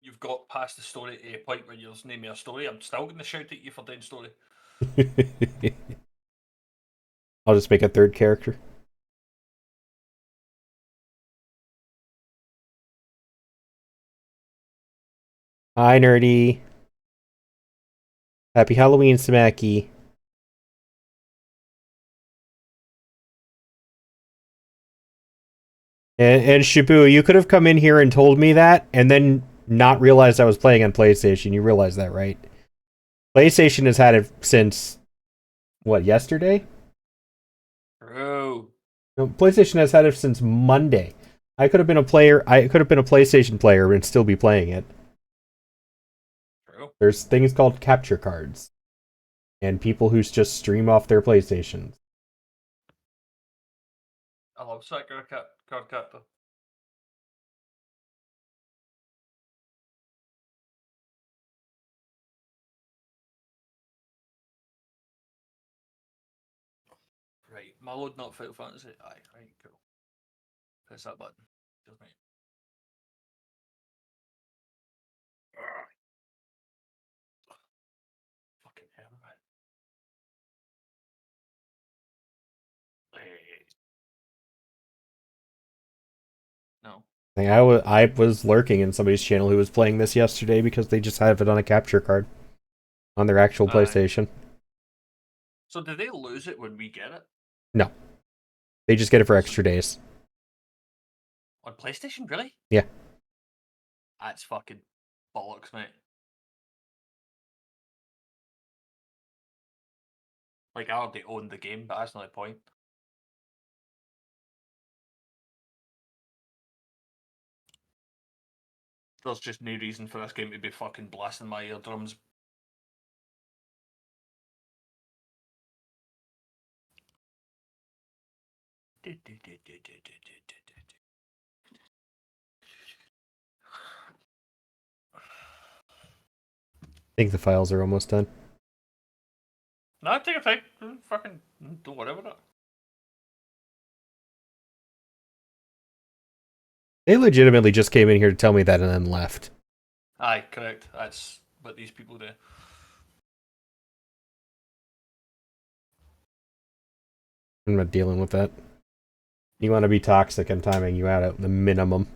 you've got past the story to a point where you're naming a story, I'm still going to shout at you for doing story. I'll just make a third character. Hi, nerdy. Happy Halloween, Smacky. And Shibu, you could have come in here and told me that, and then not realized I was playing on PlayStation. You realize that, right? PlayStation has had it since, what, yesterday? Bro. No, PlayStation has had it since Monday. I could have been a player. I could have been a PlayStation player and still be playing it. True. There's things called capture cards, and people who just stream off their PlayStations. I love Sakura card captor. Right, my loading up Final Fantasy. Aye, right, cool. Press that button. Just me. Fucking hell, man. No. I was lurking in somebody's channel who was playing this yesterday because they just have it on a capture card on their actual Aye. PlayStation. So did they lose it when we get it? No, they just get it for extra days. On PlayStation, really? Yeah. That's fucking bollocks, mate. Like, I already owned the game, but that's not the point. There's just no reason for this game to be fucking blasting my eardrums. I think the files are almost done. No, take your time. Fucking don't worry about it. They legitimately just came in here to tell me that and then left. Aye, correct. That's what these people do. I'm not dealing with that. You want to be toxic, I'm timing you out at the minimum.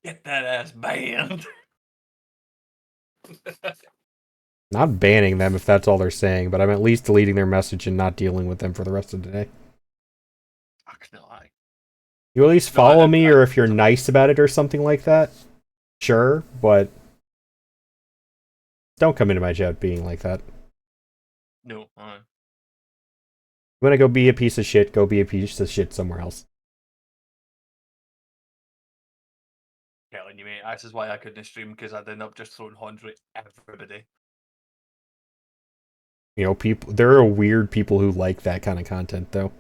Get that ass banned. Not banning them if that's all they're saying, but I'm at least deleting their message and not dealing with them for the rest of the day. Fuck no, aye. You at least No, follow me, or if you're nice about it or something like that, sure, but don't come into my chat being like that. No, aye. You want to go be a piece of shit, go be a piece of shit somewhere else. Telling you, mate. This is why I couldn't stream, because I'd end up just throwing horns at everybody. You know, people. There are weird people who like that kind of content, though.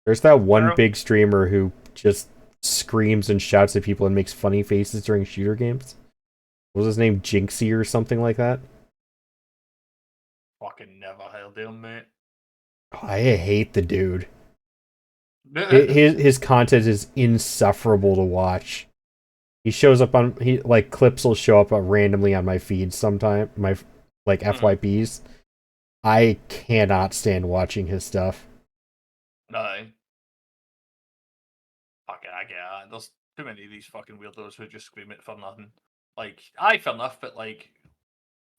There's that one big streamer who just screams and shouts at people and makes funny faces during shooter games. What was his name? Jinxie or something like that? Fucking never heard of him, mate. I hate the dude. His content is insufferable to watch. He shows up on like clips will show up randomly on my feed sometime. My like FYPs. I cannot stand watching his stuff. No. Fucking, I get it. There's too many of these fucking weirdos who just scream it for nothing. Like, aye, fair enough, but like,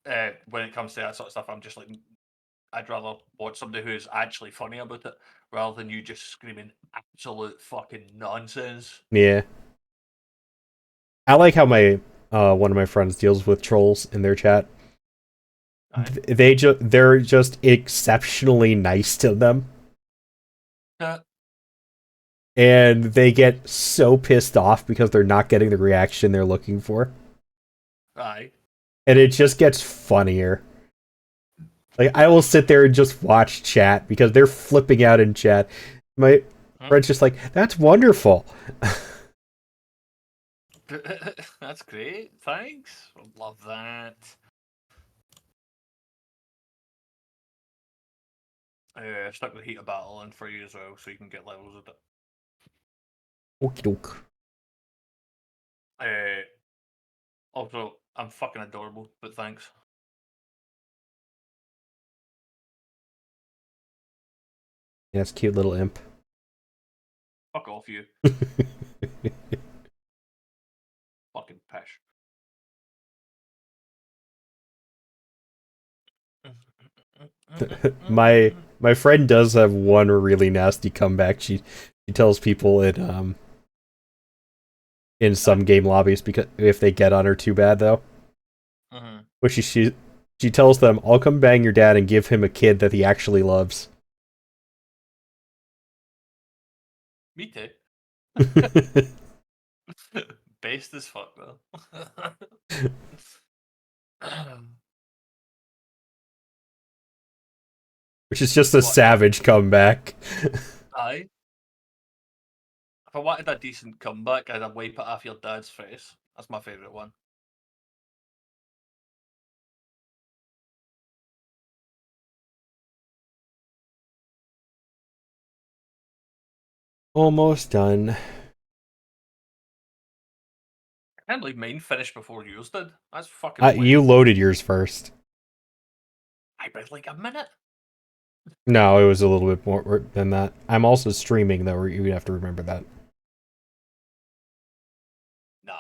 when it comes to that sort of stuff, I'm just like, I'd rather watch somebody who is actually funny about it rather than you just screaming absolute fucking nonsense. Yeah. I like how my one of my friends deals with trolls in their chat. They're just exceptionally nice to them. And they get so pissed off because they're not getting the reaction they're looking for. Aye. And it just gets funnier. Like, I will sit there and just watch chat because they're flipping out in chat. My friend's just like, that's wonderful. That's great. Thanks. Love that. Stuck the heat of battle in for you as well, so you can get levels with it. Okie doke. Also, I'm fucking adorable, but thanks. Yeah, it's a cute little imp. Fuck off, you. Fucking pish. My friend does have one really nasty comeback. She tells people in some game lobbies because if they get on her too bad though. Mm-hmm. Which she tells them, "I'll come bang your dad and give him a kid that he actually loves." Me too. Based as fuck though. Which is just a What? savage comeback. Aye. If I wanted a decent comeback, I'd wipe it off your dad's face. That's my favourite one. Almost done. I can't believe mine finished before yours did. That's fucking weird. You loaded yours first. I bet like a minute. No, it was a little bit more than that. I'm also streaming, though. You have to remember that. No.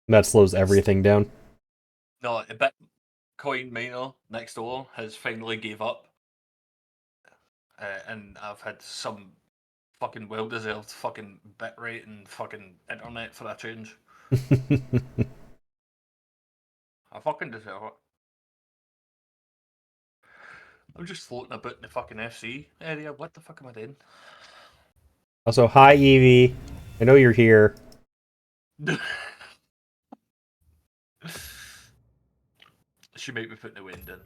That slows everything down. No, a Bitcoin miner next door has finally gave up. And I've had some fucking well-deserved fucking bitrate and fucking internet for a change. I fucking deserve it. I'm just floating about in the fucking FC area. What the fuck am I doing? Also, hi Evie. I know you're here. She might be putting the wind in.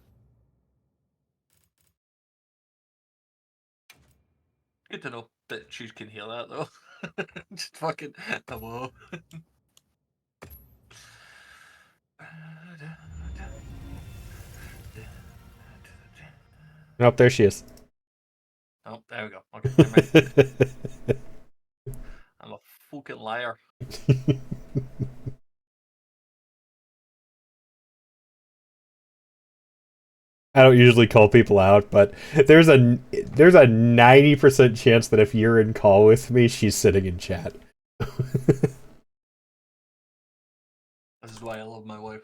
Good to know that she can hear that though. Just fucking hello. Nope, there she is. Oh, there we go. Okay, never mind. I'm a fucking liar. I don't usually call people out, but there's a 90% chance that if you're in call with me, she's sitting in chat. This is why I love my wife.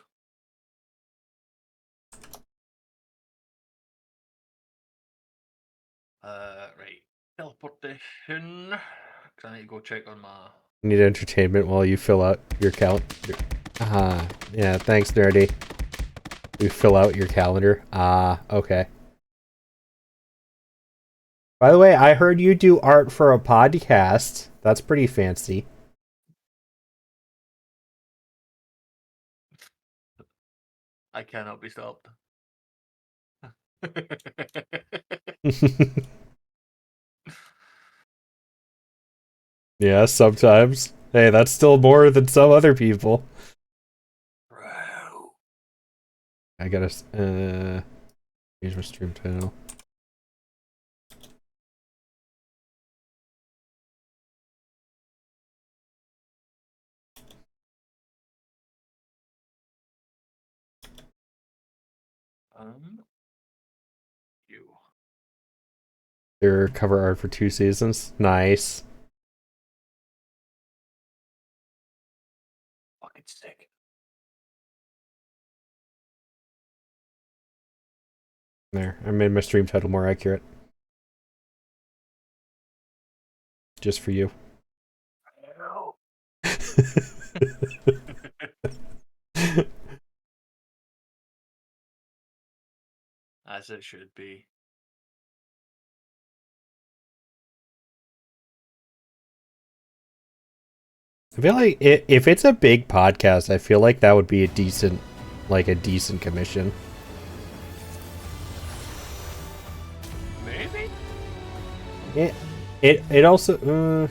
Right. Teleportation. Cause I need to go check on my. Need entertainment while you fill out your yeah, thanks, nerdy. You fill out your calendar. Okay. By the way, I heard you do art for a podcast. That's pretty fancy. I cannot be stopped. Yeah, sometimes. Hey, that's still more than some other people. Bro. I gotta change my stream title. You. Their cover art for 2 seasons. Nice. Fucking sick. There, I made my stream title more accurate. Just for you. As it should be. I feel like if it's a big podcast, I feel like that would be a decent commission. Maybe? It also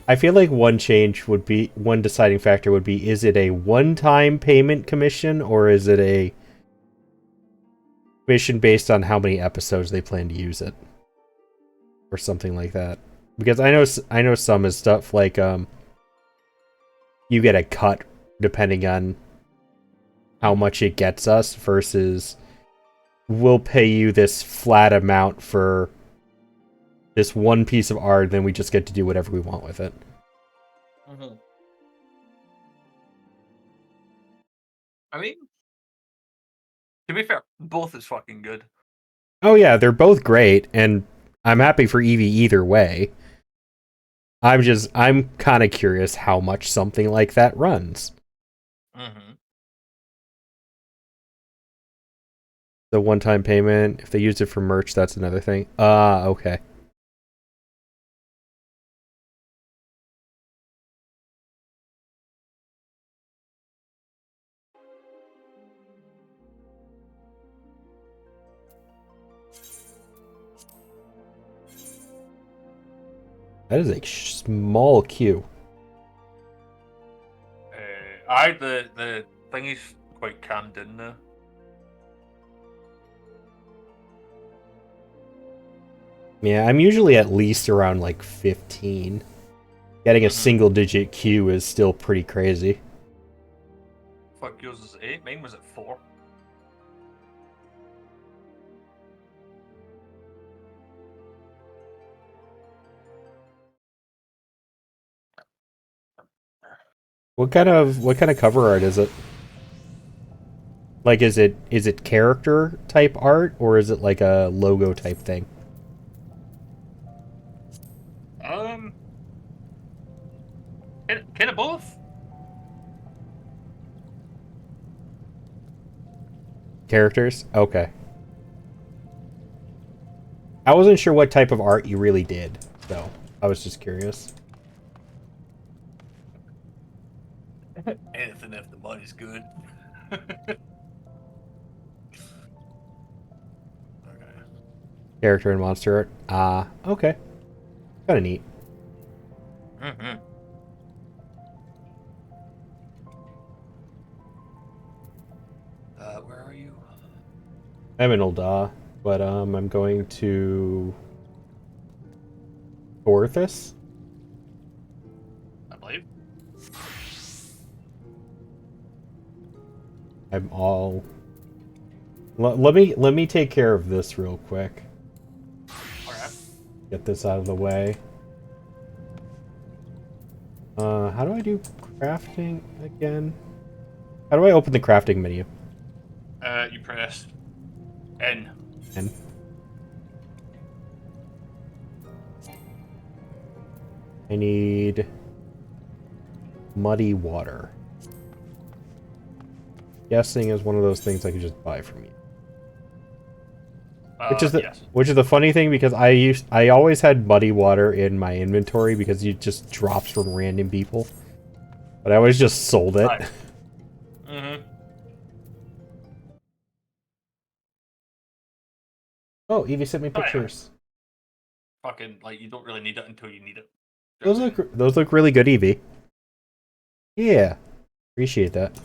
I feel like one deciding factor would be, is it a one-time payment commission or is it a commission based on how many episodes they plan to use it? Or something like that. Because I know some is stuff like you get a cut depending on how much it gets us, versus we'll pay you this flat amount for this one piece of art, then we just get to do whatever we want with it. Mm-hmm. I mean, to be fair, both is fucking good. Oh yeah, they're both great, and I'm happy for Eevee either way. I'm kind of curious how much something like that runs. Mm-hmm. The one-time payment, if they used it for merch, that's another thing. Okay. That is a small queue. The thing is quite cammed in now. Yeah, I'm usually at least around like 15. Getting a single-digit queue is still pretty crazy. Fuck, yours is 8. Mine was at 4. What kind of cover art is it? Like, is it character type art, or is it like a logo type thing? Kind of both. Characters? Okay. I wasn't sure what type of art you really did, so I was just curious. Anything if the money's good. Okay. Character and monster art. Okay. Kind of neat. Mm-hmm. Where are you? I'm in Ul'dah, but I'm going to Gorthus. I believe. I'm all. Let me take care of this real quick. Alright. Get this out of the way. How do I do crafting again? How do I open the crafting menu? You press N. N. I need muddy water. Guessing is one of those things I could just buy from you. Which is the funny thing, because I always had muddy water in my inventory because it just drops from random people. But I always just sold it. Right. Mm-hmm. Oh, Evie sent me pictures. Fucking, like, you don't really need it until you need it. Those look really good, Evie. Yeah. Appreciate that.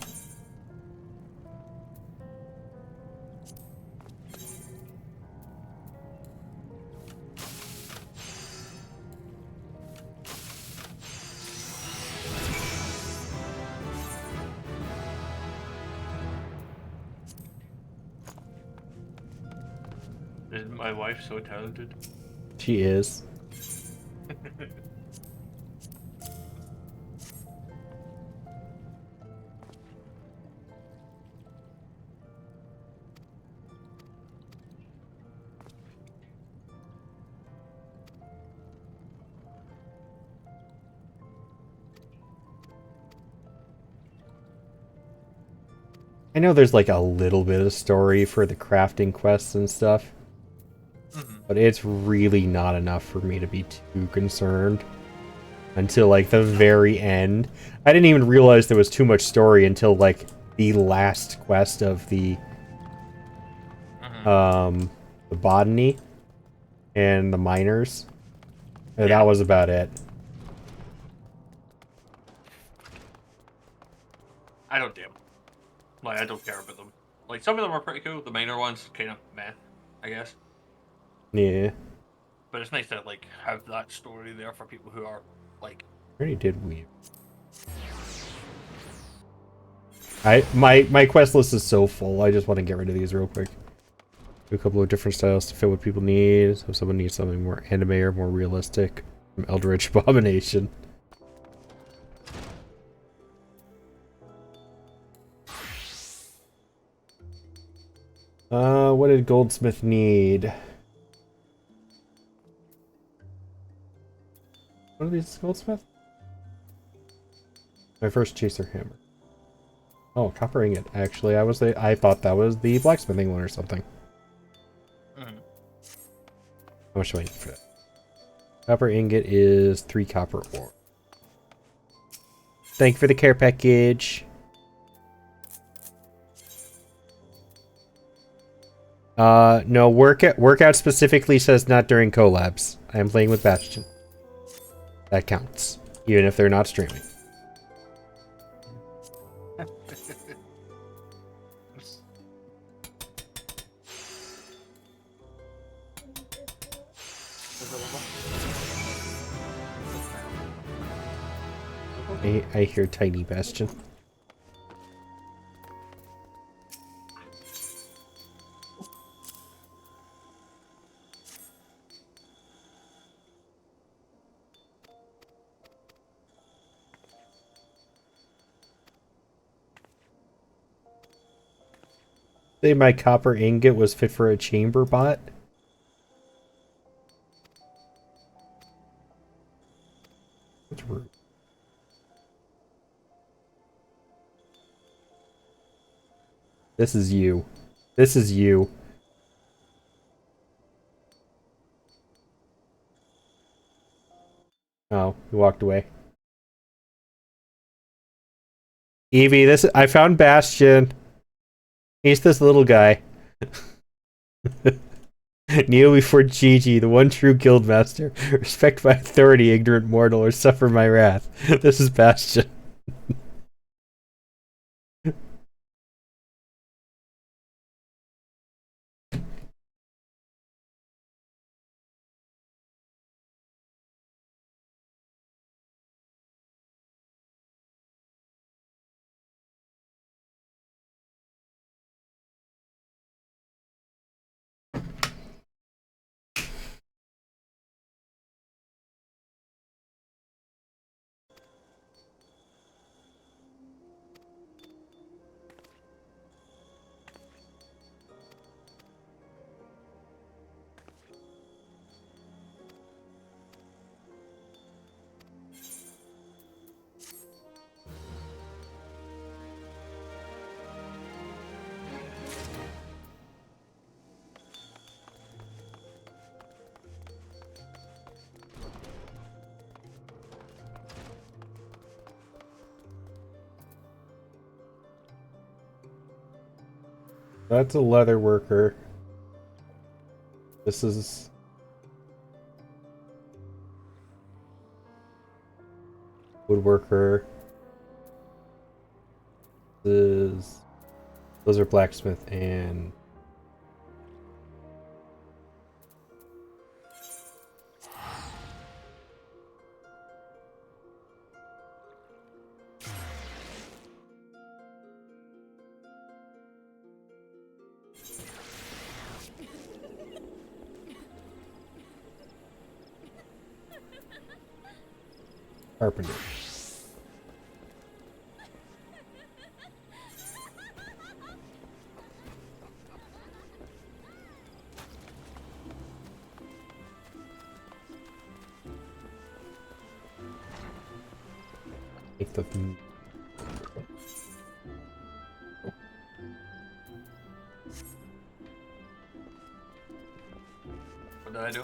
Isn't my wife so talented? She is. I know there's like a little bit of story for the crafting quests and stuff, but it's really not enough for me to be too concerned until like the very end. I didn't even realize there was too much story until like the last quest of the botany and the miners. And that was about it. I don't damn. Like, I don't care about them. Like, some of them are pretty cool. The minor ones, kind of meh, I guess. Yeah. But it's nice to, like, have that story there for people who are, like... I already did weave. My quest list is so full. I just want to get rid of these real quick. Do a couple of different styles to fit what people need. So if someone needs something more anime or more realistic, from Eldritch Abomination. What did Goldsmith need? What are these, Goldsmith? My first chaser hammer. Oh, copper ingot. Actually, I thought that was the blacksmithing one or something. Mm-hmm. How much do I need for that? Copper ingot is 3 copper ore. Thank you for the care package. No, workout specifically says not during collabs. I am playing with Bastion. That counts, even if they're not streaming. I hear tiny Bastion. Say my copper ingot was fit for a chamber bot. That's rude. This is you. This is you. Oh, he walked away. Evie, I found Bastion. He's this little guy. Kneel before Gigi, the one true guildmaster. Respect my authority, ignorant mortal, or suffer my wrath. This is Bastion. That's a leather worker. This is... woodworker. Those are blacksmith and... carpenter. Take the... What did I do?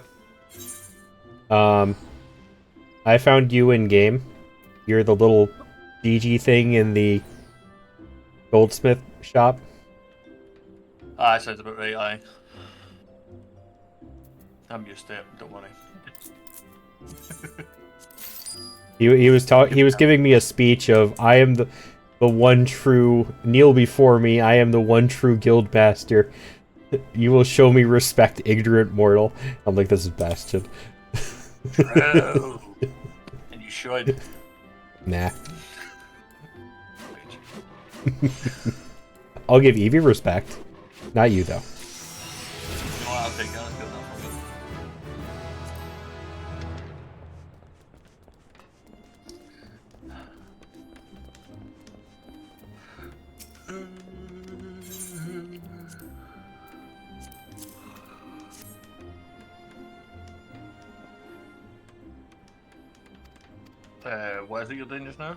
I found you in game. You're the little GG thing in the goldsmith shop. Ah, that sounds about right, aye. I'm used to it, don't worry. He was giving me a speech of I am the one true kneel before me, I am the one true guild master. You will show me respect, ignorant mortal. I'm like, this is Bastion. True. And you should. Nah. I'll give Evie respect. Not you, though. You know what, I'll take that. That's good enough for me. What is it you're doing just now?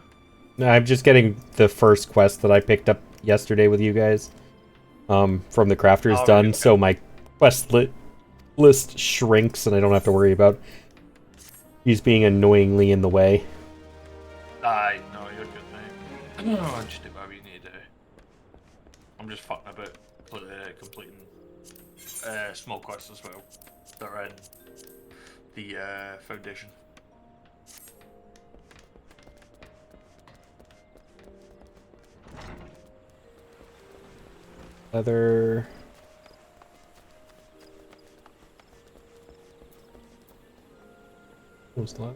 No, I'm just getting the first quest that I picked up yesterday with you guys. From the crafters done, so my quest list shrinks and I don't have to worry about he's being annoyingly in the way. Aye, no, you're good, mate. Oh, just do whatever you need to do. I'm just fucking about completing small quests as well that are in the Foundation. Leather. What was that?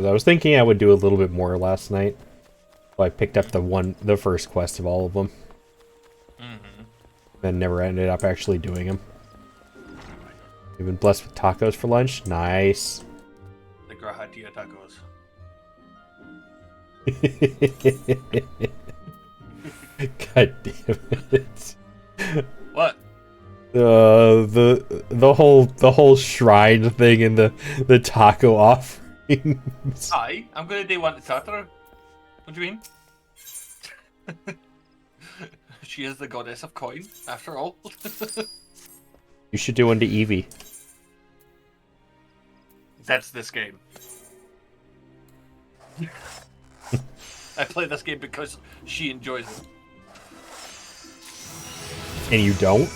I was thinking I would do a little bit more last night, so I picked up the first quest of all of them. Then never ended up actually doing them. You've been blessed with tacos for lunch? Nice. The Grajadilla tacos. God damn it. What? The whole shrine thing and the taco offerings. Aye, I'm gonna do one to Tartar. What do you mean? She is the goddess of coin, after all. You should do one to Evie. That's this game. I play this game because she enjoys it. And you don't?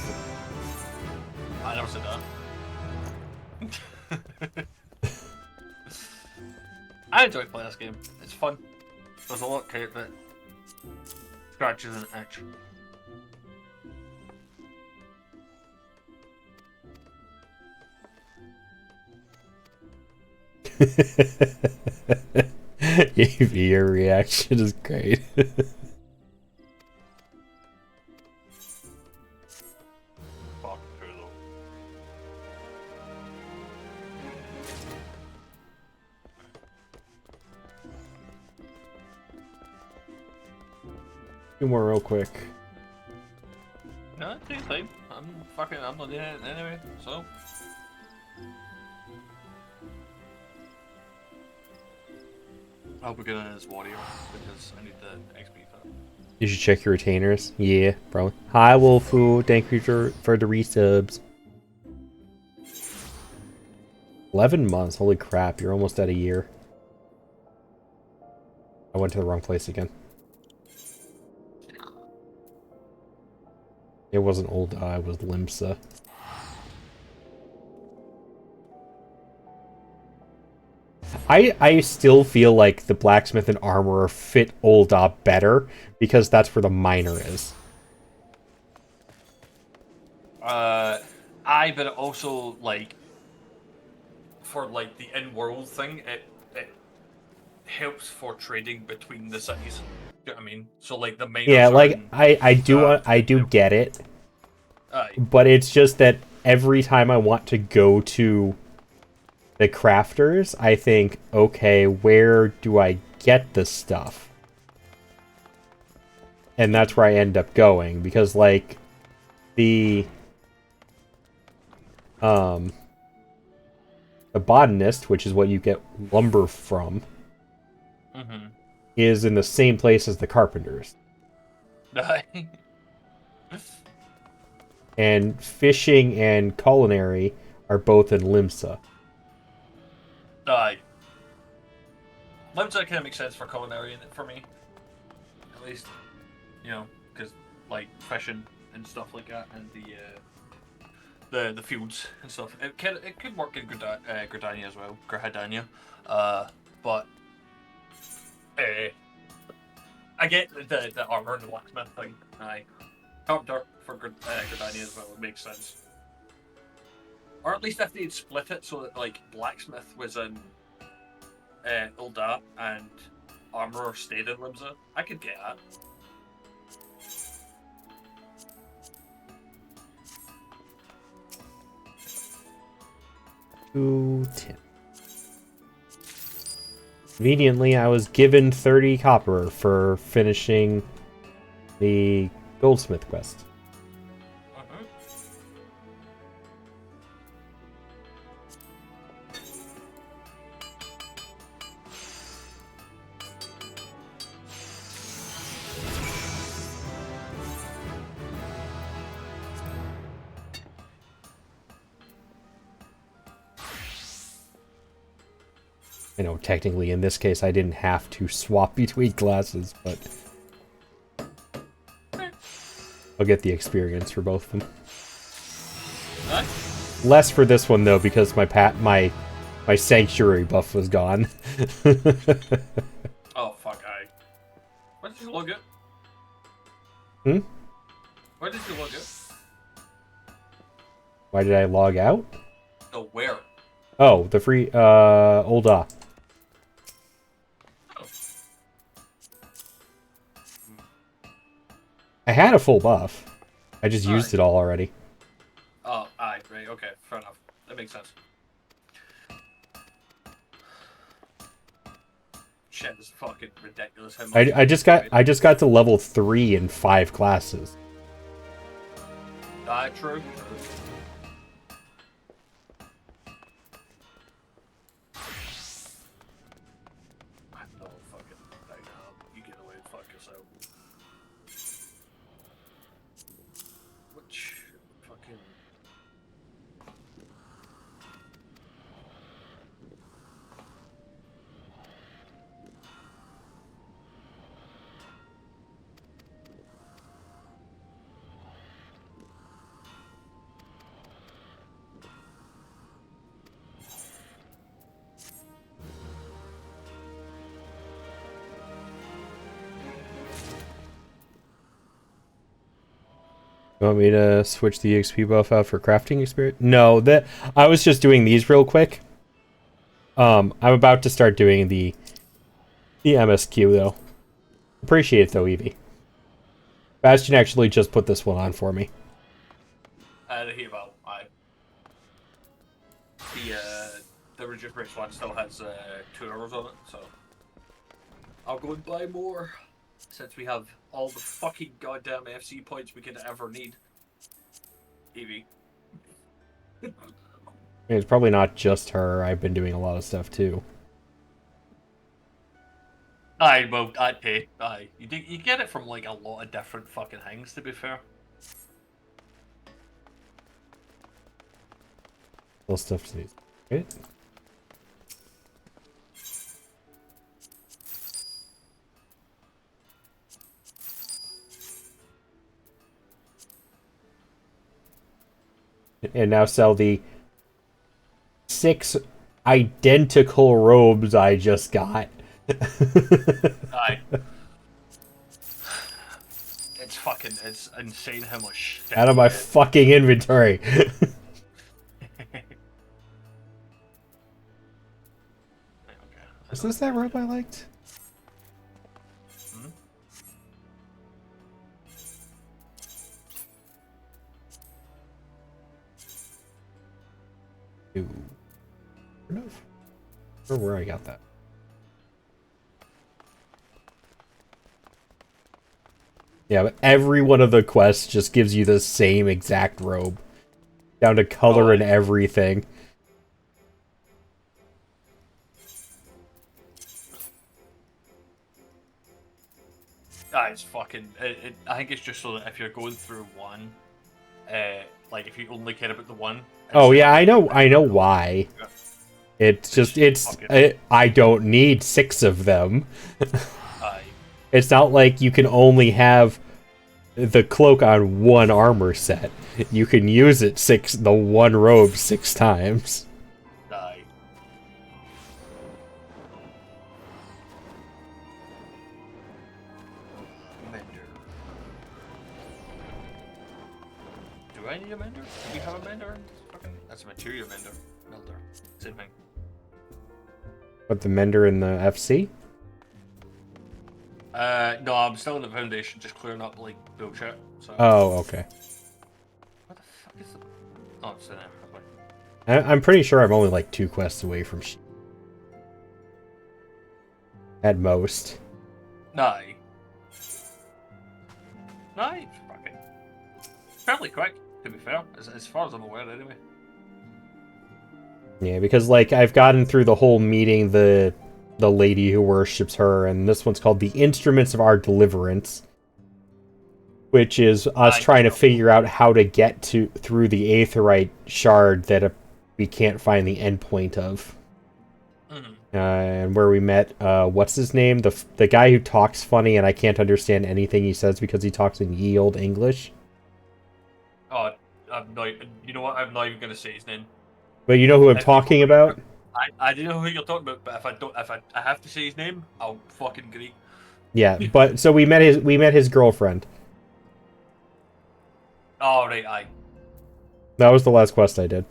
I never said that. I enjoy playing this game. It's fun. There's a lot to it that scratches an itch. Evie, your reaction is great. Fuck through though. Two more real quick. No, take your time. I'm not doing it anyway, so. I'll begin as warrior because I need the XP for it. You should check your retainers. Yeah, probably. Hi, Wolfu. Thank you for the resubs. 11 months. Holy crap. You're almost at a year. I went to the wrong place again. It wasn't Old it was Limsa. I still feel like the blacksmith and armorer fit Old better because that's where the miner is. But it also like for like the in-world thing, it helps for trading between the cities. Do you know what I mean? So like the miners. Yeah, like I do get it. Aye. But it's just that every time I want to go to the crafters, I think, okay, where do I get the stuff? And that's where I end up going, because, like, the botanist, which is what you get lumber from, is in the same place as the carpenters. Aye. And fishing and culinary are both in Limsa. Aye. Limsa kind of makes sense for culinary in it for me, at least. You know, because like fishing and stuff like that, and the fields and stuff. It could work in Gridania as well, Grahadania, but I get the armor and the blacksmith thing. Aye. Carpenter for Gridania as well. It makes sense. Or at least if they'd split it so that like blacksmith was in Ul'dah and armorer stayed in Limsa, I could get that. $2.10. Conveniently, I was given 30 copper for finishing the goldsmith quest. I know technically in this case I didn't have to swap between classes, but I'll get the experience for both of them. Huh? Less for this one though, because my sanctuary buff was gone. Oh fuck! Where did you log it? Hmm? Where did you log it? Why did I log out? No, where? Oh, the free Ul'dah. I had a full buff. I just used it all already. Oh, aye, right, okay, fair enough. That makes sense. Shit, this is fucking ridiculous. How much I just got to level 3 in 5 classes. True. No fucking right now. You get away and fuck yourself. Which fucking You want me to switch the XP buff out for crafting experience? No, I was just doing these real quick. I'm about to start doing the MSQ though. Appreciate it though, Evie. Bastion actually just put this one on for me. the Hero, the reduced race one still has 2 arrows on it, so I'll go and buy more. Since we have all the fucking goddamn FC points we could ever need. Evie. It's probably not just her. I've been doing a lot of stuff too. Aye, well, aye. You get it from like a lot of different fucking things, to be fair. Little stuff to these. Okay. And now sell the 6 identical robes I just got. Aye. It's insane how much shit Out of my fucking inventory. Is this that robe I liked? Hmm? Ooh. I don't know where I got that. Yeah, but every one of the quests just gives you the same exact robe. Down to color and everything. It's fucking. I think it's just so that if you're going through one, like if you only care about the one. Oh yeah, I know why. It's just I don't need 6 of them. Aye. It's not like you can only have the cloak on one armor set. You can use it the one robe 6 times. Aye. Do I need a mender? Do we have a mender? That's a materia mender. Melder. Same thing. What, the mender in the FC? No, I'm still in the foundation, just clearing up like bullshit. So. Oh, okay. What the fuck is the? Oh, it's in there. I'm pretty sure I'm only like 2 quests away from at most. No. No, it's fucking fairly quick, to be fair, as far as I'm aware, anyway. Yeah, because like I've gotten through the whole meeting the lady who worships her, and this one's called the Instruments of Our Deliverance, which is us trying to figure out how to get through the Aetheryte shard that we can't find the endpoint of. And where we met, what's his name? The guy who talks funny and I can't understand anything he says because he talks in ye old English. Oh, I'm not. You know what? I'm not even gonna say his name. But you know who I'm talking about? I don't know who you're talking about, but if I have to say his name, I'll fucking agree. Yeah, but so we met his girlfriend. Oh right, aye. That was the last quest I did.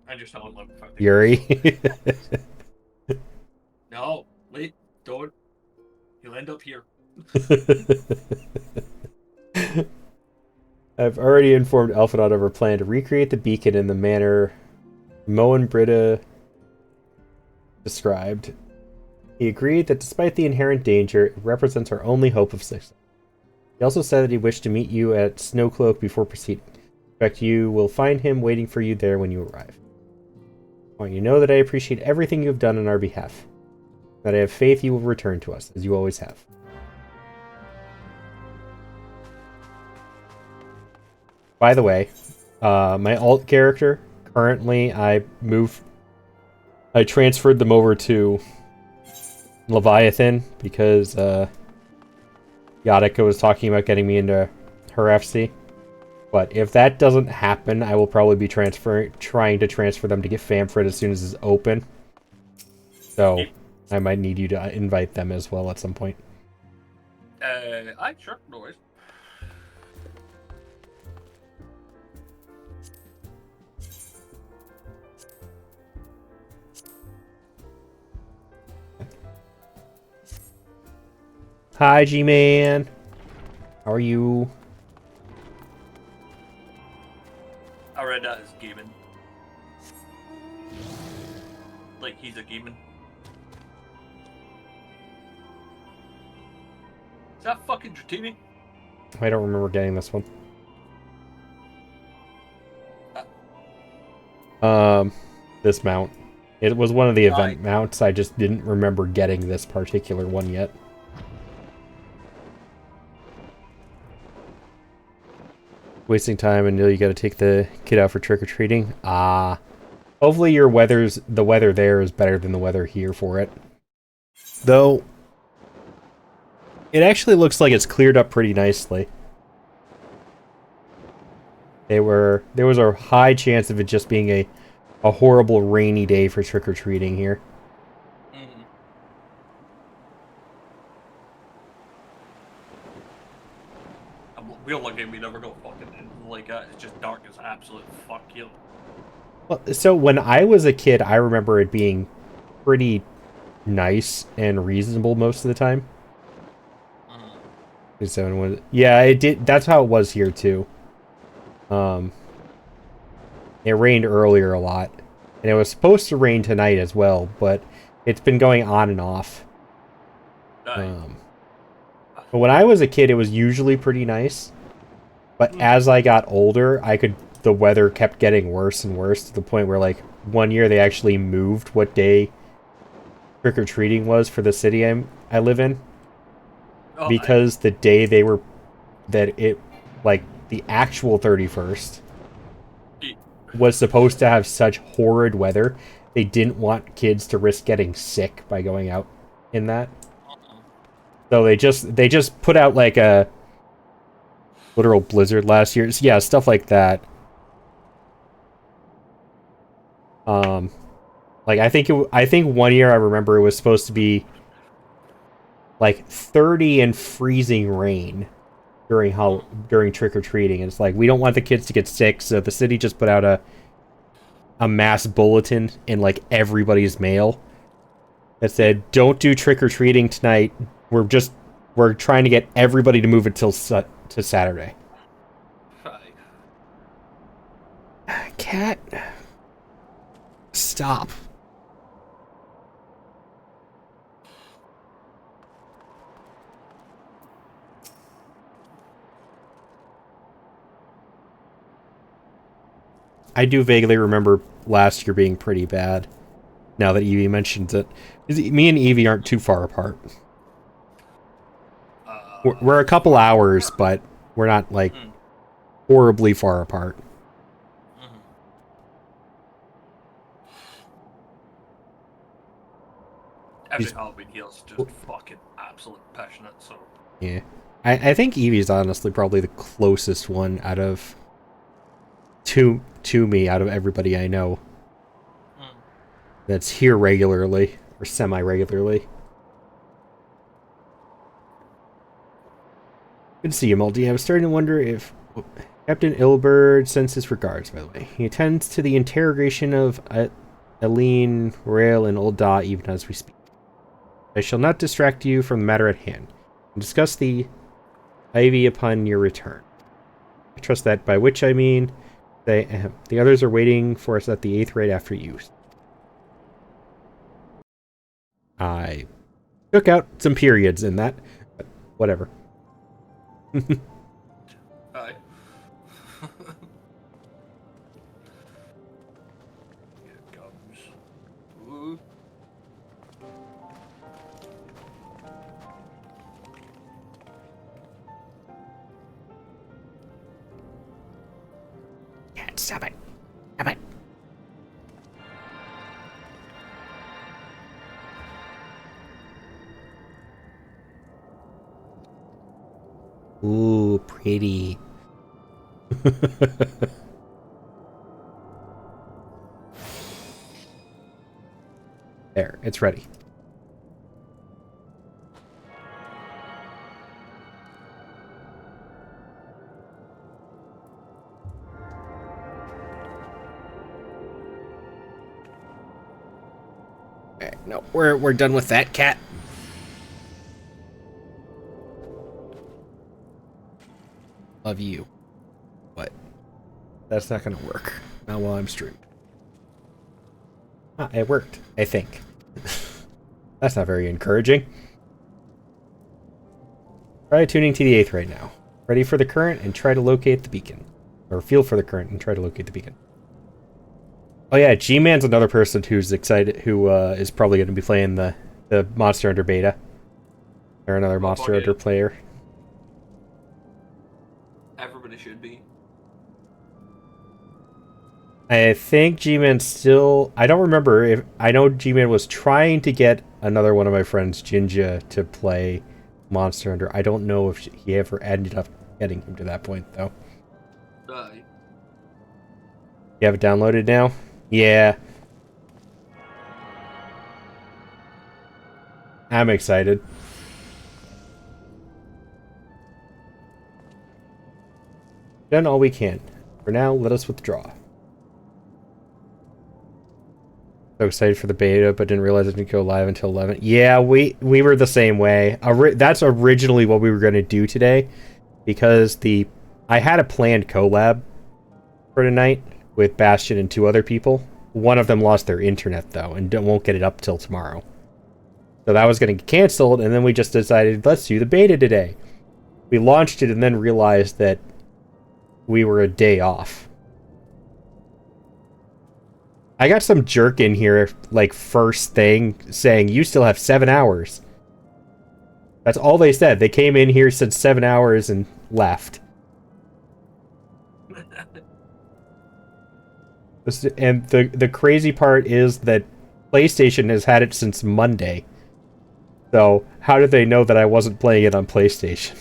I just don't love Yuri. No, wait, don't. You'll end up here. I've already informed Elphanot of our plan to recreate the beacon in the manner Mo and Britta described. He agreed that despite the inherent danger, it represents our only hope of success. He also said that he wished to meet you at Snowcloak before proceeding. In fact, you will find him waiting for you there when you arrive. I want you to know that I appreciate everything you have done on our behalf. That I have faith you will return to us, as you always have. By the way, my alt character, currently I transferred them over to Leviathan because Yadika was talking about getting me into her FC. But if that doesn't happen, I will probably be trying to transfer them to get Famfrit as soon as it's open. So I might need you to invite them as well at some point. Sure, no worries. Hi, G-Man. How are you? I read that as gaming. Like he's a gaming. Is that fucking Dratini? I don't remember getting this one. This mount. It was one of the event mounts. I just didn't remember getting this particular one yet. Wasting time until you gotta take the kid out for trick-or-treating. Hopefully the weather there is better than the weather here for it. Though, it actually looks like it's cleared up pretty nicely. There was a high chance of it just being a horrible rainy day for trick-or-treating here. We're lucky we never got fucking like it's just dark as absolute fuck you. Well, so when I was a kid, I remember it being pretty nice and reasonable most of the time. Yeah, it did. That's how it was here too. It rained earlier a lot, and it was supposed to rain tonight as well, but it's been going on and off. But when I was a kid, it was usually pretty nice. But as I got older, the weather kept getting worse and worse to the point where, like, one year they actually moved what day trick-or-treating was for the city I live in. Because the day the actual 31st was supposed to have such horrid weather, they didn't want kids to risk getting sick by going out in that. So they just put out like a literal blizzard last year. Yeah, stuff like that. Like I think one year I remember it was supposed to be like 30 and freezing rain during trick-or-treating. It's like, we don't want the kids to get sick, so the city just put out a mass bulletin in like everybody's mail that said, don't do trick-or-treating tonight. We're trying to get everybody to move it to Saturday. Cat, stop. I do vaguely remember last year being pretty bad. Now that Evie mentions it, me and Evie aren't too far apart. We're a couple hours, but we're not like horribly far apart. Every Halloween heel's just fucking absolute passionate, so... Yeah. I think Evie's honestly probably the closest one out of... to me, out of everybody I know. That's here regularly, or semi-regularly. Good to see you, Multi. I was starting to wonder if... Captain Ilbert sends his regards, by the way. He attends to the interrogation of Aline, Rail, and Old Da even as we speak. I shall not distract you from the matter at hand, and discuss the Ivy upon your return. I trust that, by which I mean, the others are waiting for us at the 8th right after you. I took out some periods in that, but whatever. Aye. Here it comes. Ooh. Stop it. Stop it. Ooh, pretty. There, it's ready. Okay, no, we're done with that, cat. Love you. But that's not gonna work. Not while I'm streaming. Ah, it worked, I think. That's not very encouraging. Try tuning to the 8th right now. Ready for the current and try to locate the beacon. Or feel for the current and try to locate the beacon. Oh yeah, G-Man's another person who's excited, who is probably going to be playing the Monster Hunter beta. Or another Monster Hunter player. Everybody should be. I think G-Man still... I don't remember if... I know G-Man was trying to get another one of my friends, Jinja, to play Monster Hunter. I don't know if he ever ended up getting him to that point, though. Aye. You have it downloaded now? Yeah. I'm excited. Done all we can. For now, let us withdraw. So excited for the beta, but didn't realize it didn't go live until 11. Yeah, we were the same way. That's originally what we were going to do today, because I had a planned collab for tonight with Bastion and 2 other people. One of them lost their internet though, and won't get it up till tomorrow. So that was going to get canceled, and then we just decided, let's do the beta today. We launched it and then realized that we were a day off. I got some jerk in here, like, first thing, saying, you still have 7 hours. That's all they said. They came in here, said 7 hours, and left. And the crazy part is that PlayStation has had it since Monday. So, how did they know that I wasn't playing it on PlayStation?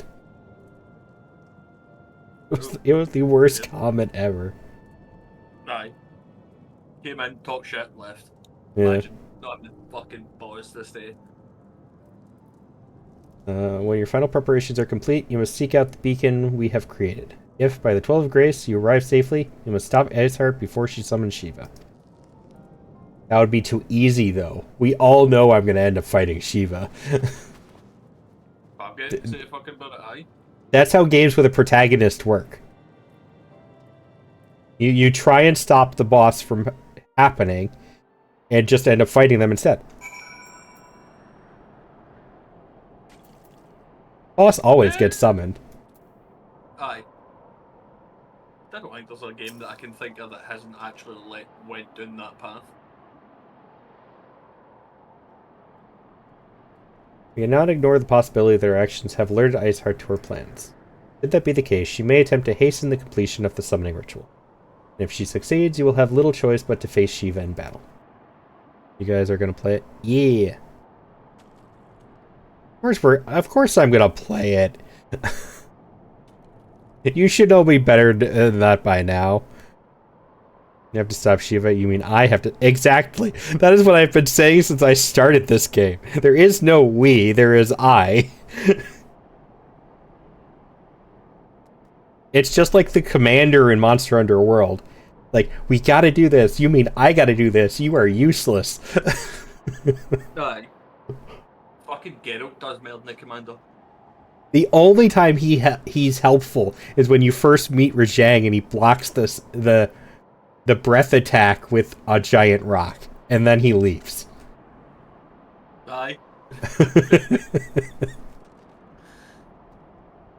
It was the worst comment ever. Aye. Came in, talk shit, left. Yeah. Imagine not having the fucking balls to stay. When your final preparations are complete, you must seek out the beacon we have created. If, by the 12 of Grace, you arrive safely, you must stop Iceheart before she summons Shiva. That would be too easy, though. We all know I'm going to end up fighting Shiva. That's how games with a protagonist work. You try and stop the boss from happening, and just end up fighting them instead. Boss always gets summoned. Aye. I don't think there's a game that I can think of that hasn't actually went down that path. We cannot ignore the possibility that our actions have alerted Iceheart to her plans. Should that be the case, she may attempt to hasten the completion of the summoning ritual. And if she succeeds, you will have little choice but to face Shiva in battle. You guys are going to play it? Yeah! Of course I'm going to play it! You should know me better than that by now. You have to stop Shiva? You mean I have to... Exactly! That is what I've been saying since I started this game. There is no we, there is I. It's just like the commander in Monster Hunter World. Like, we gotta do this. You mean I gotta do this. You are useless. Fucking Geralt does more than the commander. The only time he's helpful is when you first meet Rajang and he blocks the breath attack with a giant rock. And then he leaves. Aye.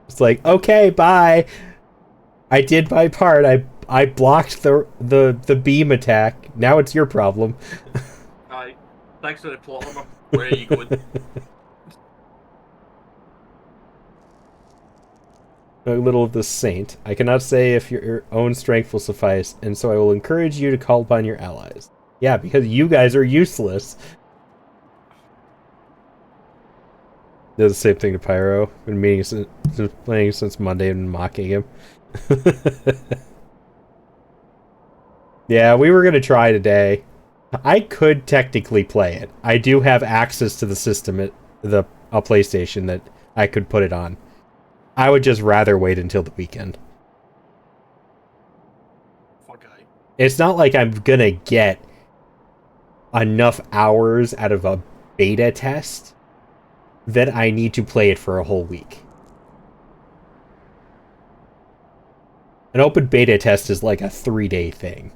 It's like, okay, bye. I did my part. I blocked the beam attack. Now it's your problem. Aye. Thanks for the plot armor. Where are you going? A little of the saint. I cannot say if your own strength will suffice, and so I will encourage you to call upon your allies. Yeah, because you guys are useless. Does the same thing to Pyro. Been playing since Monday and mocking him. Yeah, we were gonna try today. I could technically play it. I do have access to the system at a PlayStation that I could put it on. I would just rather wait until the weekend. Okay. It's not like I'm gonna get enough hours out of a beta test that I need to play it for a whole week. An open beta test is like a 3-day thing.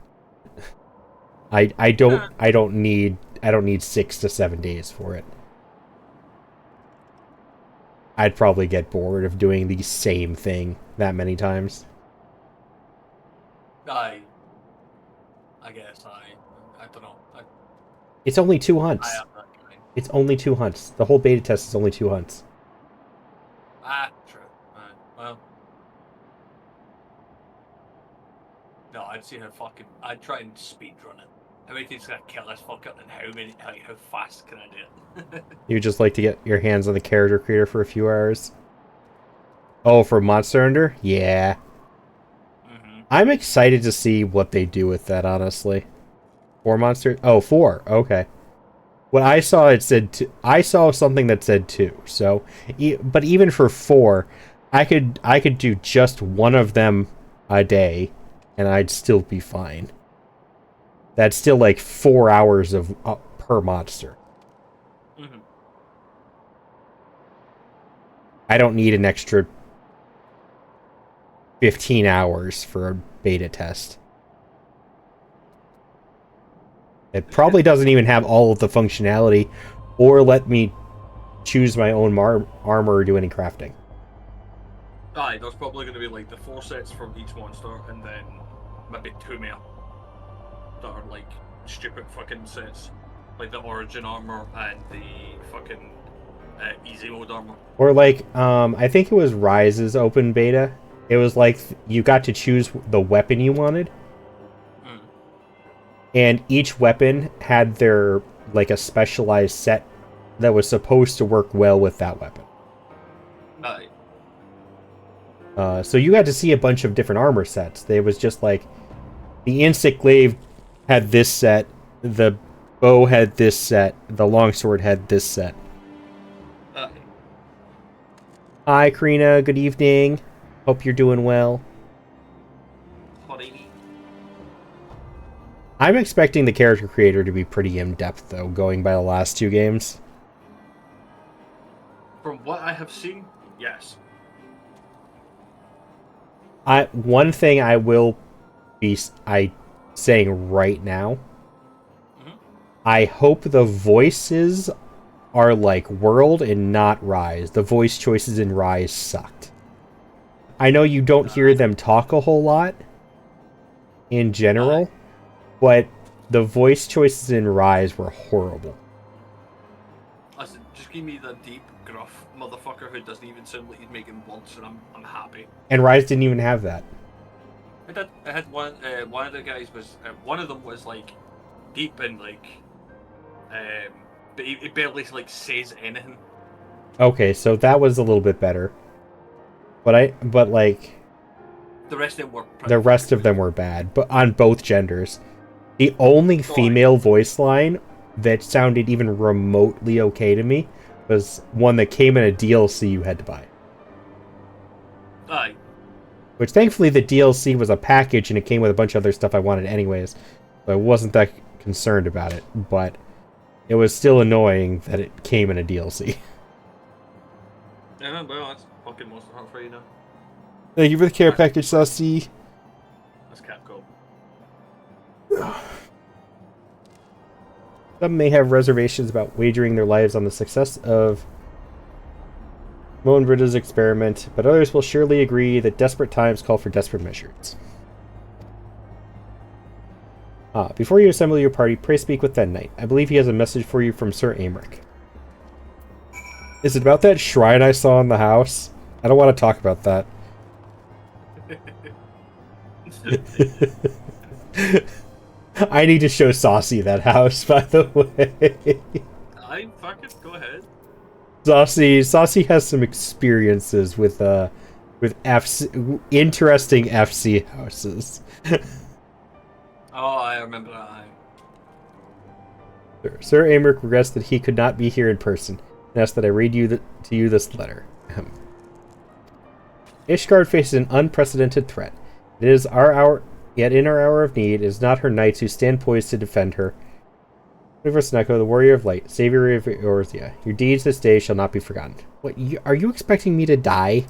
I don't need 6 to 7 days for it. I'd probably get bored of doing the same thing that many times. I guess I don't know. It's only 2 hunts. It's only 2 hunts. The whole beta test is only 2 hunts. True. Well. No, I'd try and speedrun it. How many things can I kill this fucker, and how fast can I do it? You just like to get your hands on the character creator for a few hours? Oh, for Monster Hunter? Yeah. Mm-hmm. I'm excited to see what they do with that, honestly. 4 monsters? Oh, 4. Okay. What I saw, it said I saw something that said 2. So, but even for 4, I could do just one of them a day, and I'd still be fine. That's still like 4 hours of per monster. Mm-hmm. I don't need an extra 15 hours for a beta test. It probably doesn't even have all of the functionality or let me choose my own armor or do any crafting. Aye, there's probably going to be like the 4 sets from each monster and then maybe 2 more that are like stupid fucking sets. Like the origin armor and the fucking easy mode armor. Or like, I think it was Rise's open beta. It was like you got to choose the weapon you wanted. And each weapon had their, like, a specialized set that was supposed to work well with that weapon. Aye. So you got to see a bunch of different armor sets. There was just, like, the Insect Glaive had this set, the bow had this set, the longsword had this set. Aye. Hi, Karina. Good evening. Hope you're doing well. I'm expecting the character creator to be pretty in-depth, though, going by the last two games. From what I have seen, yes. One thing I will be saying right now, I hope the voices are like World and not Rise. The voice choices in Rise sucked. I know you don't hear them talk a whole lot in general, but the voice choices in Rise were horrible. Listen, just give me the deep, gruff motherfucker who doesn't even sound like he's making words, and I'm happy. And Rise didn't even have that. I had one of the guys was one of them was like deep and like but he barely like says anything. Okay, so that was a little bit better. But like the rest of them were the rest of them were bad, but on both genders. The only female voice line that sounded even remotely okay to me was one that came in a DLC you had to buy. Aye. Which thankfully the DLC was a package and it came with a bunch of other stuff I wanted anyways, so I wasn't that concerned about it, but it was still annoying that it came in a DLC. Yeah, well, that's fucking Monster Hunter for you now. Thank you for the care package, Saucy. That's Capcom. Some may have reservations about wagering their lives on the success of Moenbryda's experiment, but others will surely agree that desperate times call for desperate measures. Before you assemble your party, pray speak with that knight. I believe he has a message for you from Sir Aymeric. Is it about that shrine I saw in the house? I don't want to talk about that. I need to show Saucy that house, by the way. I fucking go ahead. Saucy has some experiences with interesting FC houses. Oh, I remember that. Sir Aymeric regrets that he could not be here in person, and asks that I read to you this letter. Ishgard faces an unprecedented threat. It is our hour, yet in our hour of need, it is not her knights who stand poised to defend her. Neko, the warrior of light, savior of Eorzea, your deeds this day shall not be forgotten. What, are you expecting me to die?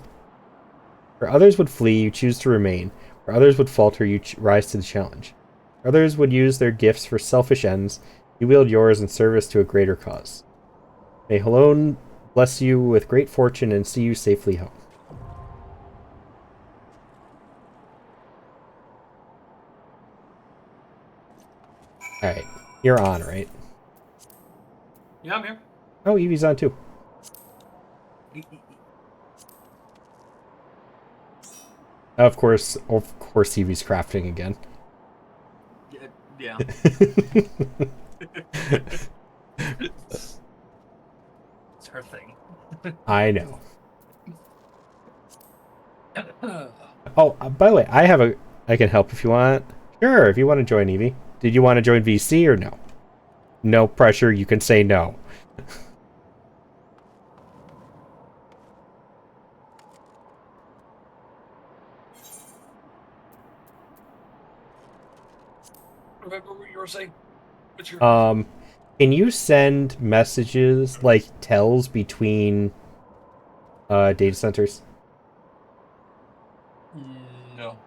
Where others would flee, you choose to remain. Where others would falter, you rise to the challenge. Where others would use their gifts for selfish ends, you wield yours in service to a greater cause. May Halone bless you with great fortune and see you safely home. Alright, you're on, right? Yeah, I'm here. Oh, Evie's on too. Of course, Evie's crafting again. Yeah. It's her thing. I know. Oh, by the way, I can help if you want. Sure, if you want to join Evie. Did you want to join VC or no? No pressure, you can say no. Remember what you were saying? Can you send messages, like tells between data centers? No.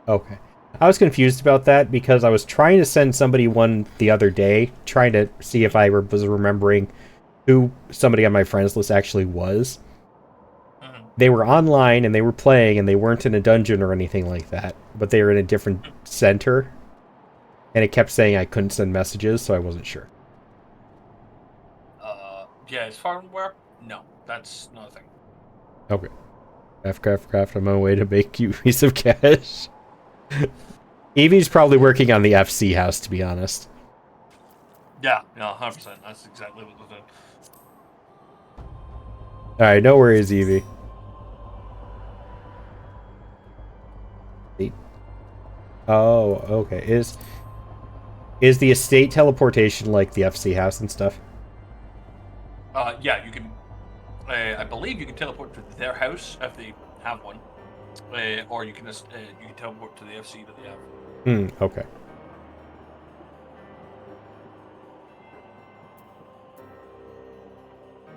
Okay. I was confused about that because I was trying to send somebody one the other day, trying to see if I was remembering who somebody on my friends list actually was. They were online and they were playing and they weren't in a dungeon or anything like that, but they were in a different center. And it kept saying I couldn't send messages, so I wasn't sure. Yeah, as far as where? No, that's not a thing. Okay. Craft, I'm on my way to make you a piece of cash. Evie's probably working on the FC house, to be honest. Yeah, 100%. That's exactly what they're doing. Alright, no worries, Evie. Oh, okay. Is the estate teleportation like the FC house and stuff? Yeah, you can I believe you can teleport to their house if they have one, or you can teleport to the FC that they have. Okay.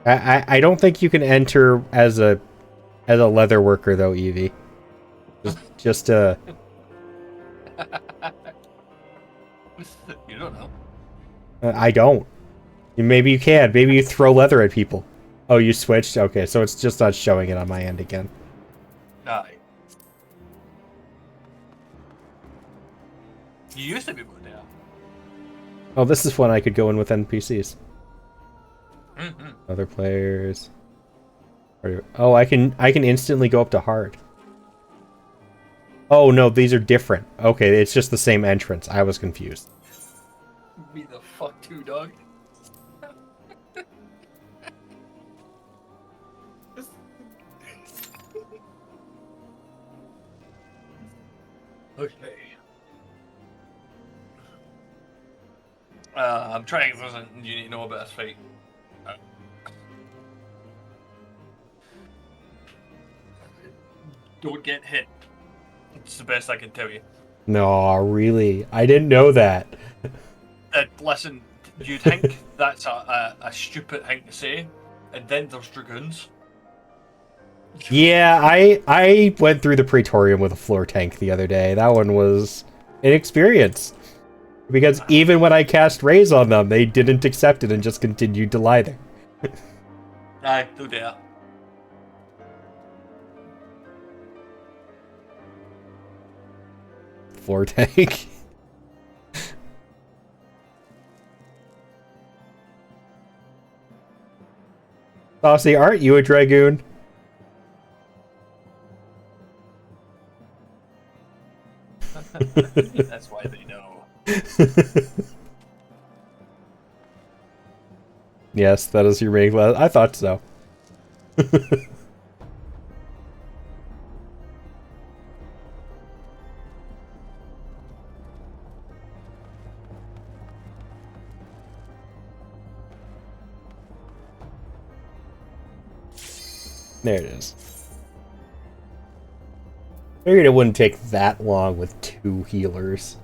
I don't think you can enter as a leather worker though, Evie. Just You don't know. I don't. Maybe you can. Maybe you throw leather at people. Oh, you switched? Okay, so it's just not showing it on my end again. Aye. You used to be able to do that. Oh, this is when I could go in with NPCs. Mm-hmm. Other players. Oh, I can instantly go up to hard. Oh no, these are different. Okay, it's just the same entrance. I was confused. Me the fuck too, dog. Okay. I'm trying if there's anything you need to know about this fight. Don't get hit. It's the best I can tell you. No, really? I didn't know that. Listen, you think that's a stupid thing to say, and then there's dragoons. Yeah, I went through the Praetorium with a floor tank the other day. That one was an experience. Because even when I cast Raise on them, they didn't accept it and just continued to lie there. Aye, no doubt. Floor tank. Saucy, aren't you a dragoon? That's why they know. Yes, that is your main class. I thought so. There it is. Figured it wouldn't take that long with 2 healers.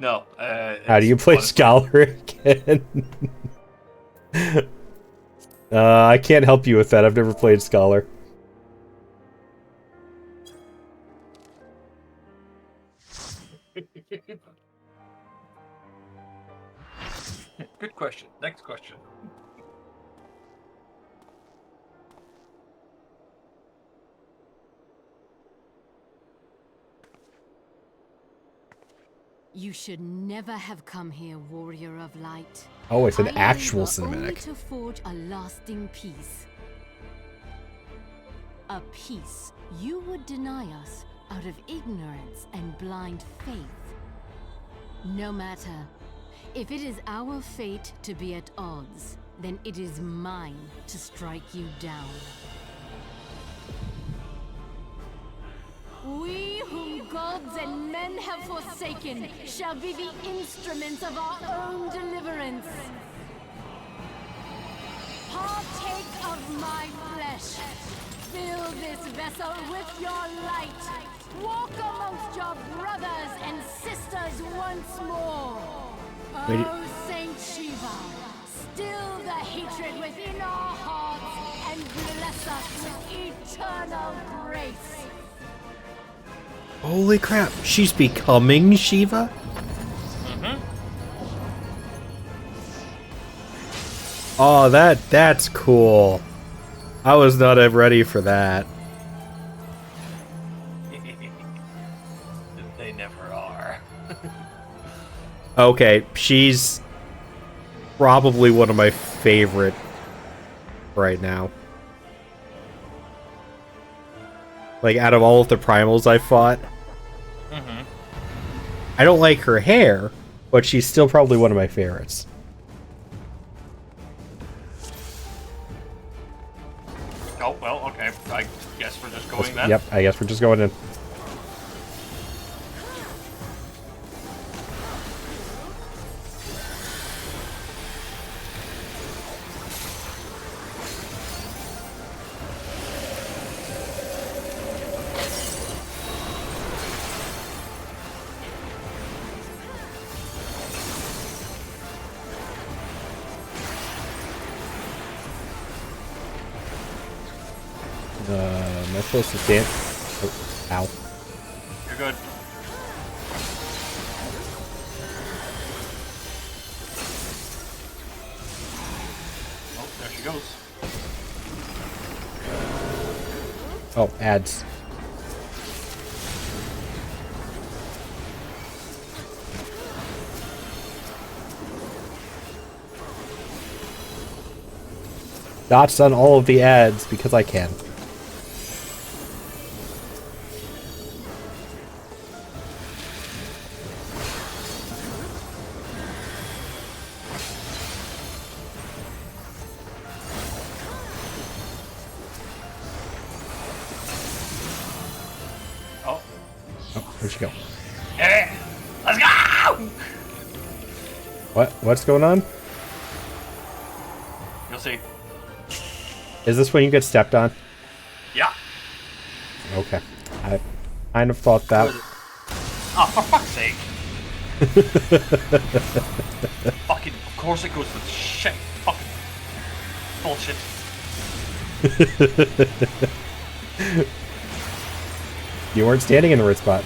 No. How do you play Scholar again? I can't help you with that. I've never played Scholar. Good question. Next question. You should never have come here, warrior of light. Oh, it's an I actual labor only cinematic. to forge a lasting peace. A peace you would deny us out of ignorance and blind faith. No matter. If it is our fate to be at odds, then it is mine to strike you down. We whom gods and men have forsaken shall be the instruments of our own deliverance. Partake of my flesh. Fill this vessel with your light. Walk amongst your brothers and sisters once more. Oh, Saint Shiva, still the hatred within our hearts and bless us with eternal grace. Holy crap, she's becoming Shiva? Mm-hmm. Oh, that's cool. I was not ready for that. They never are. Okay, she's probably one of my favorite right now. Like, out of all of the primals I fought, I don't like her hair, but she's still probably one of my favorites. Oh, well, okay. I guess we're just going then. Yep, I guess we're just going in. Am I supposed to stand? Oh, ow. You're good. Oh, there she goes. Oh, ads. Dots on all of the ads because I can. Oh. Oh, where'd she go? Yeah. Let's go! What's going on? You'll see. Is this when you get stepped on? Yeah. Okay. I kind of thought that. Oh, for fuck's sake. Fucking, of course it goes with shit. Fucking bullshit. You weren't standing in the right spot.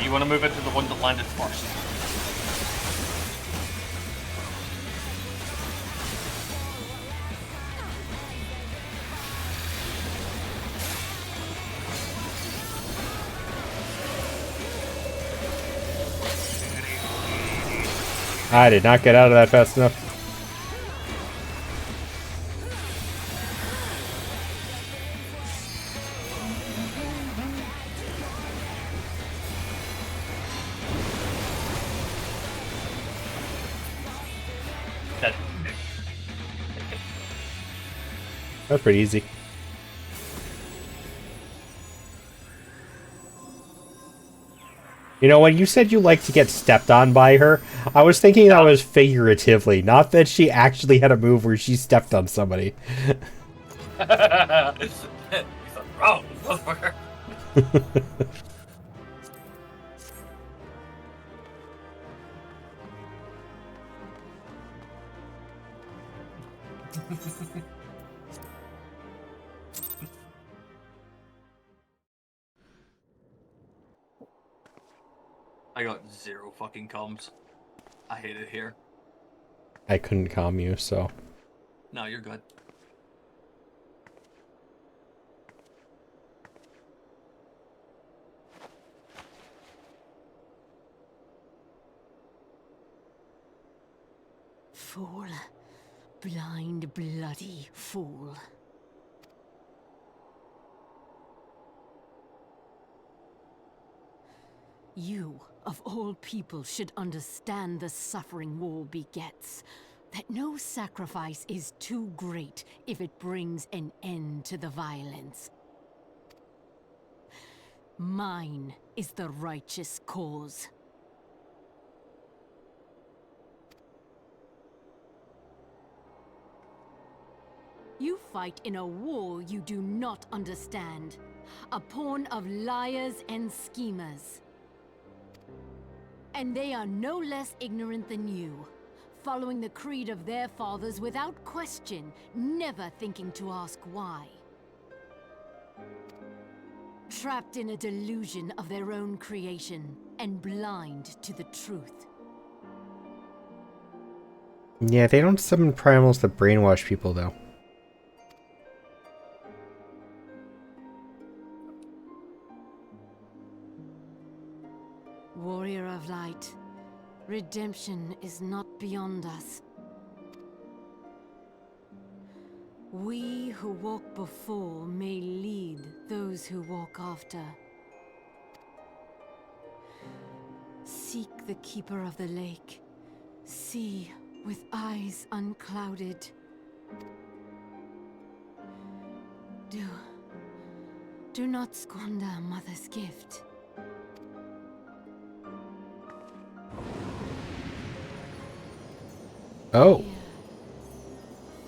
You want to move into the one that landed first. I did not get out of that fast enough. Dead. That's pretty easy. You know, when you said you like to get stepped on by her, I was thinking that was figuratively, not that she actually had a move where she stepped on somebody. He's like, bro, motherfucker. I got 0 fucking comms. I hate it here. I couldn't calm you, so... No, you're good. Fool. Blind, bloody fool. You, of all people, should understand the suffering war begets. That no sacrifice is too great if it brings an end to the violence. Mine is the righteous cause. You fight in a war you do not understand. A pawn of liars and schemers. And they are no less ignorant than you, following the creed of their fathers without question, never thinking to ask why. Trapped in a delusion of their own creation, and blind to the truth. Yeah, they don't summon primals that brainwash people, though. Warrior of light, redemption is not beyond us. We who walk before may lead those who walk after. Seek the keeper of the lake. See with eyes unclouded. Do not squander Mother's gift. Oh.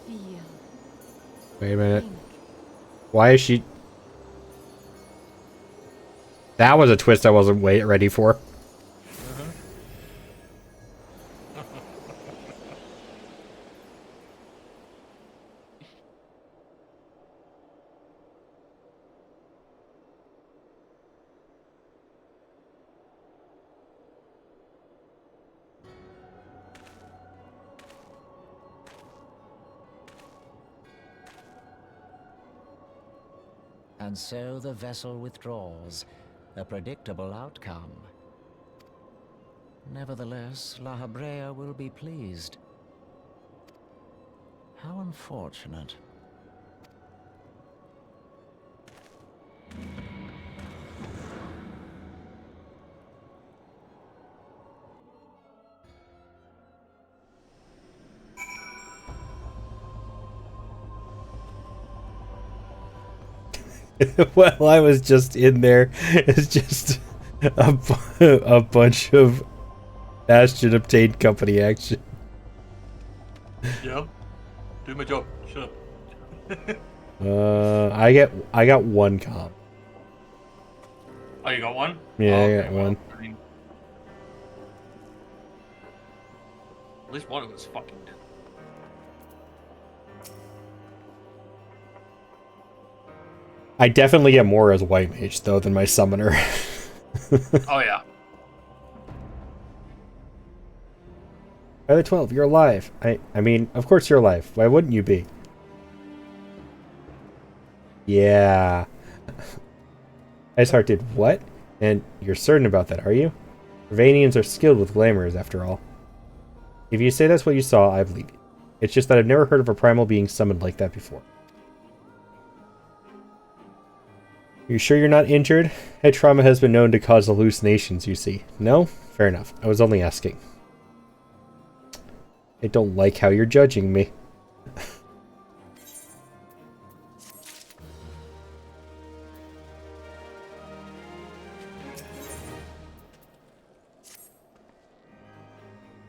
Feel. Wait a minute. Think. Why is she... That was a twist I wasn't ready for. And so the vessel withdraws, a predictable outcome. Nevertheless, La Habrea will be pleased. How unfortunate. Well, I was just in there. It's just a bunch of Bastion obtained company action. Yeah. Do my job. Shut up. I got one comp. Oh, you got one? Yeah, Oh, I okay, got well, one. I mean, at least one of us fucking did. I definitely get more as White Mage, though, than my Summoner. Oh, yeah. Other 12, you're alive. I mean, of course you're alive. Why wouldn't you be? Yeah. Iceheart did what? And you're certain about that, are you? Ravanians are skilled with glamours, after all. If you say that's what you saw, I believe you. It's just that I've never heard of a primal being summoned like that before. You sure you're not injured? Head trauma has been known to cause hallucinations, you see. No? Fair enough. I was only asking. I don't like how you're judging me.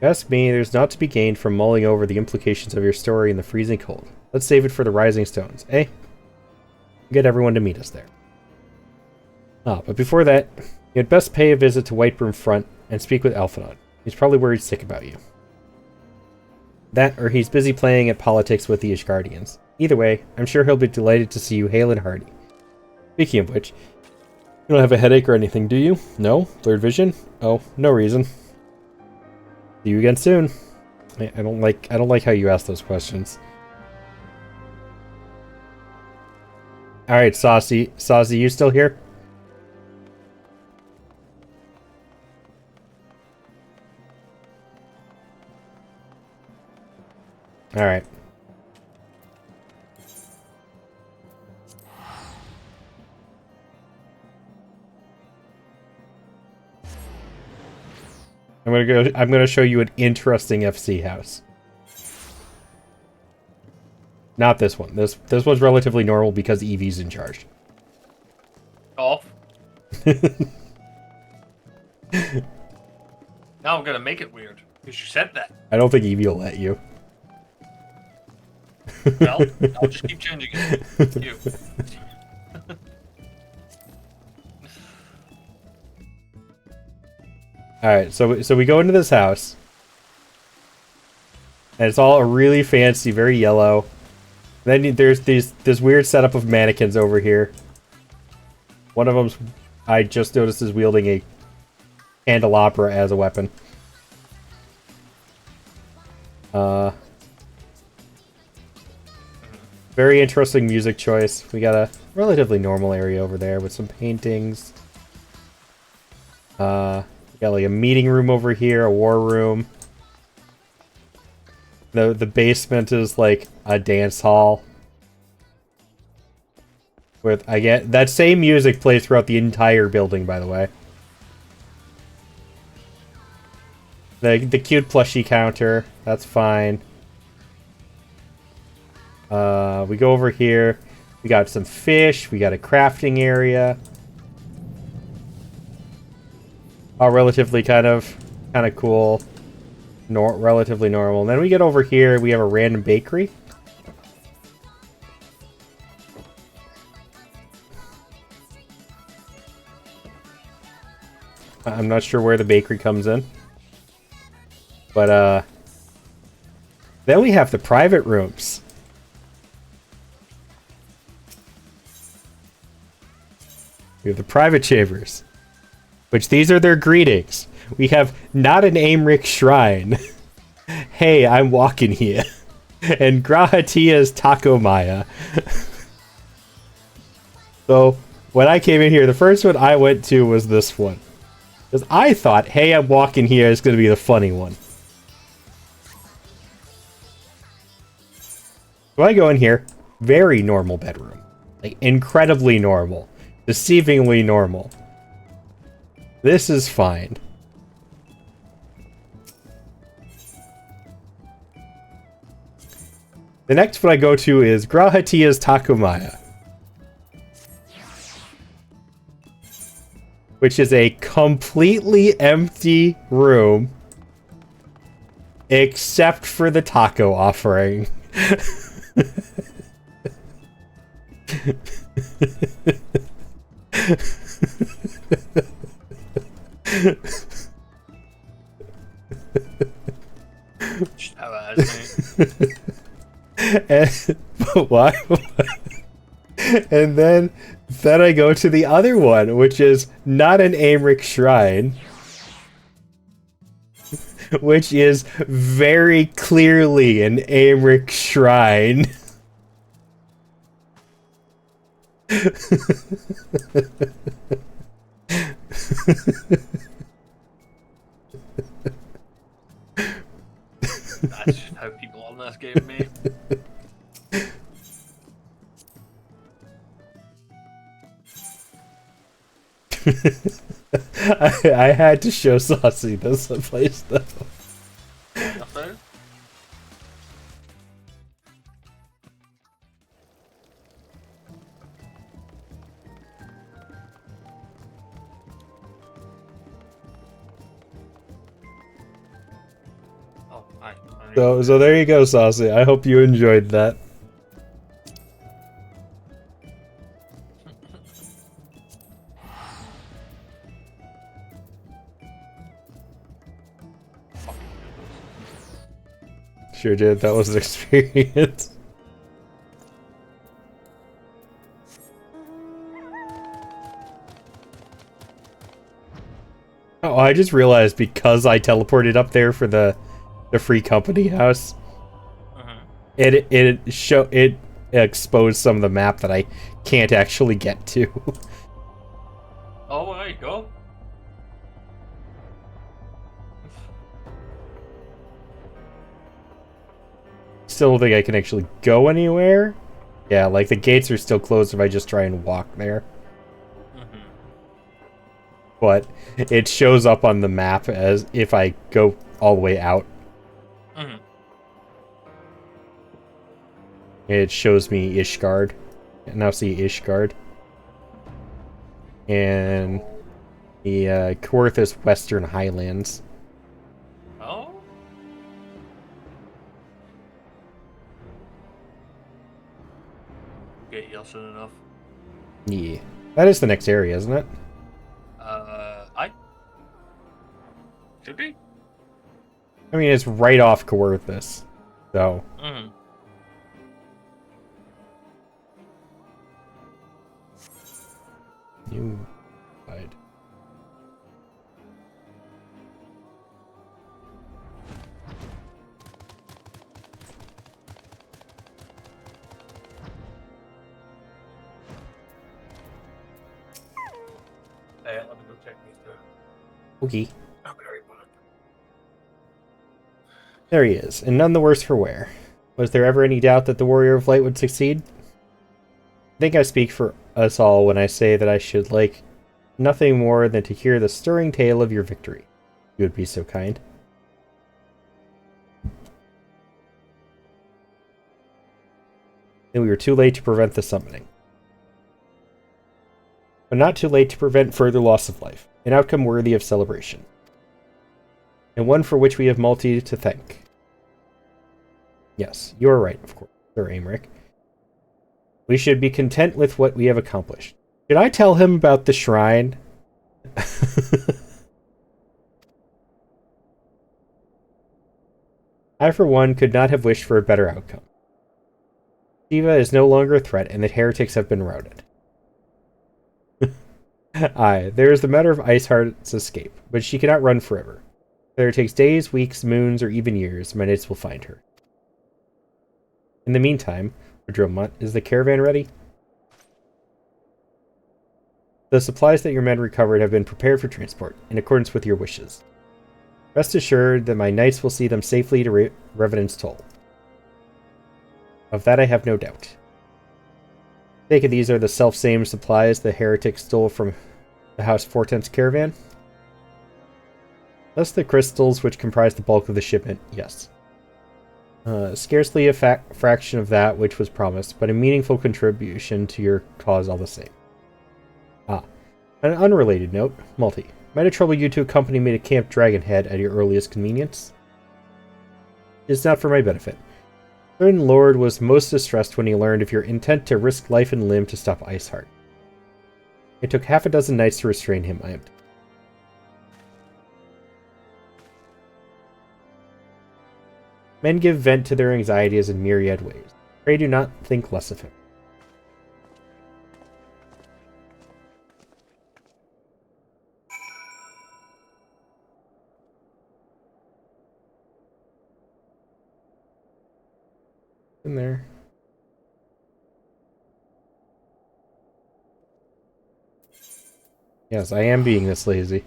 Ask me, there's naught to be gained from mulling over the implications of your story in the freezing cold. Let's save it for the Rising Stones, eh? Get everyone to meet us there. Ah, but before that, you'd best pay a visit to Whitebroom Front and speak with Alphinaud. He's probably worried sick about you. That, or he's busy playing at politics with the Ishgardians. Either way, I'm sure he'll be delighted to see you hale and hearty. Speaking of which, you don't have a headache or anything, do you? No? Blurred vision? Oh, no reason. See you again soon. I don't like how you ask those questions. Alright, Saucy. Saucy, you still here? Alright. I'm gonna show you an interesting FC house. Not this one. This one's relatively normal because Evie's in charge. Off. Now I'm gonna make it weird because you said that. I don't think Evie will let you. Well, I'll just keep changing it. You. Alright, so we go into this house. And it's all a really fancy, very yellow. Then there's this weird setup of mannequins over here. One of them, I just noticed, is wielding a candelabra as a weapon. Very interesting music choice. We got a relatively normal area over there with some paintings. We got like a meeting room over here, a war room. The basement is like a dance hall. With, I get that same music plays throughout the entire building, by the way. The cute plushie counter, that's fine. We go over here. We got some fish. We got a crafting area. All relatively kind of cool. Relatively normal. And then we get over here. We have a random bakery. I'm not sure where the bakery comes in. But, then we have the private rooms. We have the private chambers. Which these are their greetings. We have not an Aimric shrine. Hey, I'm walking here. And Grahatia's Taco Maya. So, when I came in here, the first one I went to was this one. Because I thought, hey, I'm walking here, it's going to be the funny one. So I go in here, very normal bedroom. Like, incredibly normal. Deceivingly normal. This is fine. The next one I go to is Grahatia's Takumaya. Which is a completely empty room. Except for the taco offering. How ass, mate. But why? And then I go to the other one, which is not an Amric shrine, which is very clearly an Amric shrine. That's just how people on this game, mate. I had to show Saucy this place though. Nothing. Oh, hi. So there you go, Saucy. I hope you enjoyed that. Sure did. That was an experience. Oh, I just realized because I teleported up there for the free company house, it exposed some of the map that I can't actually get to. Oh, there you go. Still don't think I can actually go anywhere. Yeah, like the gates are still closed if I just try and walk there. But it shows up on the map as if I go all the way out. It shows me Ishgard. I now see Ishgard. And the Coerthas Western Highlands. Oh? Get here soon enough. Yeah. That is the next area, isn't it? Should be? I mean, it's right off Coerthas. So. You died. Hey, let me go check these two. Okay. I'm very bad. There he is, and none the worse for wear. Was there ever any doubt that the Warrior of Light would succeed? I think I speak for us all when I say that I should like nothing more than to hear the stirring tale of your victory. You would be so kind. Then we were too late to prevent the summoning. But not too late to prevent further loss of life. An outcome worthy of celebration. And one for which we have Multi to thank. Yes, you are right, of course, Sir Aymeric. We should be content with what we have accomplished. Should I tell him about the shrine? I, for one, could not have wished for a better outcome. Shiva is no longer a threat, and that heretics have been routed. Aye, there is the matter of Iceheart's escape, but she cannot run forever. Whether it takes days, weeks, moons, or even years, my knights will find her. In the meantime, Dromont, is the caravan ready? The supplies that your men recovered have been prepared for transport, in accordance with your wishes. Rest assured that my knights will see them safely to Revenant's Toll. Of that I have no doubt. I take it these are the self-same supplies the heretics stole from the House Fortent's caravan? Thus the crystals which comprise the bulk of the shipment, yes. Scarcely a fraction of that which was promised, but a meaningful contribution to your cause all the same. On an unrelated note, Multi, might it trouble you to accompany me to Camp Dragonhead at your earliest convenience? It is not for my benefit. Certain Lord was most distressed when he learned of your intent to risk life and limb to stop Iceheart. It took half a dozen knights to restrain him, I am told. Men give vent to their anxieties in myriad ways. Pray do not think less of him. In there. Yes, I am being this lazy.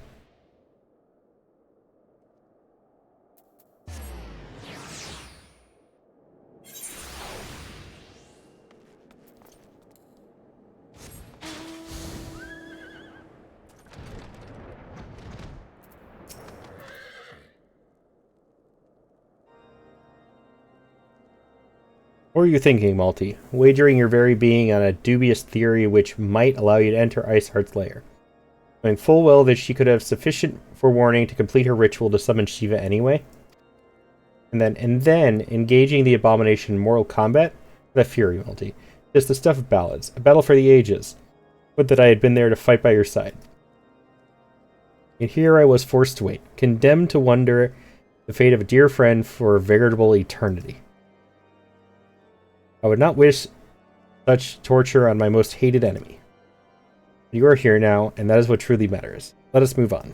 What are you thinking, Malty? Wagering your very being on a dubious theory which might allow you to enter Iceheart's lair, knowing full well that she could have sufficient forewarning to complete her ritual to summon Shiva anyway? And then engaging the abomination in mortal combat? The fury, Malty. Just the stuff of ballads. A battle for the ages. Would that I had been there to fight by your side. And here I was forced to wait, condemned to wonder the fate of a dear friend for a veritable eternity. I would not wish such torture on my most hated enemy. You are here now, and that is what truly matters. Let us move on.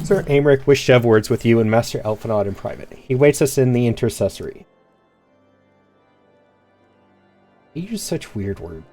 Sir Aymeric wished to have words with you and Master Elfanaud in private. He waits us in the intercessory. You use such weird words.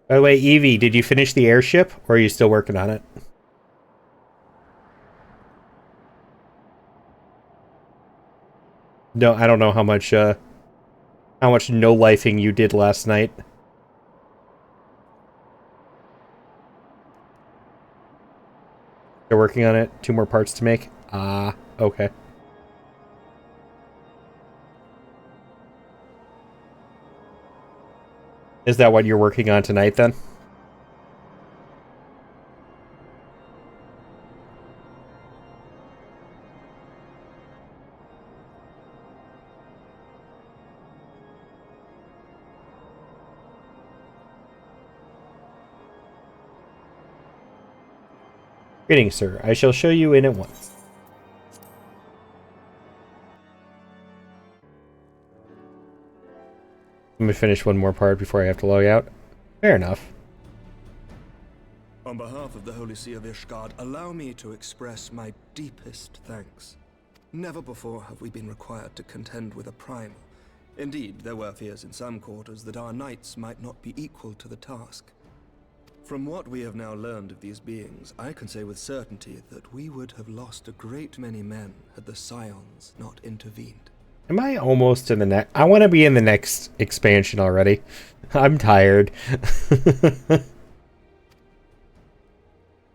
By the way, Evie, did you finish the airship, or are you still working on it? No, I don't know how much no-lifing you did last night. They're working on it. 2 more parts to make. Okay. Is that what you're working on tonight, then? Greetings, sir. I shall show you in at once. Let me finish one more part before I have to log out. Fair enough. On behalf of the Holy See of Ishgard, allow me to express my deepest thanks. Never before have we been required to contend with a primal. Indeed, there were fears in some quarters that our knights might not be equal to the task. From what we have now learned of these beings, I can say with certainty that we would have lost a great many men had the Scions not intervened. Am I almost in the next? I want to be in the next expansion already. I'm tired.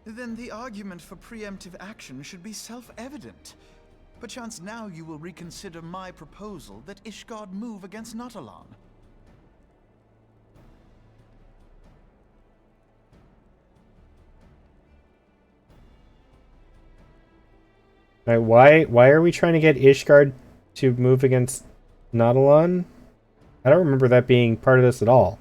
Then the argument for preemptive action should be self-evident. Perchance now you will reconsider my proposal that Ishgard move against Natalan. Why are we trying to get Ishgard to move against Nautilon? I don't remember that being part of this at all.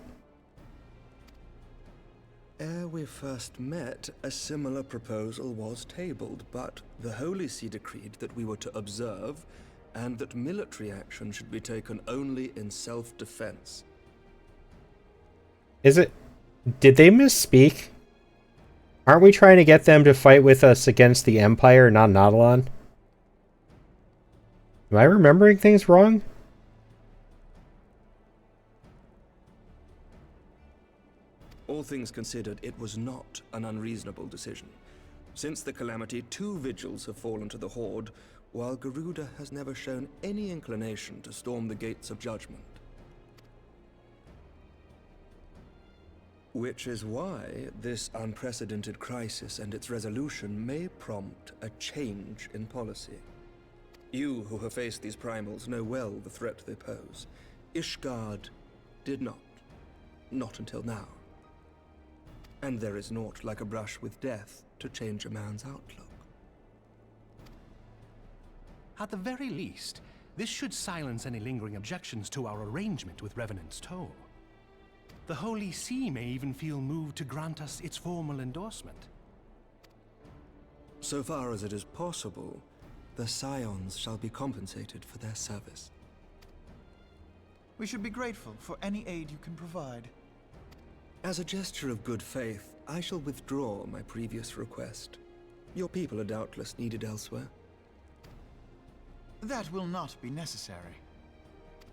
Ere we we first met, a similar proposal was tabled, but the Holy See decreed that we were to observe, and that military action should be taken only in self-defense. Did they misspeak? Aren't we trying to get them to fight with us against the Empire, not Nautilon? Am I remembering things wrong? All things considered, it was not an unreasonable decision. Since the Calamity, 2 vigils have fallen to the Horde, while Garuda has never shown any inclination to storm the gates of judgment. Which is why this unprecedented crisis and its resolution may prompt a change in policy. You who have faced these primals know well the threat they pose. Ishgard did not. Not until now. And there is naught like a brush with death to change a man's outlook. At the very least, this should silence any lingering objections to our arrangement with Revenant's Toll. The Holy See may even feel moved to grant us its formal endorsement. So far as it is possible, the Scions shall be compensated for their service. We should be grateful for any aid you can provide. As a gesture of good faith, I shall withdraw my previous request. Your people are doubtless needed elsewhere. That will not be necessary.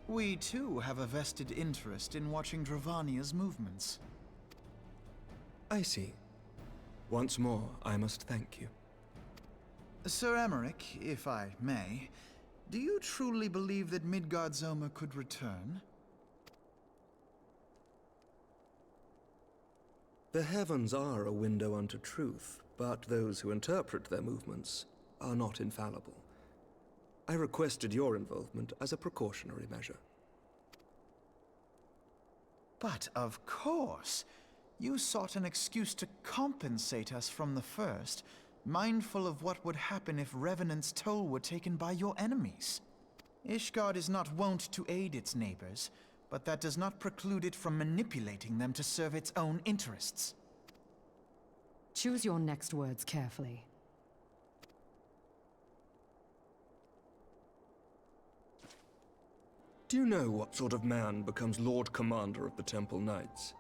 We too have a vested interest in watching Dravania's movements. I see. Once more, I must thank you. Sir Emmerich, if I may, do you truly believe that Midgard-Zoma could return? The heavens are a window unto truth, but those who interpret their movements are not infallible. I requested your involvement as a precautionary measure. But of course, you sought an excuse to compensate us from the first, mindful of what would happen if Revenant's Toll were taken by your enemies. Ishgard is not wont to aid its neighbors, but that does not preclude it from manipulating them to serve its own interests. Choose your next words carefully. Do you know what sort of man becomes Lord Commander of the Temple Knights?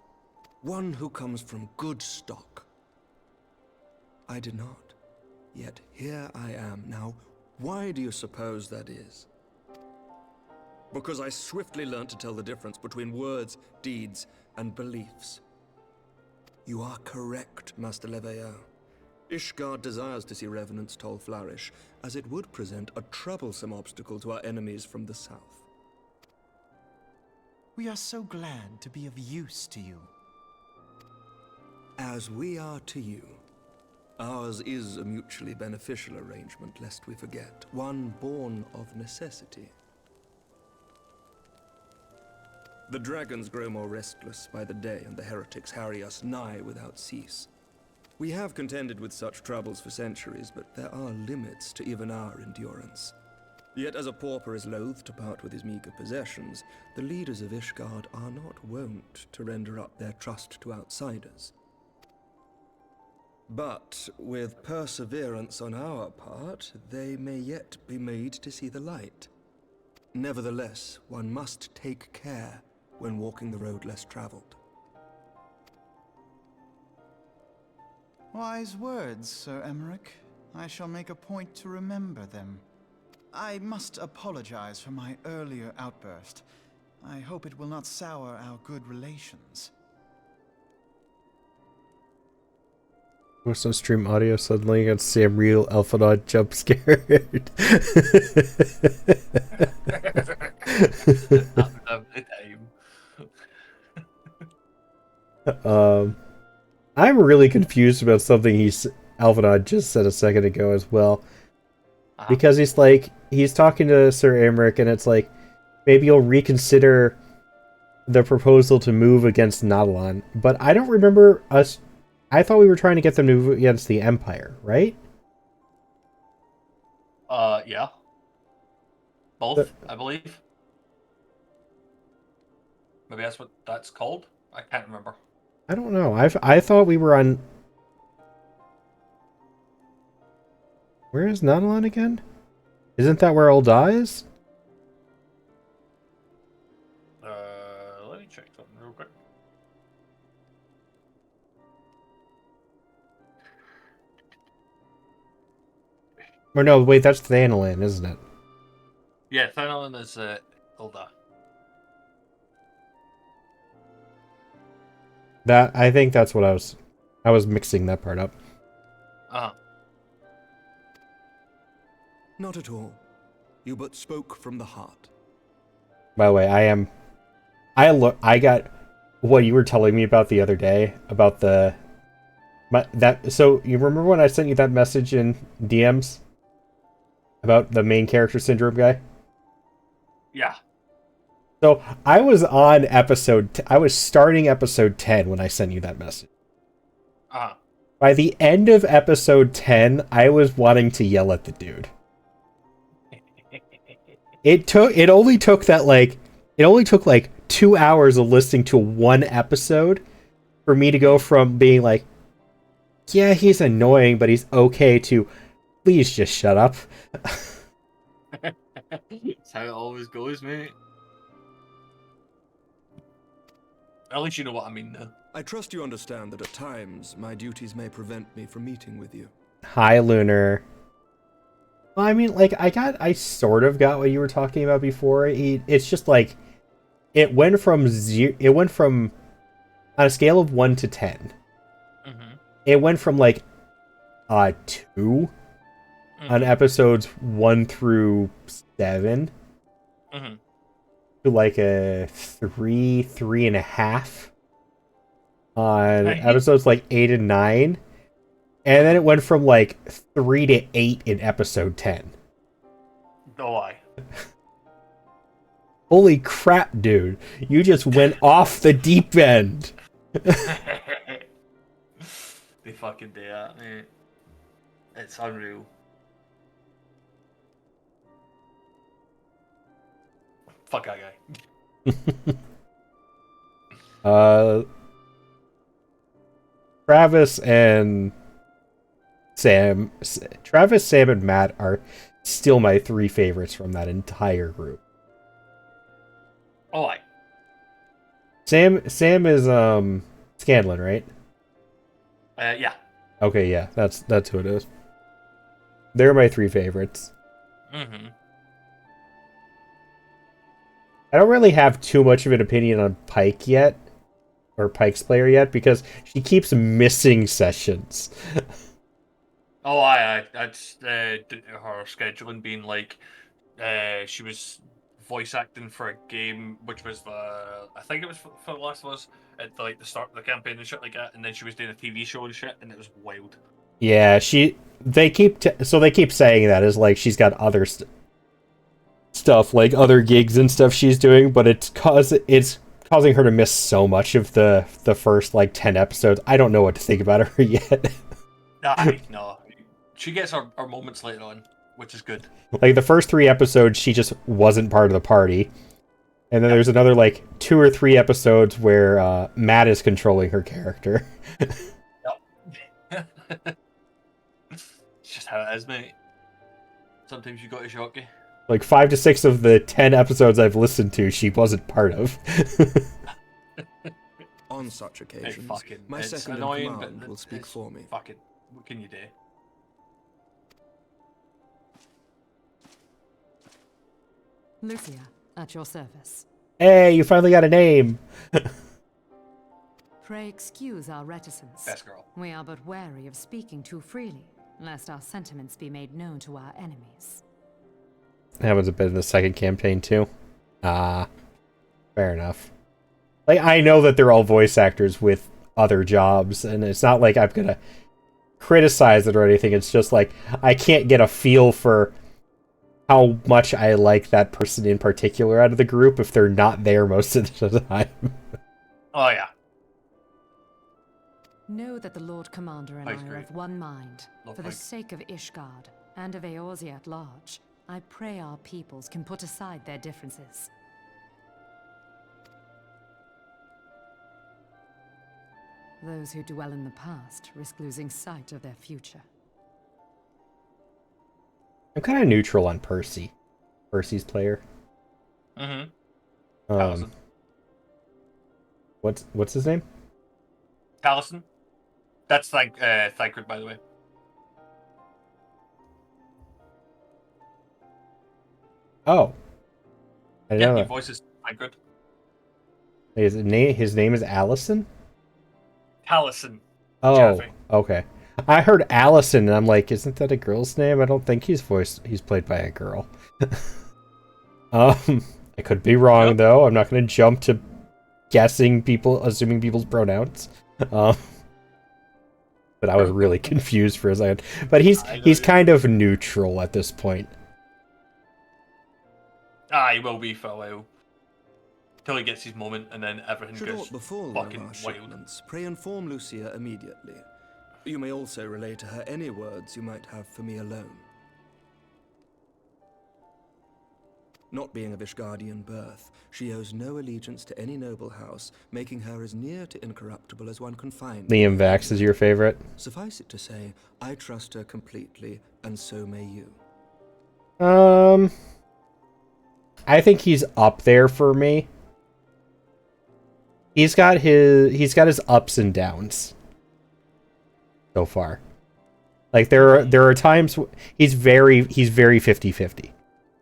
One who comes from good stock. I did not. Yet here I am now. Why do you suppose that is? Because I swiftly learned to tell the difference between words, deeds, and beliefs. You are correct, Master Leveilleur. Ishgard desires to see Revenant's Toll flourish, as it would present a troublesome obstacle to our enemies from the south. We are so glad to be of use to you. As we are to you. Ours is a mutually beneficial arrangement, lest we forget, one born of necessity. The dragons grow more restless by the day, and the heretics harry us nigh without cease. We have contended with such troubles for centuries, but there are limits to even our endurance. Yet as a pauper is loath to part with his meager possessions, the leaders of Ishgard are not wont to render up their trust to outsiders. But with perseverance on our part, they may yet be made to see the light. Nevertheless, one must take care when walking the road less traveled. Wise words, Sir Emmerich. I shall make a point to remember them. I must apologize for my earlier outburst. I hope it will not sour our good relations. Post on stream audio, suddenly you got to see a real Alphanod jump scared. I'm really confused about something Alphanod just said a second ago as well. Because he's talking to Sir Emmerich, and it's like, maybe you'll reconsider the proposal to move against Nautilon. But I don't remember us. I thought we were trying to get them to move against the Empire, right? Yeah. Both, I believe. Maybe that's what that's called? I can't remember. I don't know. I thought we were on. Where is Nautilon again? Isn't that where Ul'dah is? Let me check something real quick. Or no, wait, that's Thanalan, isn't it? Yeah, Thanalan is Ul'dah. That I think that's what I was mixing that part up. Uh-huh. Not at all. You but spoke from the heart. By the way, I got what you were telling me about the other day about so you remember when I sent you that message in DMs about the main character syndrome guy? Yeah. So I was on I was starting episode 10 when I sent you that message. Uh-huh. By the end of episode 10, I was wanting to yell at the dude. It only took like 2 hours of listening to one episode for me to go from being like, yeah, he's annoying, but he's okay, to please just shut up. That's how it always goes, mate. At least you know what I mean now. I trust you understand that at times my duties may prevent me from meeting with you. Hi, Lunar. Well, I mean, like, I sort of got what you were talking about before. It's just like, it went from on a scale of 1 to 10. Mm-hmm. It went from like 2 on episodes 1 through 7 to like a 3.5 on episodes like 8 and 9. And then it went from like 3 to 8 in episode 10. No lie. Holy crap, dude. You just went off the deep end. They fucking do that, mate. It's unreal. Fuck that guy. Travis, Sam, and Matt are still my 3 favorites from that entire group. Oh, aye. Sam is Scanlan, right? Yeah. Okay, yeah, that's who it is. They're my 3 favorites. Mm-hmm. I don't really have too much of an opinion on Pike yet, or Pike's player yet, because she keeps missing sessions. Oh, aye. That's her scheduling being like, she was voice acting for a game, which was I think it was for The Last of Us, at the start of the campaign and shit like that, and then she was doing a TV show and shit, and it was wild. Yeah, they keep saying that as like she's got other stuff, like other gigs and stuff she's doing, but it's causing her to miss so much of the first like 10 episodes. I don't know what to think about her yet. No. She gets her moments later on, which is good. Like the first 3 episodes, she just wasn't part of the party. And then there's another like 2 or 3 episodes where Matt is controlling her character. Yep. It's just how it is, mate. Sometimes you got to shock you. Like 5 to 6 of the 10 episodes I've listened to, she wasn't part of. On such occasions, my it's second in annoying, command but will speak for me. Fucking, what can you do? Lucia, at your service. Hey, you finally got a name. Pray excuse our reticence. Best girl. We are but wary of speaking too freely, lest our sentiments be made known to our enemies. That was a bit in the second campaign too. Fair enough. Like, I know that they're all voice actors with other jobs, and it's not like I'm gonna criticize it or anything. It's just like I can't get a feel for how much I like that person in particular out of the group if they're not there most of the time. Oh yeah. Know that the Lord Commander and I are of one mind. Love For the Pike. sake of Ishgard and of Eorzea at large, I pray our peoples can put aside their differences. Those who dwell in the past risk losing sight of their future. I'm kind of neutral on Percy. Percy's player. Mm-hmm. What's his name? Taliesin. That's like Thancred, by the way. Oh. I Yeah, know he that. voices Thancred. His name is Allison? Taliesin. Oh, Jaffe. okay. I heard Allison, and I'm like, isn't that a girl's name? I don't think he's played by a girl. I could be wrong, though. I'm not going to jump to assuming people's pronouns. But I was really confused for a second. But he's kind of neutral at this point. He will be for a while. Till he gets his moment, and then everything Should goes aught befall one of fucking our wild. shipments, pray inform Lucia immediately. You may also relay to her any words you might have for me alone. Not being of Ishgardian birth, she owes no allegiance to any noble house, making her as near to incorruptible as one can find. Liam Vax is your favorite? Suffice it to say, I trust her completely, and so may you. I think he's up there for me. He's got his ups and downs so far. Like there are times he's very 50-50.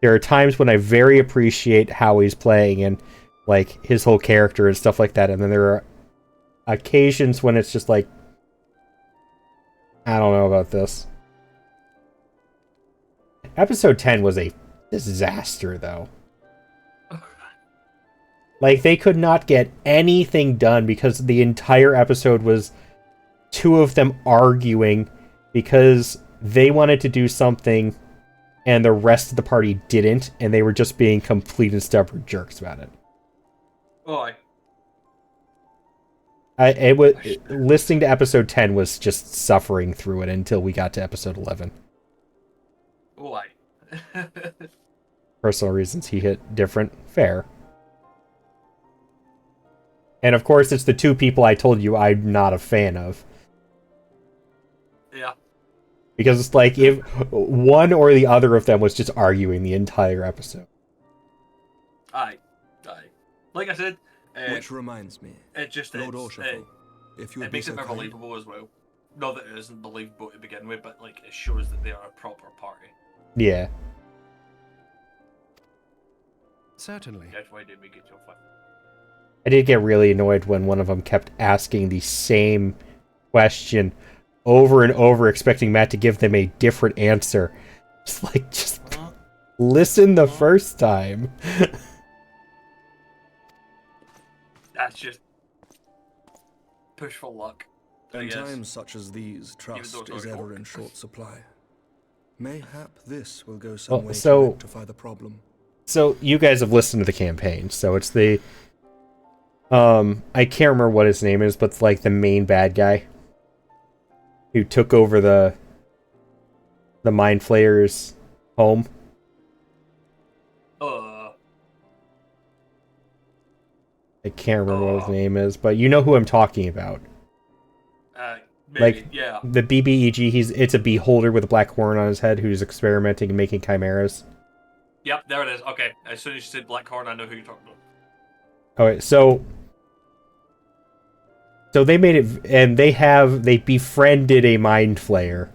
There are times when I very appreciate how he's playing and like his whole character and stuff like that, and then there are occasions when it's just like, I don't know about this. Episode 10 was a disaster, though. Like, they could not get anything done because the entire episode was two of them arguing because they wanted to do something and the rest of the party didn't, and they were just being complete and stubborn jerks about it. Oh, listening to episode 10 was just suffering through it until we got to episode 11. Oh, Personal reasons he hit different. Fair. And of course, it's the two people I told you I'm not a fan of. Yeah. Because it's like if one or the other of them was just arguing the entire episode. Aye. Like I said, which reminds me, it just Lord Orshafal, if you would it be makes so it more kind. believable as well. Not that it isn't believable to begin with, but like it shows that they are a proper party. Yeah. Certainly. That's why they make it so fun. I did get really annoyed when one of them kept asking the same question over and over, expecting Matt to give them a different answer. It's like, just listen the first time. That's just push for luck. In times such as these, trust is ever in short supply. Mayhap this will go some way to rectify the problem. So you guys have listened to the campaign, so it's the I can't remember what his name is, but it's like the main bad guy who took over the Mind Flayer's home. I can't remember what his name is, but you know who I'm talking about. Maybe, like, yeah. The BBEG, it's a beholder with a black horn on his head who's experimenting and making chimeras. Yep, there it is. Okay, as soon as you said black horn, I know who you're talking about. Okay, so they made it, and they befriended a Mind Flayer.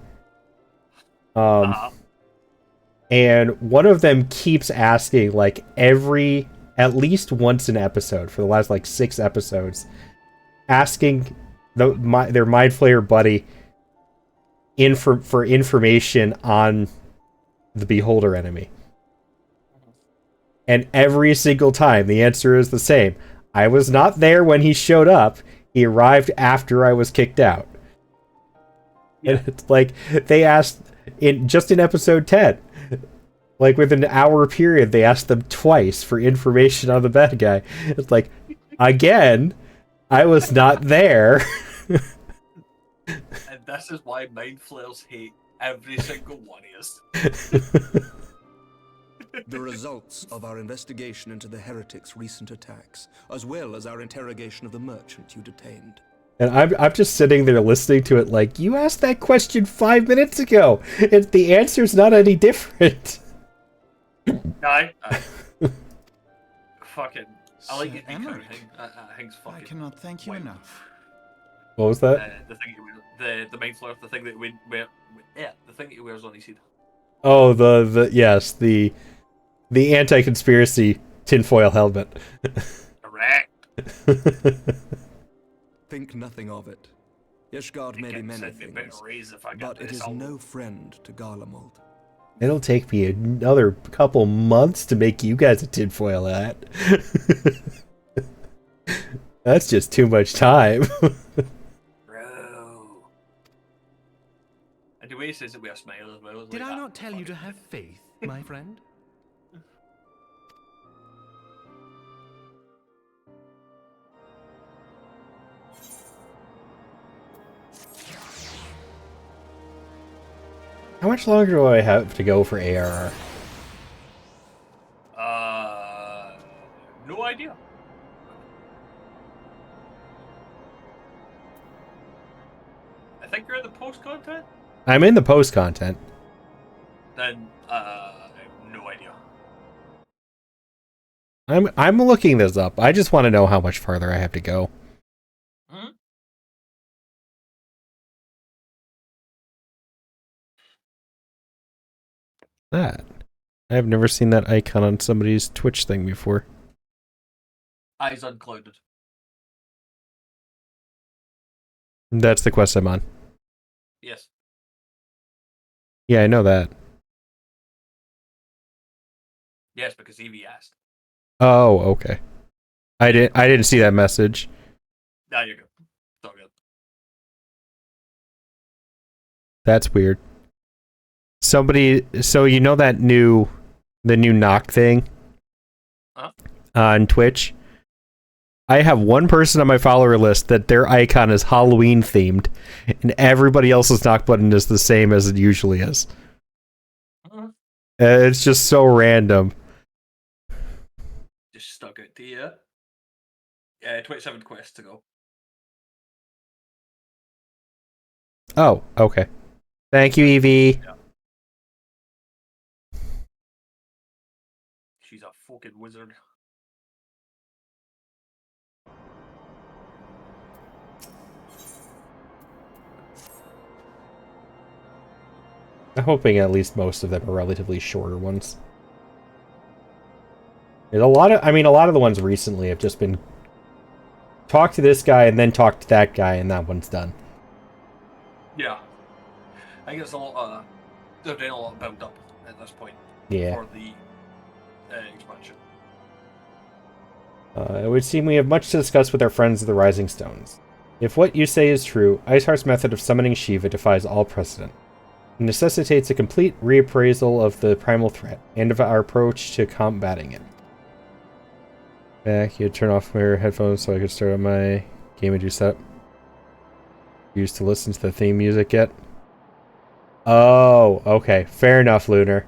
And one of them keeps asking, like, at least once an episode for the last, like, 6 episodes, asking their Mind Flayer buddy for information on the Beholder enemy. And every single time, the answer is the same. I was not there when he showed up. He arrived after I was kicked out. Yeah. And it's like, they asked, in episode 10, like within an hour period, they asked them twice for information on the bad guy. It's like, again, I was not there. And this is why Mind Flayers hate every single one of us. The results of our investigation into the heretics' recent attacks, as well as our interrogation of the merchant you detained. And I'm just sitting there listening to it like, you asked that question 5 minutes ago. The answer's not any different. Aye. Fucking. I like Sir it. Emmerich, I think it's I fucking. cannot thank you wild. enough. What was that? The thing the mind flare, the thing that the thing that he wears on his head. Oh, yes, the anti-conspiracy tinfoil helmet. Correct. Think nothing of it. Ishgard may be many things, but it is no friend to Garlemald. It'll take me another couple months to make you guys a tinfoil hat. That's just too much time. Bro. And the way he says it with a smile as well. Did I not tell you to have faith, my friend? How much longer do I have to go for ARR? No idea. I think you're in the post content. I'm in the post content. Then I have no idea. I'm looking this up. I just want to know how much farther I have to go. Hmm? That. I've never seen that icon on somebody's Twitch thing before. Eyes unclouded. That's the quest I'm on. Yes. Yeah, I know that. Yes, because Evie asked. Oh, okay. I didn't see that message. There you go. It's all good. That's weird. Somebody, so you know the new knock thing on Twitch? I have one person on my follower list that their icon is Halloween themed, and everybody else's knock button is the same as it usually is. It's just so random. Just stuck it to you. 27 quests to go. Oh, okay. Thank you, Evie. Yeah. She's a fucking wizard. I'm hoping at least most of them are relatively shorter ones. There's a lot of the ones recently have just been talk to this guy and then talk to that guy and that one's done. Yeah. I think it's a lot they're doing a lot of build up at this point. Yeah. For the expansion. It would seem we have much to discuss with our friends of the Rising Stones. If what you say is true, Iceheart's method of summoning Shiva defies all precedent. It necessitates a complete reappraisal of the primal threat and of our approach to combating it. Back, you turn off my headphones so I could start on my game and do setup. Used to listen to the theme music yet? Oh, okay. Fair enough, Lunar.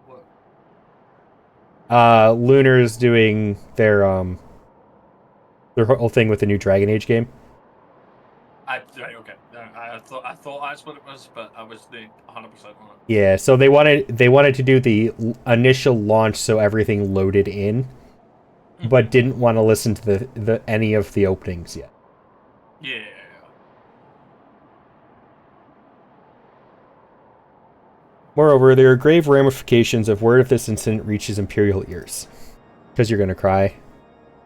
What? Lunar's doing their whole thing with the new Dragon Age game. Right, okay. I thought that's what it was, but I was 100% on it. Yeah, so they wanted to do the initial launch so everything loaded in, but didn't want to listen to the any of the openings yet. Yeah. Moreover, there are grave ramifications if word of this incident reaches Imperial ears. Because you're gonna cry.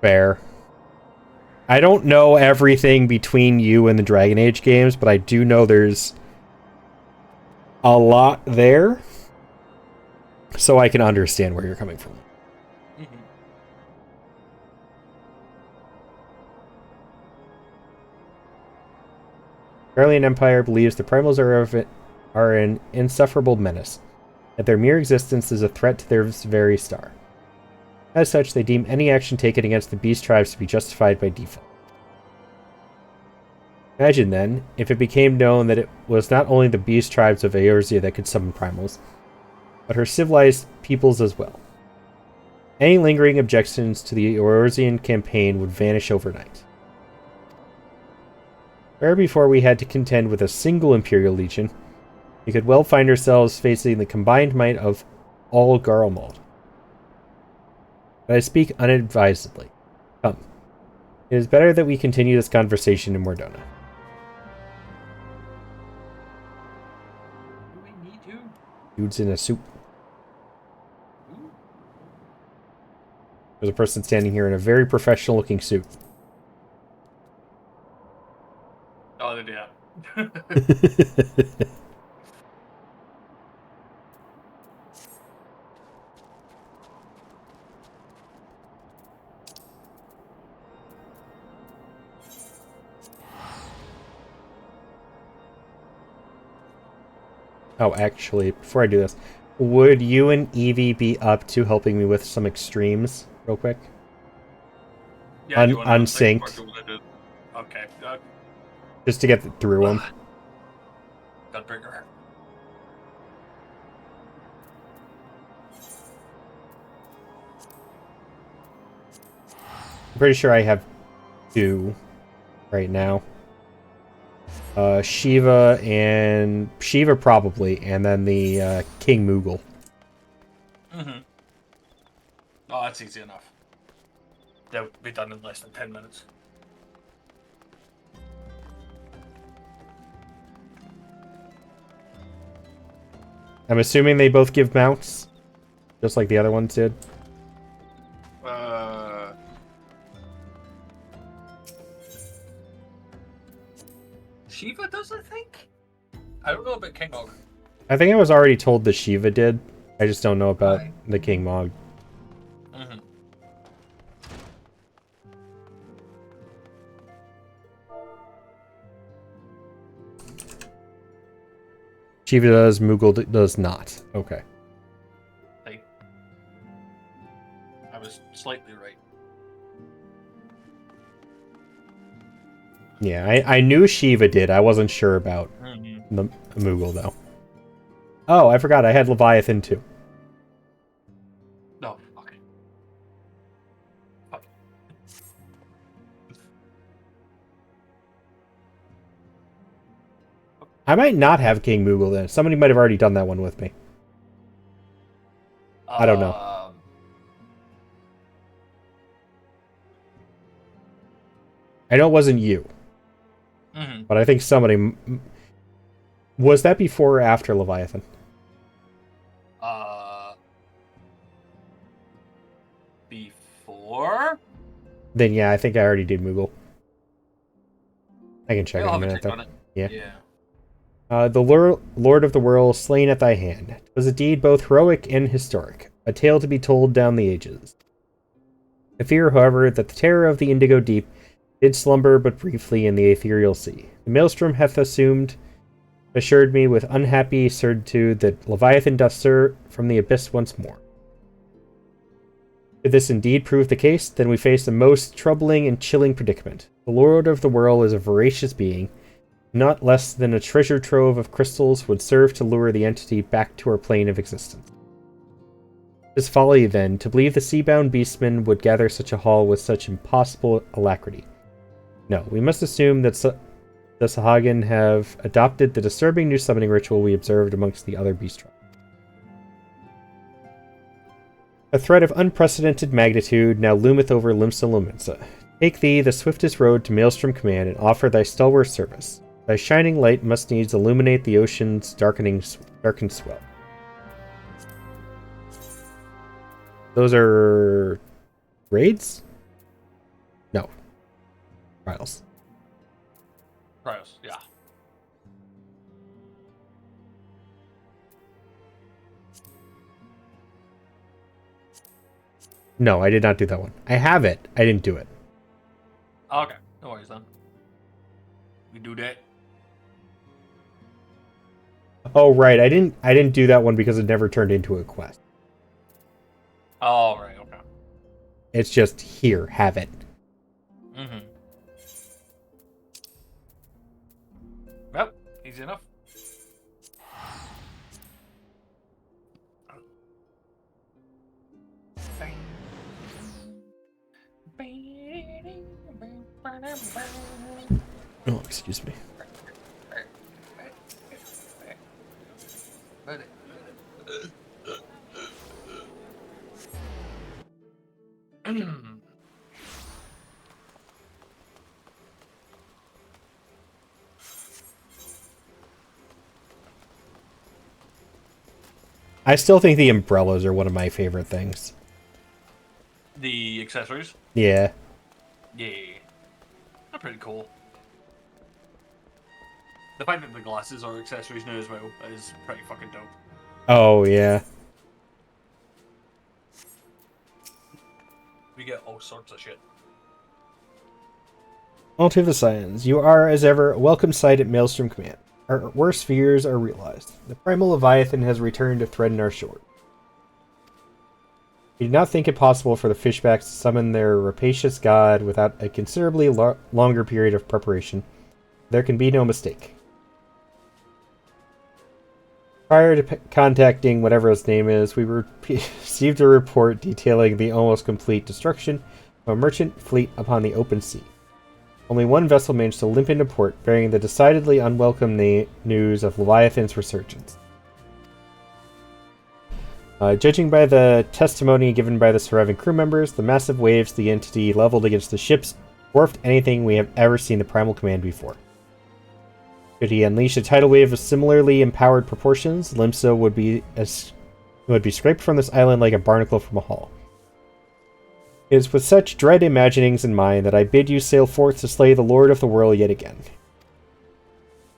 Fair. I don't know everything between you and the Dragon Age games, but I do know there's a lot there. So I can understand where you're coming from. Garlean Empire believes the Primals are an insufferable menace, that their mere existence is a threat to their very star. As such, they deem any action taken against the beast tribes to be justified by default. Imagine, then, if it became known that it was not only the beast tribes of Eorzea that could summon primals, but her civilized peoples as well. Any lingering objections to the Eorzean campaign would vanish overnight. Where before we had to contend with a single Imperial Legion, we could well find ourselves facing the combined might of all Garlemald. But I speak unadvisedly. Come. It is better that we continue this conversation in Mordona. Do we need to? Dude's in a suit. There's a person standing here in a very professional-looking suit. Oh, yeah. Oh, actually, before I do this, would you and Evie be up to helping me with some extremes, real quick? Yeah, do you wanna think, or Unsynced. do you wanna do- Okay. Just to get through them. Gunbreaker. I'm pretty sure I have 2 right now. Shiva probably, and then the King Moogle. Mm-hmm. Oh, that's easy enough. They'll be done in less than 10 minutes. I'm assuming they both give mounts, just like the other ones did. Shiva does, I think? I don't know about King Og. I think I was already told the Shiva did. I just don't know about Right. the King Mog. Mm-hmm. Shiva does, Moogle does not. Okay. Hey. I was slightly right. Yeah, I knew Shiva did. I wasn't sure about Mm-hmm. the Moogle, though. Oh, I forgot. I had Leviathan, too. No, okay. Fuck. I might not have King Moogle, then. Somebody might have already done that one with me. I don't know. I know it wasn't you. Mm-hmm. But I think somebody... Was that before or after Leviathan? Before? Then yeah, I think I already did Moogle. I can check in I'll a have a minute, check though. on it. Yeah. The Lord of the Whirl, slain at thy hand, was a deed both heroic and historic, a tale to be told down the ages. I fear, however, that the terror of the Indigo Deep did slumber but briefly in the ethereal sea. The maelstrom hath assured me with unhappy certitude that Leviathan doth stir from the abyss once more. If this indeed prove the case, then we face a most troubling and chilling predicament. The Lord of the Whirl is a voracious being. Not less than a treasure trove of crystals would serve to lure the entity back to our plane of existence. It is folly, then, to believe the sea-bound beastmen would gather such a haul with such impossible alacrity. No, we must assume that the Sahagin have adopted the disturbing new summoning ritual we observed amongst the other beast tribes. A threat of unprecedented magnitude now loometh over Limsa Lominsa. Take thee the swiftest road to Maelstrom Command and offer thy stalwart service. Thy shining light must needs illuminate the ocean's darkened swell. Those are raids? No. Trials. Trials, yeah. No, I did not do that one. I have it. I didn't do it. Okay, no worries then. We do that. Oh right, I didn't do that one because it never turned into a quest. Oh, right, okay. It's just here, have it. Mm-hmm. Well, easy enough. Oh, excuse me. I still think the umbrellas are one of my favorite things. The accessories? Yeah. Yeah. They're pretty cool. The fact that the glasses are accessories now as well is pretty fucking dope. Oh, yeah. We get all sorts of shit. All to the Scions, you are, as ever, a welcome sight at Maelstrom Command. Our worst fears are realized. The primal Leviathan has returned to threaten our shore. We do not think it possible for the Fishbacks to summon their rapacious god without a considerably longer period of preparation. There can be no mistake. Prior to contacting whatever its name is, we received a report detailing the almost complete destruction of a merchant fleet upon the open sea. Only one vessel managed to limp into port, bearing the decidedly unwelcome news of Leviathan's resurgence. Judging by the testimony given by the surviving crew members, the massive waves the entity leveled against the ships dwarfed anything we have ever seen the Primal Command before. Should he unleash a tidal wave of similarly empowered proportions, Limsa would be scraped from this island like a barnacle from a hull. It is with such dread imaginings in mind that I bid you sail forth to slay the Lord of the Whirl yet again.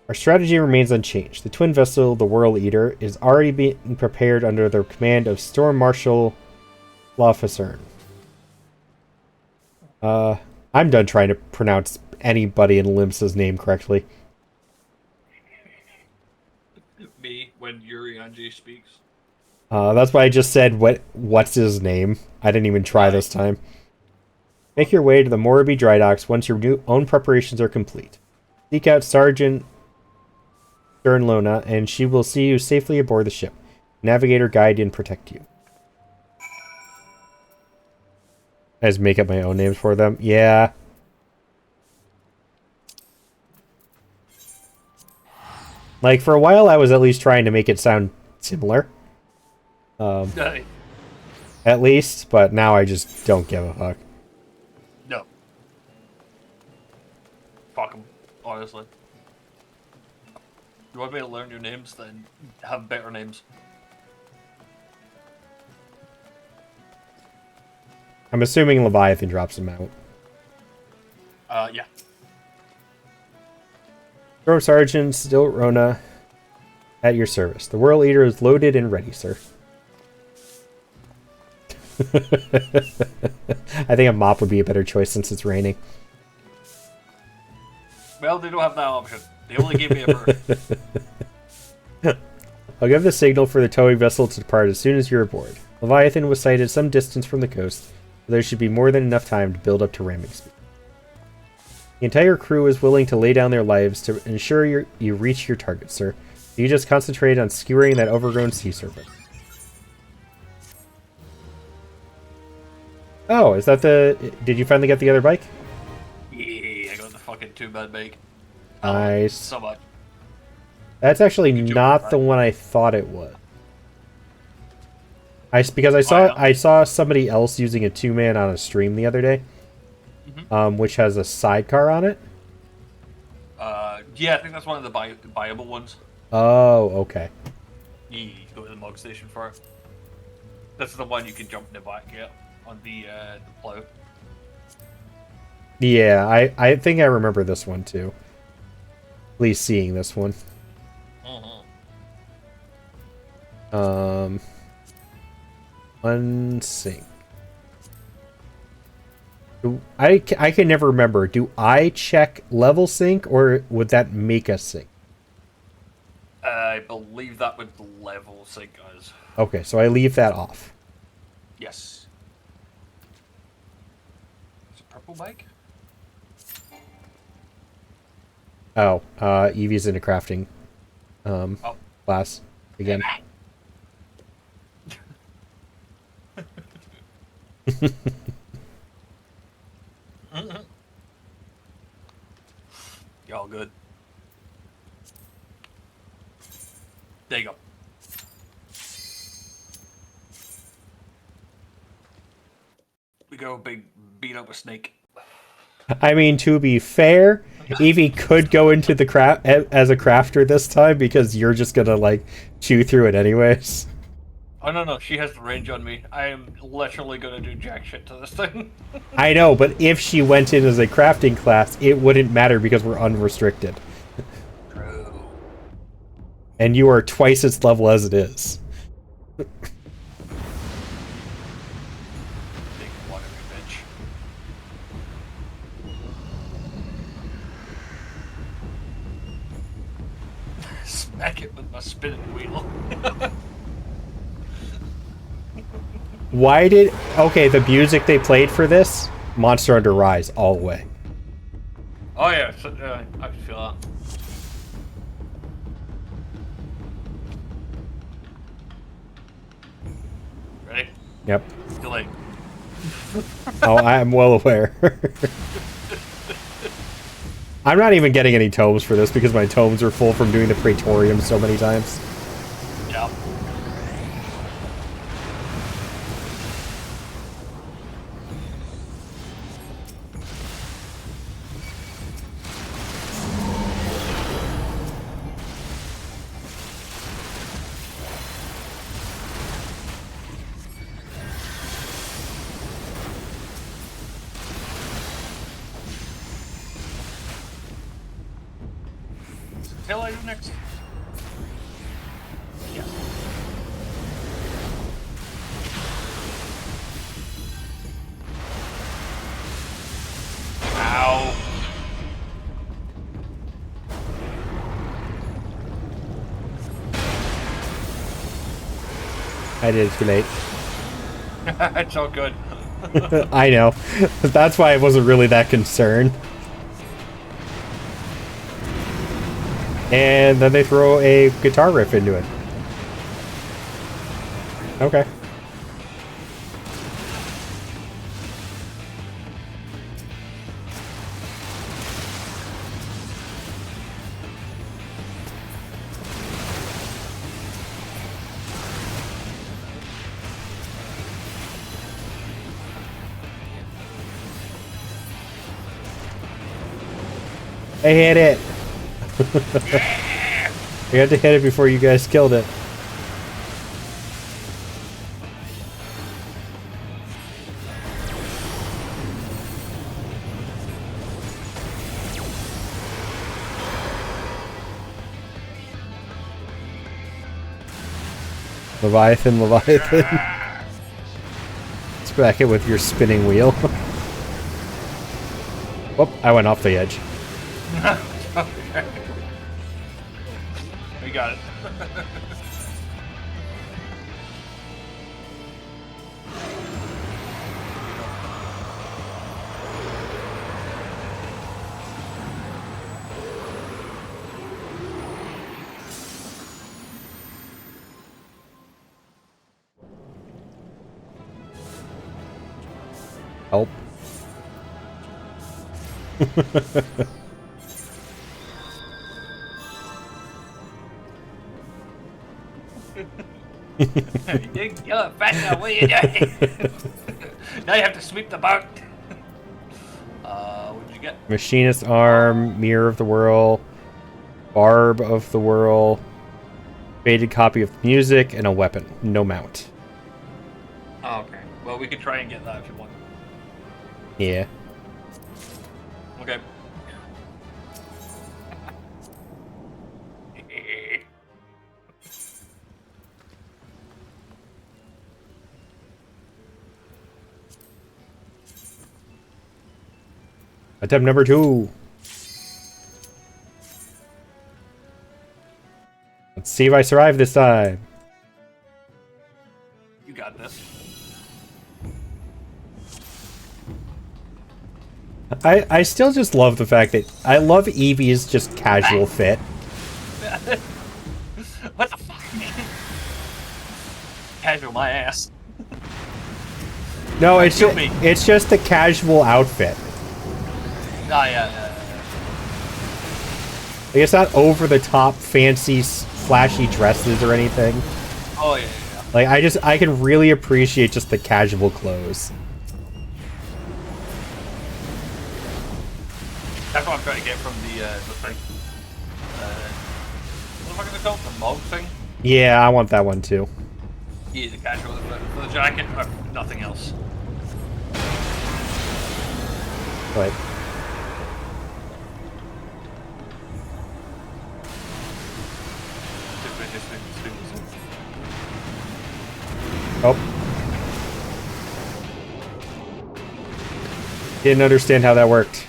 Our strategy remains unchanged. The twin vessel, the Whirl Eater, is already being prepared under the command of Storm Marshal Lofacern. I'm done trying to pronounce anybody in Limsa's name correctly. Me, when Yuri Angie speaks. That's why I just said what's his name. I didn't even try this time. Make your way to the Moribi dry docks once your own preparations are complete. Seek out Sergeant Sternlona, and she will see you safely aboard the ship. Navigator, guide, and protect you. I just make up my own names for them. Yeah. Like, for a while, I was at least trying to make it sound similar. At least, but now I just don't give a fuck. No. Fuck them, honestly. You want me to learn your names, then have better names. I'm assuming Leviathan drops them out. Yeah. Storm Sergeant Stilrona at your service. The Whirl Eater is loaded and ready, sir. I think a mop would be a better choice since it's raining. Well, they don't have that option. They only gave me a bird. I'll give the signal for the towing vessel to depart as soon as you're aboard. Leviathan was sighted some distance from the coast, so there should be more than enough time to build up to ramming speed. The entire crew is willing to lay down their lives to ensure you reach your target, sir. You just concentrate on skewering that overgrown sea serpent. Oh, is that the... Did you finally get the other bike? Yeah, I got the fucking 2-man bike. Nice. So much. That's actually not the one I thought it was. Because I saw somebody else using a 2-man on a stream the other day, which has a sidecar on it. Yeah, I think that's one of the buyable ones. Oh, okay. You go to the mug station for it. This is the one you can jump in the back, yeah, on the plow. Yeah, I think I remember this one too. At least seeing this one. Unsync. I can never remember. Do I check level sync, or would that make us sync? I believe that would level sync us. Okay, so I leave that off. Yes. Is it purple bike? Oh, Evie's in a crafting class again. Y'all go beat up a snake. I mean, to be fair, Evie could go into the craft as a crafter this time because you're just gonna like chew through it anyways. Oh no, she has the range on me. I am literally gonna do jack shit to this thing. I know, but if she went in as a crafting class, it wouldn't matter because we're unrestricted. True. And you are twice its level as it is. Big watery bitch. Smack it with my spinning wheel. Why did... Okay, the music they played for this, Monster Hunter Rise, all the way. Oh yeah, so, I can feel that. Ready? Yep. Too late. Oh, I'm well aware. I'm not even getting any tomes for this because my tomes are full from doing the Praetorium so many times. Yeah. Tail I do next? Yeah. Ow. I did it too late. It's all good. I know. That's why I wasn't really that concerned. And then they throw a guitar riff into it. Okay. I hit it. I had to hit it before you guys killed it. Leviathan, Leviathan. Smack it with your spinning wheel. Whoop, I went off the edge. We got it. Help. You look fat now, what are you doing? Now you have to sweep the boat. What did you get? Machinist arm, mirror of the whirl, barb of the whirl, faded copy of the music, and a weapon. No mount. Oh, okay. Well, we could try and get that if you want. Yeah. Okay. Attempt number 2. Let's see if I survive this time. You got this. I still just love the fact that I love Evie's just casual fit. What the fuck? Casual my ass. No, it's just the casual outfit. Oh, yeah. Like, it's not over the top, fancy, flashy dresses or anything. Oh, yeah. Like, I can really appreciate just the casual clothes. That's what I'm trying to get from the thing. What the fuck is it called? The mog thing? Yeah, I want that one too. Yeah, the casual. For the jacket, nothing else. But oh, didn't understand how that worked.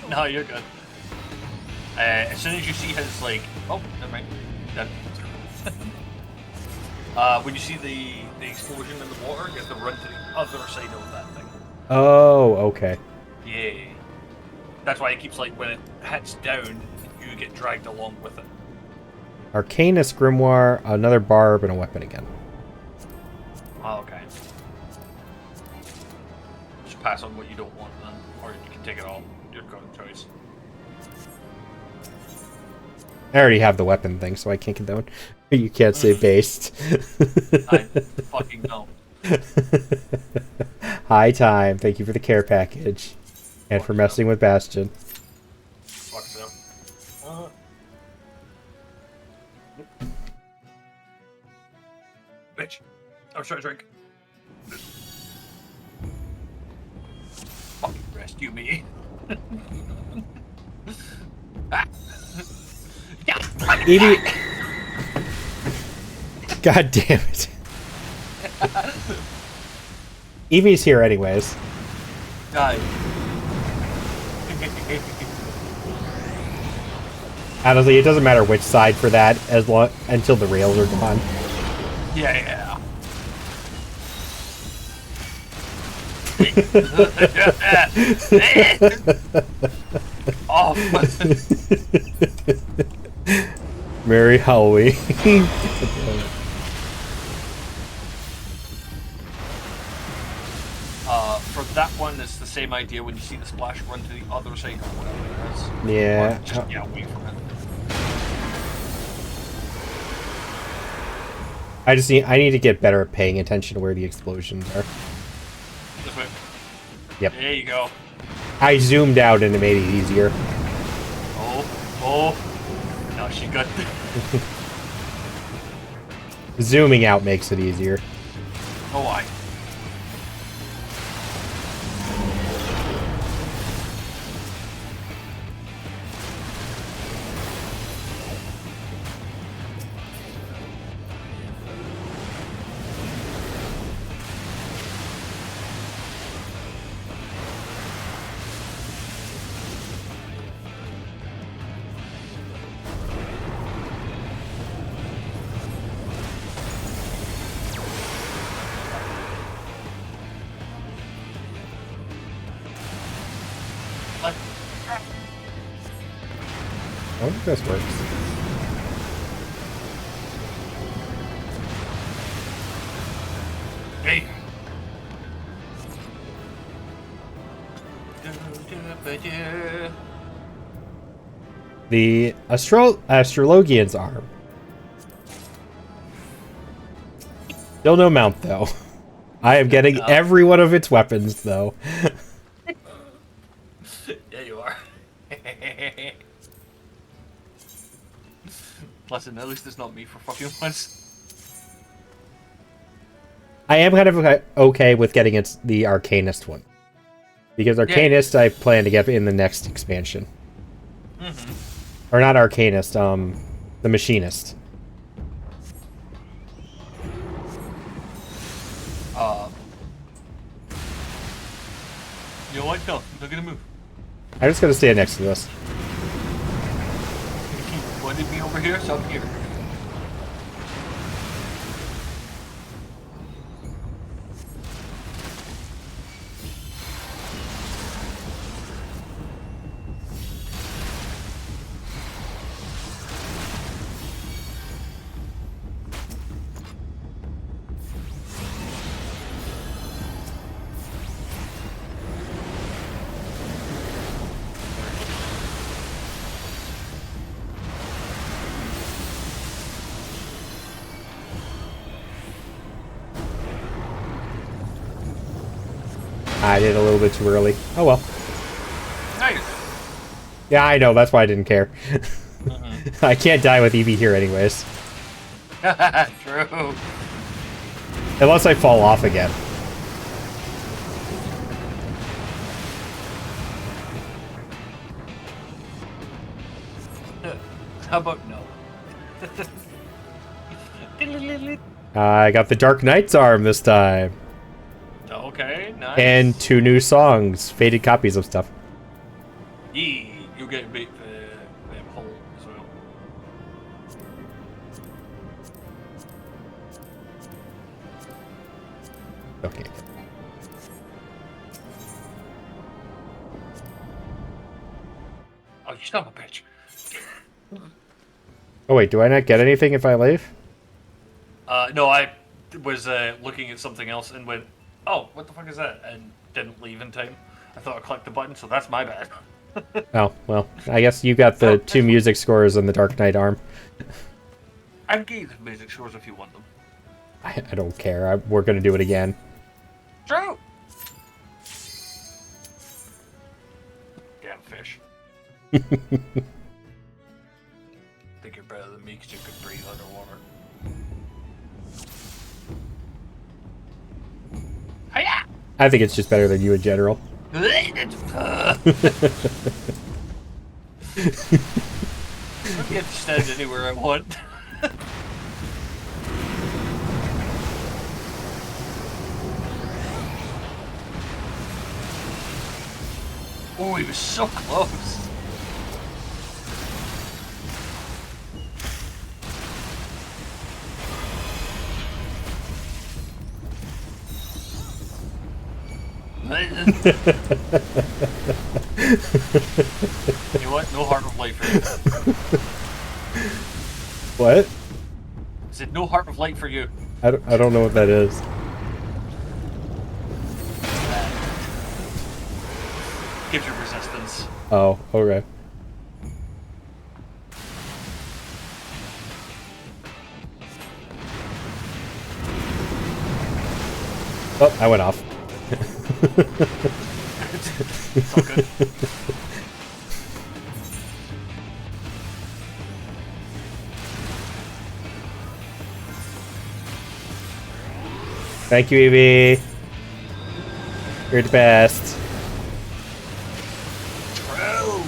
No, you're good. As soon as you see his like, oh, never mind. Dead. When you see the explosion in the water, you have to run to the other side of that thing. Oh, okay. Yeah. That's why it keeps like when it hits down, you get dragged along with it. Arcanist Grimoire, another barb, and a weapon again. Oh, okay. Just pass on what you don't want, then, or you can take it all. Your choice. I already have the weapon thing, so I can't get that one. You can't say based. I fucking know. High time. Thank you for the care package. And for messing with Bastion. Fuck so. Bitch. I was trying to drink. Fucking rescue me. Ah. Yeah. Evie. God damn it. Evie's here anyways. Die. Honestly, it doesn't matter which side for that as long until the rails are gone. Yeah. Oh. Merry Halloween. For that one, it's the same idea. When you see the splash, run to the other side or whatever it is. Yeah. Or just, yeah, away from it. I need to get better at paying attention to where the explosions are. This way. Yep. There you go. I zoomed out and it made it easier. Oh. No, she got. Zooming out makes it easier. Oh, I. I wonder if this works. Hey. The Astrologian's arm. Still no mount, though. I am getting every one of its weapons, though. Yeah, you are. Listen, at least it's not me for fucking once. I am kind of okay with getting the Arcanist one. Because Arcanist I plan to get in the next expansion. Mm-hmm. Or not Arcanist, the Machinist. You know what? No, I'm not gonna move. I'm just gonna stand next to this. You wanted me over here, so I'm here. I did a little bit too early. Oh well. Nice. Yeah, I know. That's why I didn't care. I can't die with Eevee here anyways. True. Unless I fall off again. How about no? I got the Dark Knight's arm this time. Okay, nice. And 2 new songs. Faded copies of stuff. Yee, you get beat the hole as well. Okay. Oh, you son of a bitch. Oh wait, do I not get anything if I leave? No, I was looking at something else and went, oh, what the fuck is that? And didn't leave in time. I thought I clicked the button, so that's my bad. Oh, well, I guess you got the 2 music scores and the Dark Knight arm. I can get you the music scores if you want them. I don't care. We're gonna do it again. True! Damn fish. Think you're better than me because you can breathe underwater. Hiya! I think it's just better than you in general. I can stand anywhere I want. Oh, he was so close. You know what? No heart of light for you. What? I said no heart of light for you. I don't know what that is. Gives you resistance. Oh, okay. Oh, I went off. It's all good. Thank you, Eevee. You're the best. True.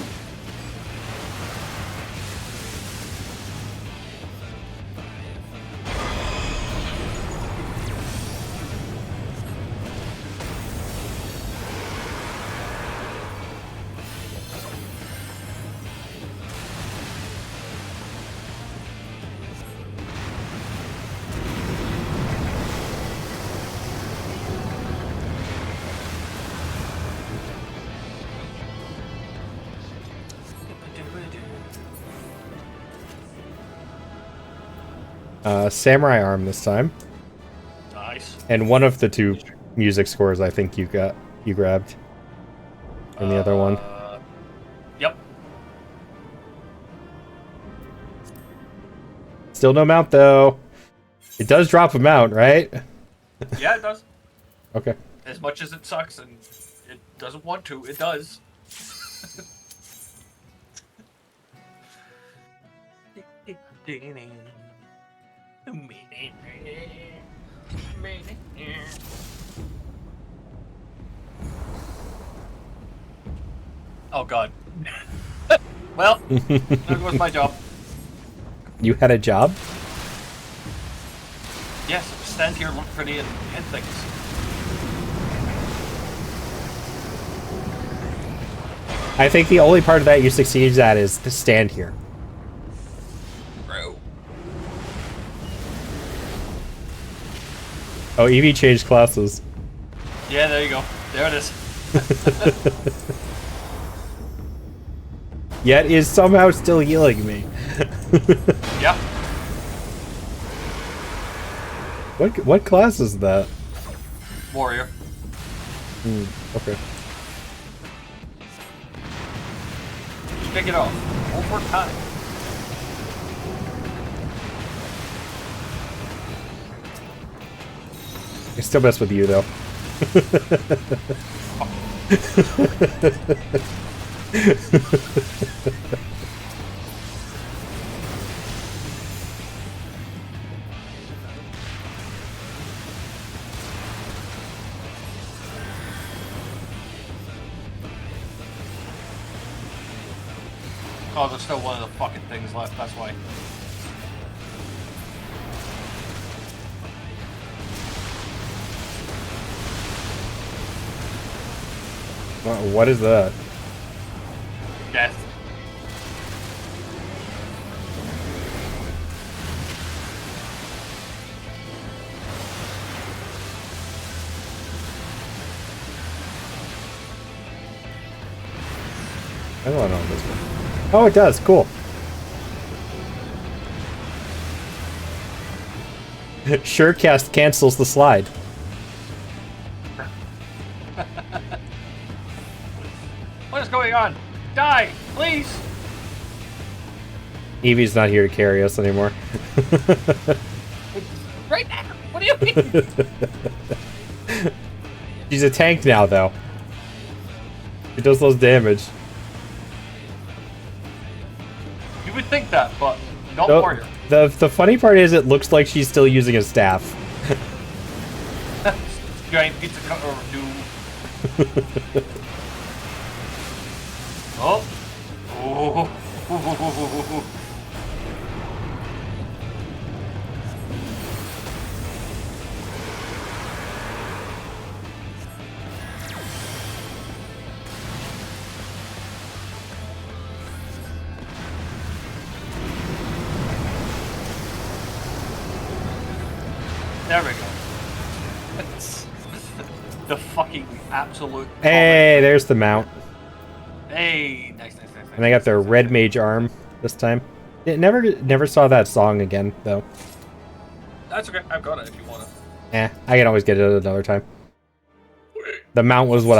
Samurai arm this time. Nice. And one of the 2 music scores I think you grabbed. And the other one. Yep. Still no mount though. It does drop a mount, right? Yeah, it does. Okay. As much as it sucks and it doesn't want to, it does. Oh god. Well, there goes my job. You had a job? Yes, stand here, look pretty, and hit things. I think the only part of that you succeeds at is to stand here. Bro. Oh, Eevee changed classes. Yeah, there you go. There it is. Yet is somehow still healing me. Yeah. What class is that? Warrior. Okay. Pick it off. Over time. I still mess with you though. Oh, there's still one of the fucking things left, that's why. What is that? Death. I don't know this one. Oh, it does. Cool. Surecast cancels the slide. What is going on? Die, please! Evie's not here to carry us anymore. Right now! What do you mean? She's a tank now, though. She does less damage. You would think that, but not No, warrior. the funny part is it looks like she's still using a staff. Giant pizza cutter do. Oh. Oh. There we go. The fucking absolute. Hey, there's the mount. Hey, nice. And I got their red mage arm this time. It never saw that song again, though. That's okay. I've got it if you want it. I can always get it another time. The mount was what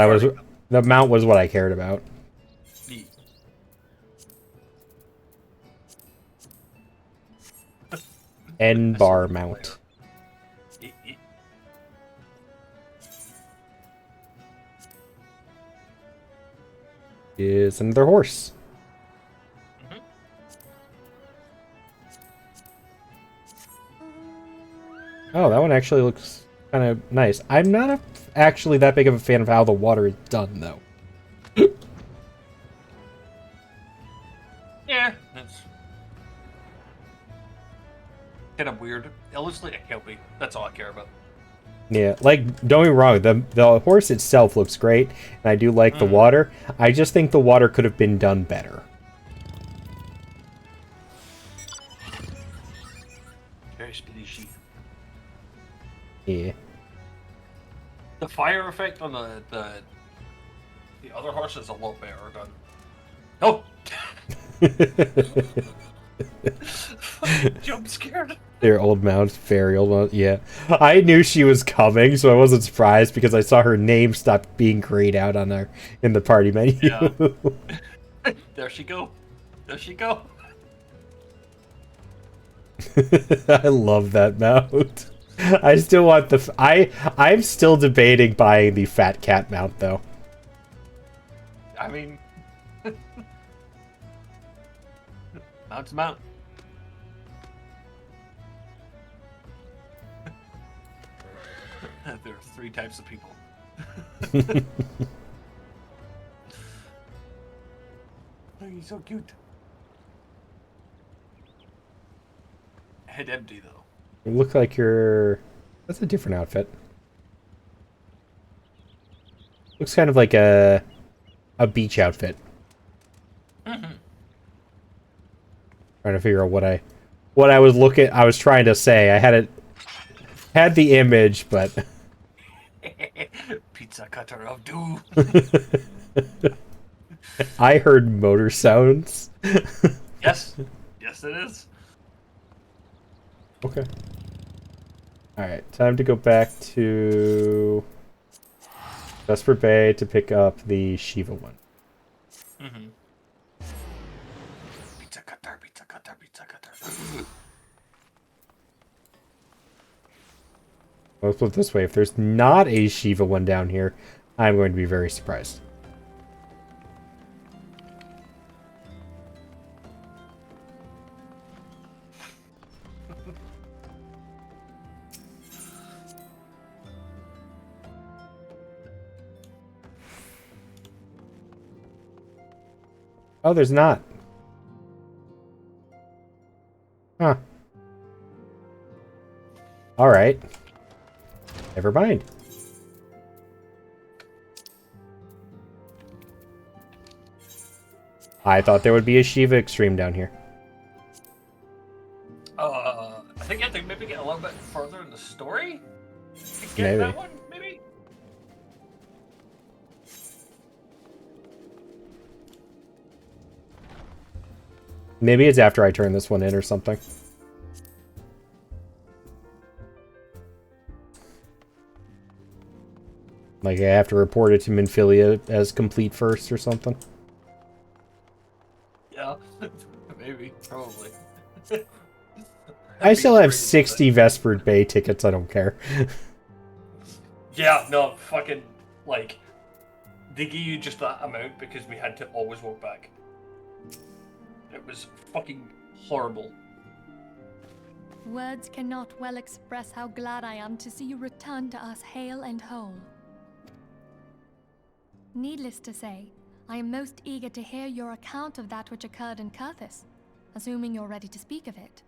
The mount was what I cared about. Neat. N bar mount. Is another horse. Oh, that one actually looks kind of nice. I'm not actually that big of a fan of how the water is done, though. Yeah, it's kind of weird. It looks like a kelpie. That's all I care about. Yeah, like, don't get me wrong, the horse itself looks great, and I do like the water. I just think the water could have been done better. Very speedy sheep. Yeah. The fire effect on the other horse is a lot better done. Oh! Jump scared. They're old mounts, very old mounts. Yeah, I knew she was coming, so I wasn't surprised because I saw her name stop being grayed out on our in the party menu. Yeah. There she go. There she go. I love that mount. I still want the. I'm still debating buying the fat cat mount though. I mean, mount's mount. There are 3 types of people. Oh, he's so cute. Head empty though. You look like you're. That's a different outfit. Looks kind of like a beach outfit. Mm-hmm. Trying to figure out what I was looking. I was trying to say. I had the image, but. Pizza cutter of doom. I heard motor sounds. Yes. Yes, it is. Okay. Alright, time to go back to Vesper Bay to pick up the Shiva one. Mm-hmm. Pizza cutter, pizza cutter, pizza cutter. Let's put it this way, if there's not a Shiva one down here, I'm going to be very surprised. Oh, there's not. Huh. Alright. Never mind. I thought there would be a Shiva extreme down here. I think you have to maybe get a little bit further in the story to get Maybe. that one, maybe? Maybe it's after I turn this one in or something. Like I have to report it to Minfilia as complete first or something. Yeah, maybe, probably. I still have 60 Vespered Bay tickets, I don't care. Yeah, no, fucking, like, they gave you just that amount because we had to always walk back. It was fucking horrible. Words cannot well express how glad I am to see you return to us hale and whole. Needless to say, I am most eager to hear your account of that which occurred in Kurthis, assuming you're ready to speak of it.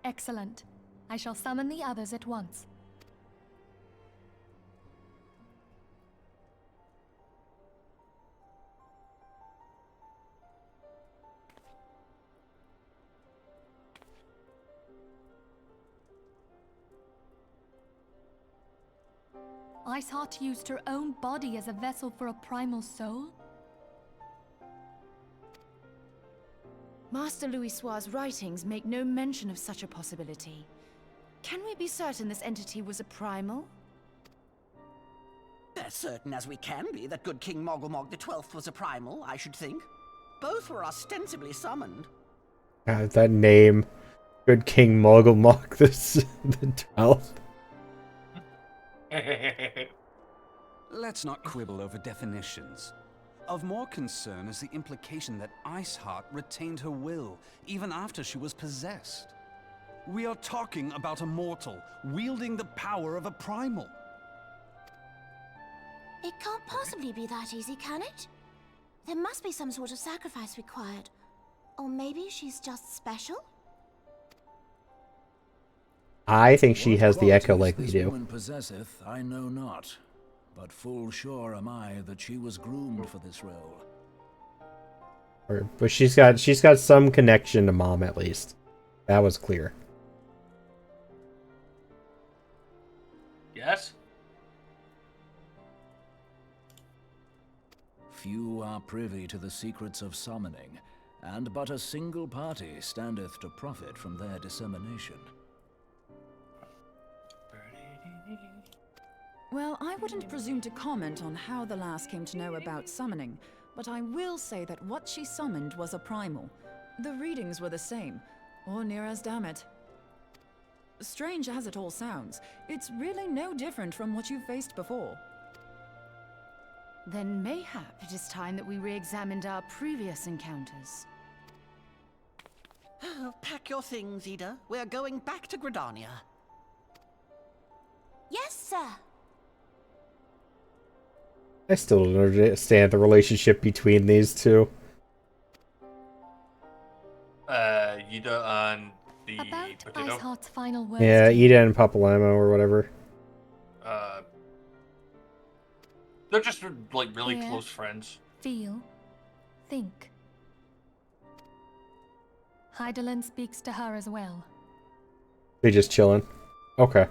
Excellent. I shall summon the others at once. Iceheart used her own body as a vessel for a primal soul? Master Louisoir's writings make no mention of such a possibility. Can we be certain this entity was a primal? As certain as we can be that good King Mogulmog XII was a primal, I should think. Both were ostensibly summoned. That name. Good King Mogulmog the 12th. Let's not quibble over definitions. Of more concern is the implication that Iceheart retained her will, even after she was possessed. We are talking about a mortal, wielding the power of a primal. It can't possibly be that easy, can it? There must be some sort of sacrifice required. Or maybe she's just special? I think she has the echo qualities like we this do. woman possesseth, I know not, but full sure am I that she was groomed for this role. But she's got some connection to Mom at least. That was clear. Yes? Few are privy to the secrets of summoning, and but a single party standeth to profit from their dissemination. Well, I wouldn't presume to comment on how the lass came to know about summoning, but I will say that what she summoned was a primal. The readings were the same, or near as damn it. Strange as it all sounds, it's really no different from what you've faced before. Then mayhap it is time that we re-examined our previous encounters. Pack your things, Ida. We're going back to Gridania. Yes, sir. I still don't understand the relationship between these two. Yida and the About potato. Iceheart's final words. Yeah, to you. Ida and Papalamo or whatever. They're just like really Hear, close friends. Feel, think. Hydaelyn speaks to her as well. They just chilling. Okay.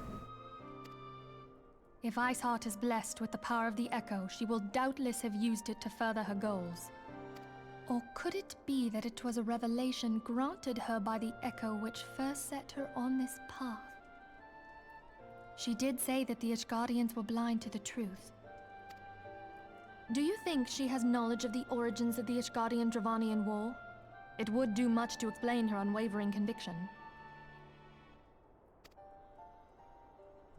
If Iceheart is blessed with the power of the Echo, she will doubtless have used it to further her goals. Or could it be that it was a revelation granted her by the Echo which first set her on this path? She did say that the Ishgardians were blind to the truth. Do you think she has knowledge of the origins of the Ishgardian-Dravanian War? It would do much to explain her unwavering conviction.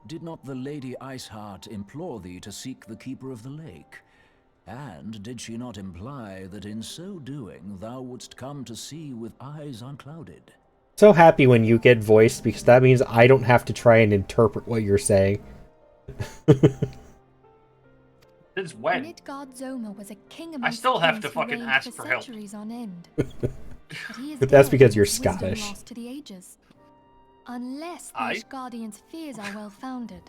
Did not the Lady Iceheart implore thee to seek the Keeper of the Lake? And did she not imply that in so doing thou wouldst come to see with eyes unclouded? So happy when you get voiced because that means I don't have to try and interpret what you're saying. Since when? Midgard Zoma was a king I amongst still have to kings who fucking reigned ask for for help. centuries on end. But he is But that's dead because and you're his wisdom Scottish. lost to the ages. Unless the Aye. Ashgardians' fears are well founded.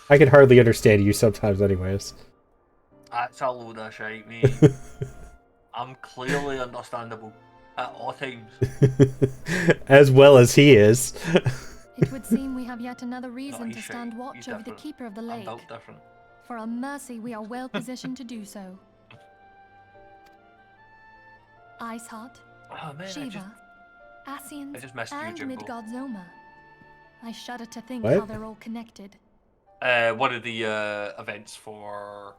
I can hardly understand you sometimes, anyways. That's a load of shite, mate. I'm clearly understandable at all times. As well as he is. It would seem we have yet another reason he's to shite. stand watch He's over the different. Keeper of the I'm Lake. built different. For a mercy, we are well positioned to do so. Iceheart, Oh man, Shiva, I Ascians, just missed you, and Jimbo. Midgard Zoma. I shudder to think What? how they're all connected. One of the events for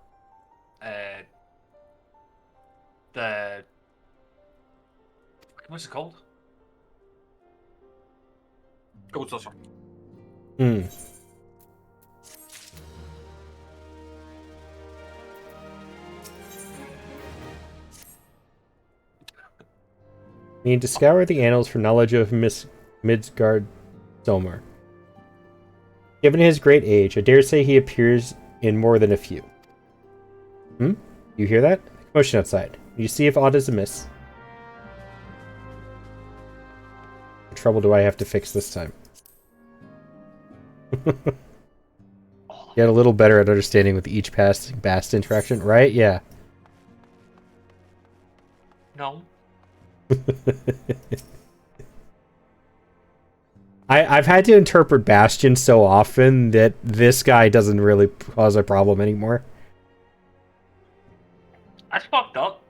the what's it called? Gold Saucer. Hmm. Need to scour the annals for knowledge of Midgard Zomar. Given his great age, I dare say he appears in more than a few. Hmm? You hear that? Commotion outside. You see if aught is amiss. What trouble do I have to fix this time? Get a little better at understanding with each past interaction, right? Yeah. No. I've had to interpret Bastion so often that this guy doesn't really cause a problem anymore. That's fucked up.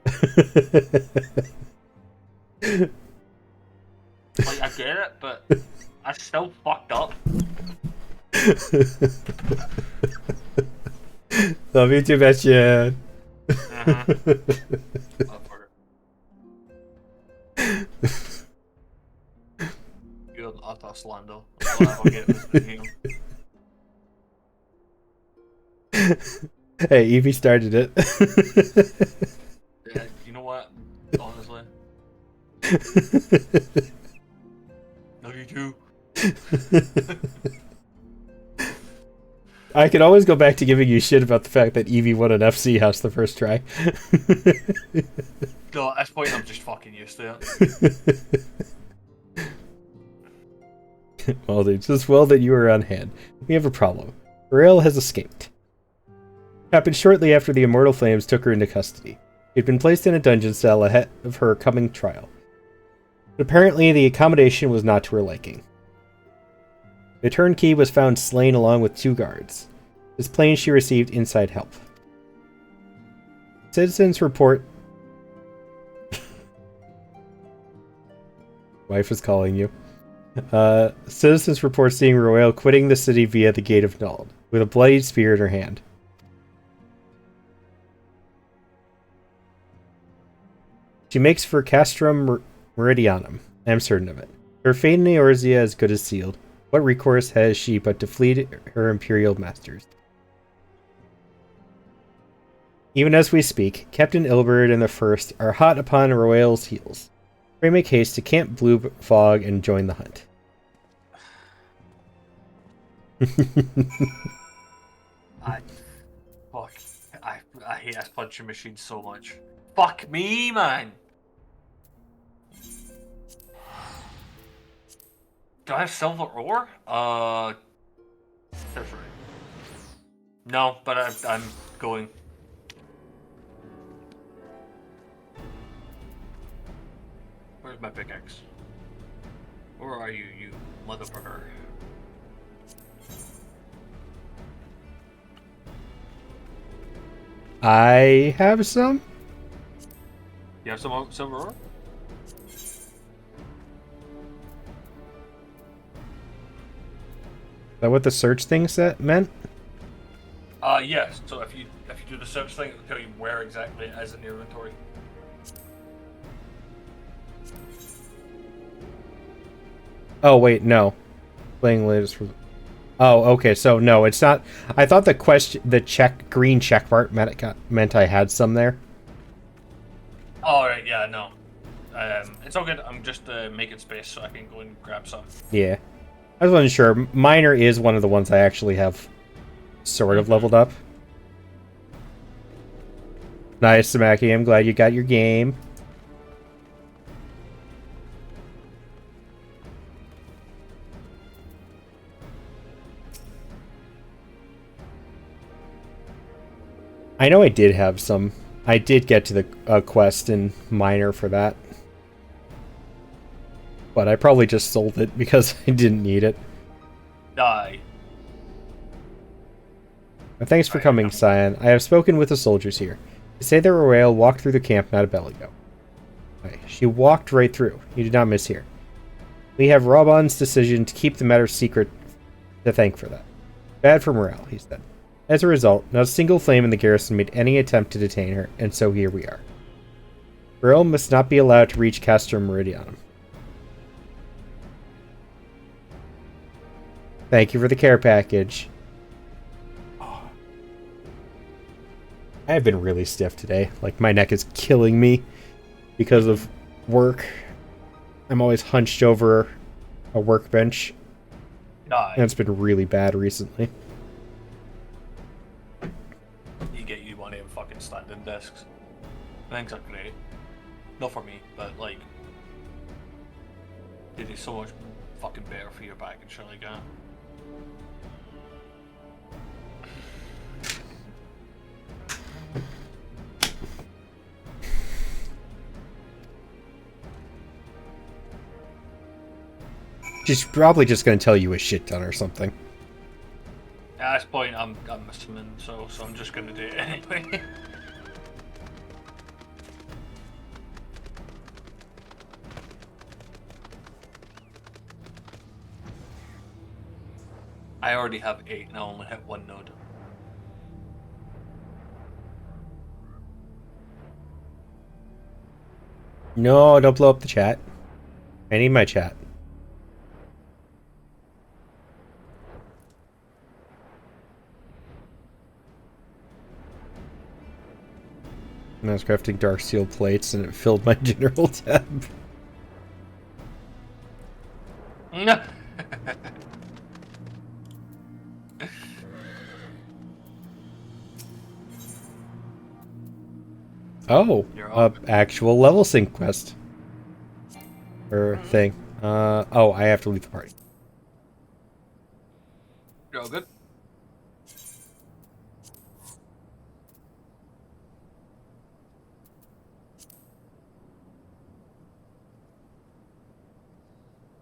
Like, I get it, but that's still fucked up. Love you too, Bastion. You're an utter slander. All I ever get is from him. Hey, Evie started it. Yeah, you know what? Honestly. Love you too. I can always go back to giving you shit about the fact that Evie won an FC house the first try. No, at this point I'm just fucking used to it. Well, dude, it's well that you are on hand. We have a problem. Rael has escaped. Happened shortly after the Immortal Flames took her into custody. She had been placed in a dungeon cell ahead of her coming trial. But apparently the accommodation was not to her liking. The turnkey was found slain along with 2 guards. It is plain she received inside help. Citizens report... Wife is calling you. Citizens report seeing Royal quitting the city via the Gate of Nald, with a bloodied spear in her hand. She makes for Castrum Meridianum. I am certain of it. Her fate in Eorzea is good as sealed. What recourse has she but to flee to her imperial masters? Even as we speak, Captain Ilberd and the First are hot upon Royal's heels. Pray make haste to Camp Blue Fog and join the hunt. I hate this punching machine so much. Fuck me, man. Do I have silver ore? That's right. No, but I'm going. Where's my pickaxe? Where are you, you motherfucker? I have some? You have some silver ore? Is that what the search thing meant? Yes. So if you do the search thing, it'll tell you where exactly it is in your inventory. Oh wait, no. Playing latest for. Oh, okay. So no, it's not. I thought the green check part meant I had some there. All right. Yeah. No. It's all good. I'm just making space so I can go and grab some. Yeah, I wasn't sure. Miner is one of the ones I actually have sort of leveled up. Nice, Samaki. I'm glad you got your game. I know I did have some. I did get to the quest in Minor for that. But I probably just sold it because I didn't need it. Die. Thanks for coming, Cyan. I have spoken with the soldiers here. They say that Royale walked through the camp not a bell ago. Okay. She walked right through. You did not mishear. We have Raban's decision to keep the matter secret to thank for that. Bad for morale, he said. As a result, not a single flame in the garrison made any attempt to detain her, and so here we are. Royale must not be allowed to reach Castor Meridianum. Thank you for the care package. I have been really stiff today. Like, my neck is killing me because of work. I'm always hunched over a workbench. And it's been really bad recently. You get you one of them fucking standing desks. Things are great. Not for me, but like, it is so much fucking better for your back and shit like that. She's probably just going to tell you a shit ton or something. At this point, I'm assuming so I'm just gonna do it anyway. I already have 8 and I only hit 1 node. No, don't blow up the chat. I need my chat. I was crafting dark steel plates and it filled my general tab. Oh, actual level sync quest. Or thing. Oh, I have to leave the party. You're all good.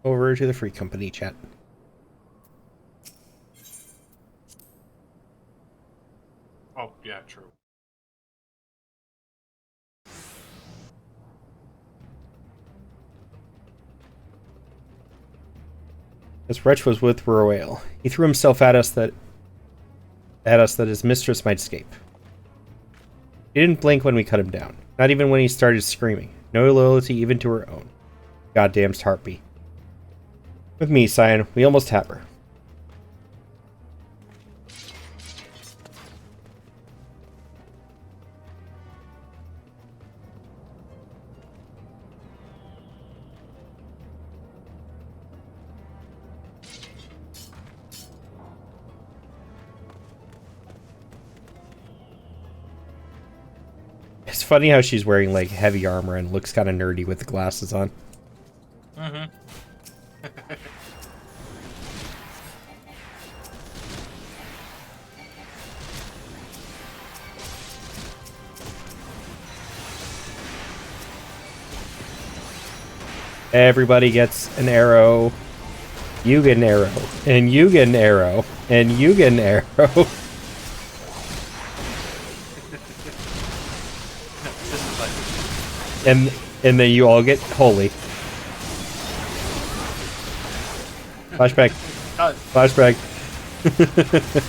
Over to the free company chat. Oh, yeah, true. As Wretch was with Royale, he threw himself at us that his mistress might escape. He didn't blink when we cut him down, not even when he started screaming. No loyalty even to her own. Goddamn harpy. With me, Cyan, we almost have her. It's funny how she's wearing like heavy armor and looks kind of nerdy with the glasses on. Mm-hmm. Everybody gets an arrow. You get an arrow. And you get an arrow. And you get an arrow. and then you all get holy. Flashback. Flashback.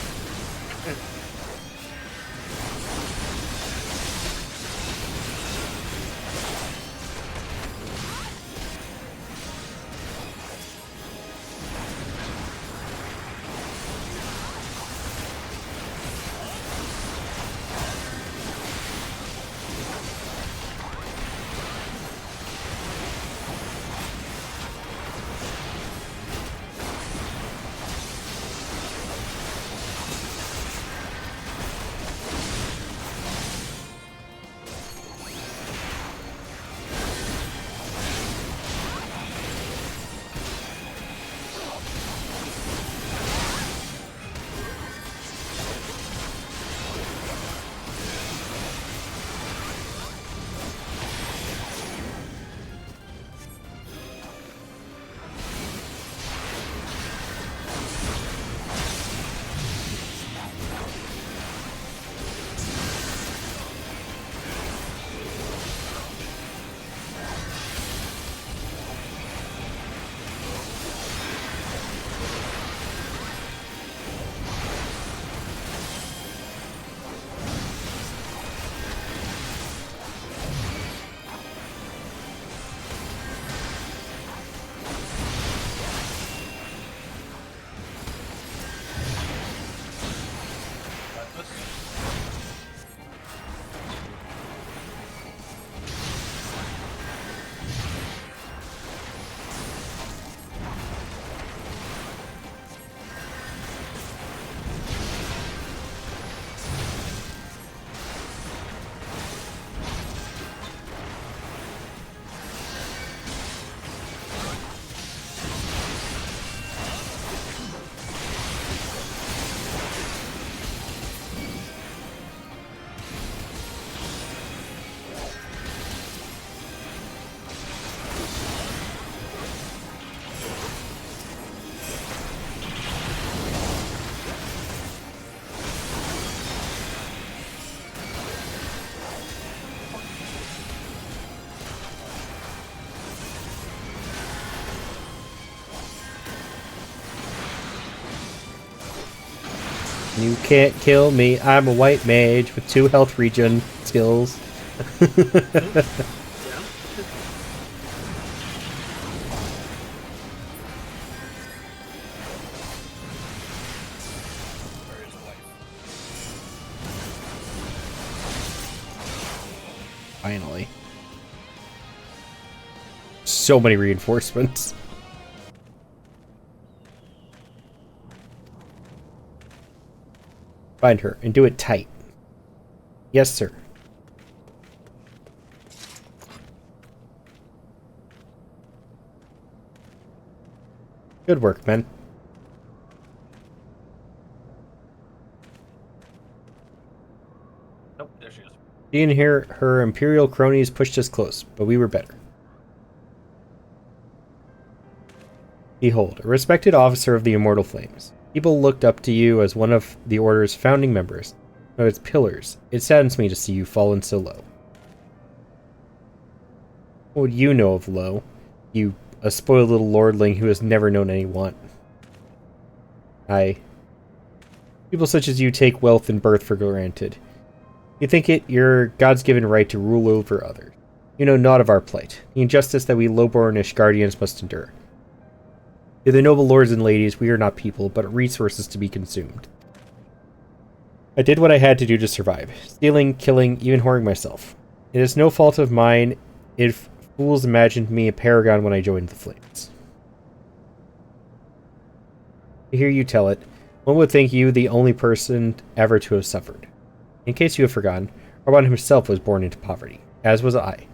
You can't kill me. I'm a white mage with 2 health regen skills. Finally. So many reinforcements. Find her and do it tight. Yes, sir. Good work, men. Nope, there she is. She and her Imperial cronies pushed us close, but we were better. Behold, a respected officer of the Immortal Flames. People looked up to you as one of the Order's founding members, of its pillars. It saddens me to see you fallen so low. What would you know of low? You, a spoiled little lordling who has never known any want. People such as you take wealth and birth for granted. You think it your God's given right to rule over others. You know naught of our plight, the injustice that we low-bornish guardians must endure. To the noble lords and ladies, we are not people, but resources to be consumed. I did what I had to do to survive, stealing, killing, even whoring myself. It is no fault of mine if fools imagined me a paragon when I joined the Flames. To hear you tell it, one would think you the only person ever to have suffered. In case you have forgotten, Orban himself was born into poverty, as was I.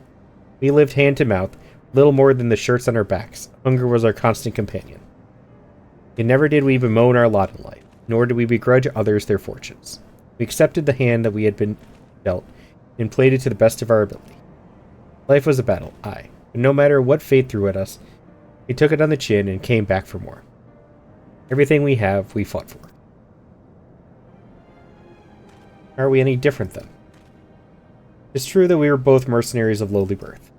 We lived hand to mouth, little more than the shirts on our backs. Hunger was our constant companion. Yet never did we bemoan our lot in life, nor did we begrudge others their fortunes. We accepted the hand that we had been dealt, and played it to the best of our ability. Life was a battle, aye, but no matter what fate threw at us, we took it on the chin and came back for more. Everything we have, we fought for. Are we any different, then? 'Tis true that we were both mercenaries of lowly birth,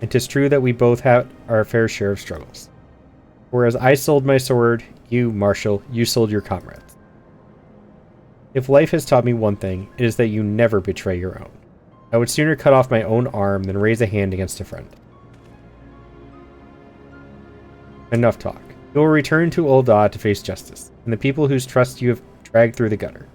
and 'tis true that we both had our fair share of struggles. Whereas I sold my sword, you, Marshal, you sold your comrades. If life has taught me one thing, it is that you never betray your own. I would sooner cut off my own arm than raise a hand against a friend. Enough talk. You will return to Ul'dah to face justice, and the people whose trust you have dragged through the gutter.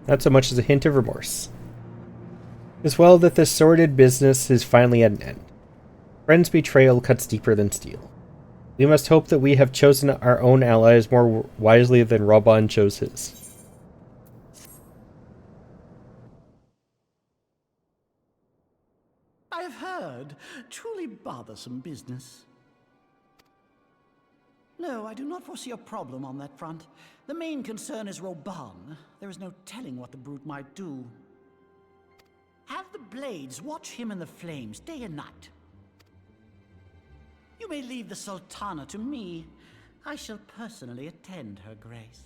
Not so much as a hint of remorse. It's well that this sordid business is finally at an end. Friend's betrayal cuts deeper than steel. We must hope that we have chosen our own allies more wisely than Raban chose his. I have heard. Truly bothersome business. No, I do not foresee a problem on that front. The main concern is Raban. There is no telling what the brute might do. Have the Blades watch him in the flames day and night. You may leave the Sultana to me. I shall personally attend her grace.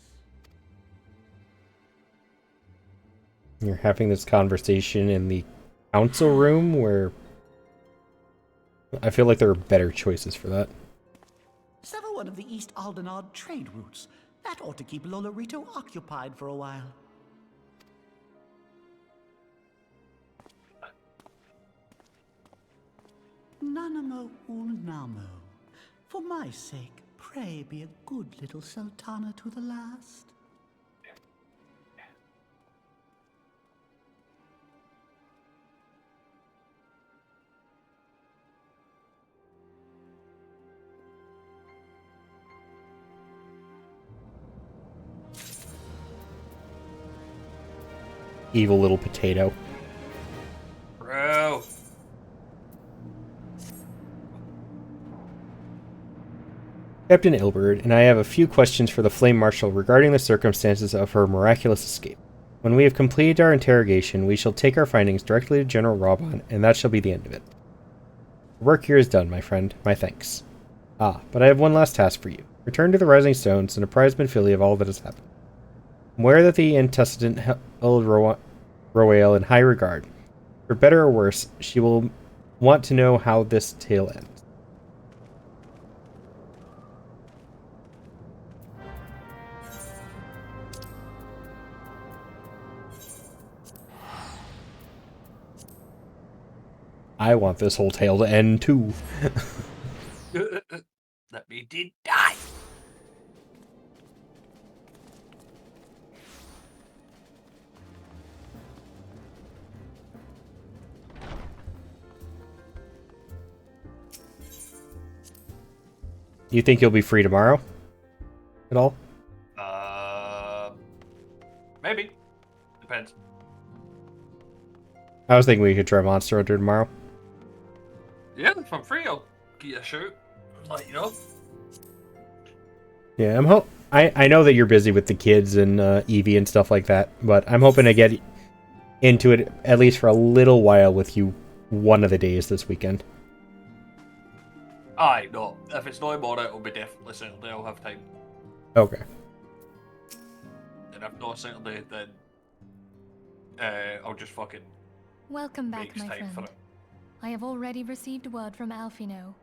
You're having this conversation in the council room where I feel like there are better choices for that. Sever one of the East Aldenard trade routes. That ought to keep Lolorito occupied for a while. Nanamo Ulnamo. For my sake, pray be a good little Sultana to the last. Evil little potato. Bro. Captain Ilbert and I have a few questions for the Flame Marshal regarding the circumstances of her miraculous escape. When we have completed our interrogation, we shall take our findings directly to General Raban, and that shall be the end of it. Work here is done, my friend. My thanks. Ah, but I have one last task for you. Return to the Rising Stones and apprise Minfilia of all that has happened. I'm aware that the antecedent held Royale in high regard. For better or worse, she will want to know how this tale ends. I want this whole tale to end too. Let me did die. You think you'll be free tomorrow? At all? Maybe. Depends. I was thinking we could try Monster Hunter tomorrow. Yeah, if I'm free, I'll give you a shout. Let you know. Yeah, I know that you're busy with the kids and Eevee and stuff like that, but I'm hoping to get into it at least for a little while with you one of the days this weekend. Aye, no. If it's no more, it'll be definitely Saturday. I'll have time. Okay. And if not Saturday, then I'll just fucking Welcome back, make my time for friend. it. I have already received word from Alfino.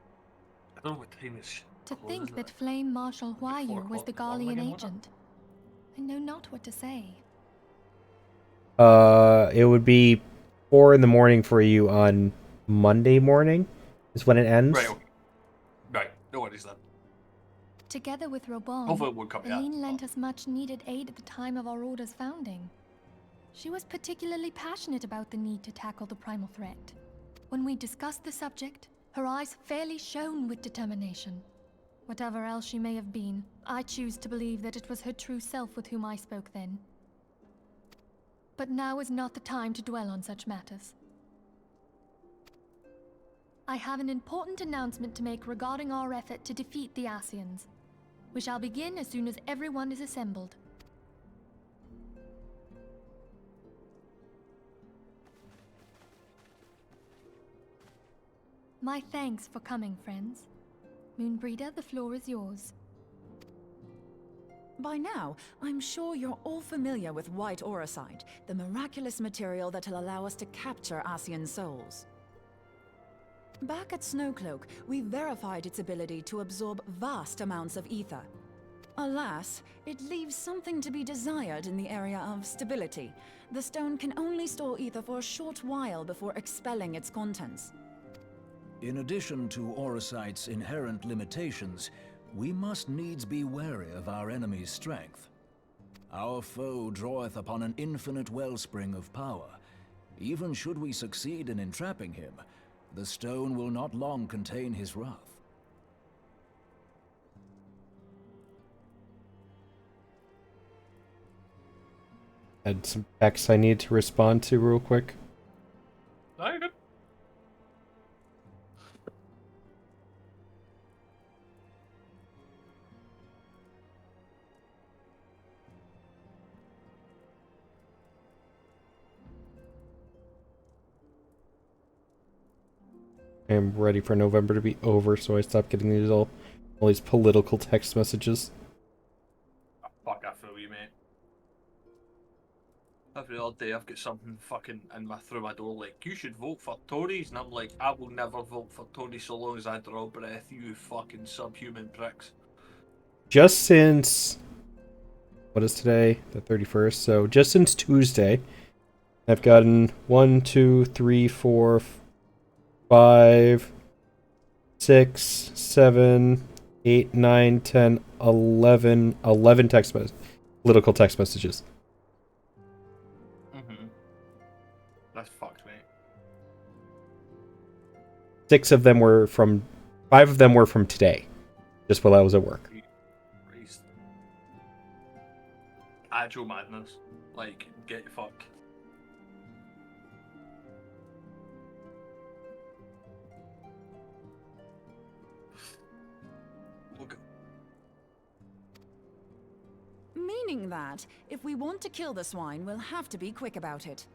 I don't know what time is. To think that Flame Marshal Huayu was the Garlean again, agent. I know not what to say. It would be 4 in the morning for you on Monday morning, is when it ends. Right, okay. Right, no worries then. Together with Robon, Hopefully it would come out. Aline lent us much needed aid at the time of our order's founding. She was particularly passionate about the need to tackle the primal threat. When we discussed the subject, her eyes fairly shone with determination. Whatever else she may have been, I choose to believe that it was her true self with whom I spoke then. But now is not the time to dwell on such matters. I have an important announcement to make regarding our effort to defeat the Asians. We shall begin as soon as everyone is assembled. My thanks for coming, friends. Moonbreeder, the floor is yours. By now, I'm sure you're all familiar with white auricite, the miraculous material that'll allow us to capture Asian souls. Back at Snowcloak, we verified its ability to absorb vast amounts of ether. Alas, it leaves something to be desired in the area of stability. The stone can only store ether for a short while before expelling its contents. In addition to auricite's inherent limitations, we must needs be wary of our enemy's strength. Our foe draweth upon an infinite wellspring of power. Even should we succeed in entrapping him, the stone will not long contain his wrath. Had some texts I need to respond to real quick. No, you're good. I'm ready for November to be over, so I stopped getting these all these political text messages. Oh, fuck, I feel you, mate. Every other day I've got something fucking through my door like, you should vote for Tories, and I'm like, I will never vote for Tories so long as I draw breath, you fucking subhuman pricks. Just since, what is today? The 31st. So just since Tuesday, I've gotten 1, 2, 3, 4, 5, 6, 7, 8, 9, 10, 11 political text messages. That's fucked, mate. 5 of them were from today, just while I was at work. Christ. Actual madness. Like, get fucked. Okay. Meaning that, if we want to kill the swine, we'll have to be quick about it.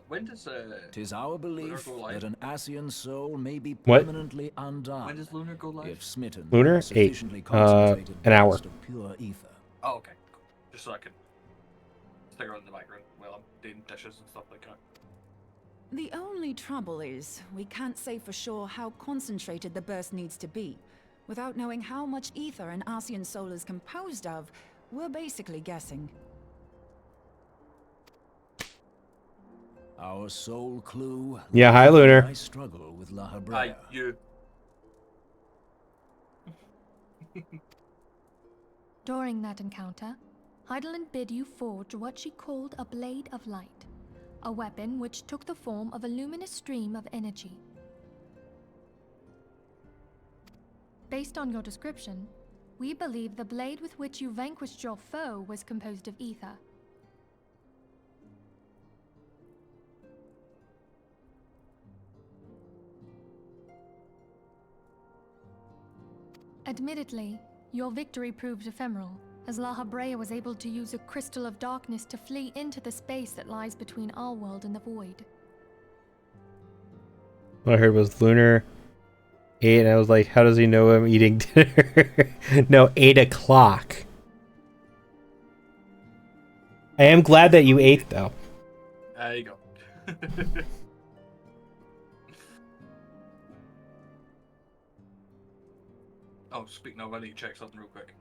when does 'Tis our belief go live? that an Ascian soul may be What? permanently undone When does Lunar go live? if smitten Lunar? by sufficiently 8. concentrated An hour. burst of pure ether. Oh, okay. Cool. Just so I can stick around in the background while I'm doing dishes and stuff like that. The only trouble is, we can't say for sure how concentrated the burst needs to be. Without knowing how much ether an Ascian soul is composed of, we're basically guessing. Our sole clue. Yeah, hi, Lunar. I struggle with La Habrea. Hi, you. During that encounter, Heidelin bid you forge what she called a Blade of Light, a weapon which took the form of a luminous stream of energy. Based on your description, we believe the blade with which you vanquished your foe was composed of ether. Admittedly, your victory proved ephemeral, as La Habrea was able to use a crystal of darkness to flee into the space that lies between our world and the void. All I heard was Lunar 8, and I was like, how does he know I'm eating dinner? No, 8 o'clock. I am glad that you ate, though. There you go. Oh, speaking of, I need to check something real quick.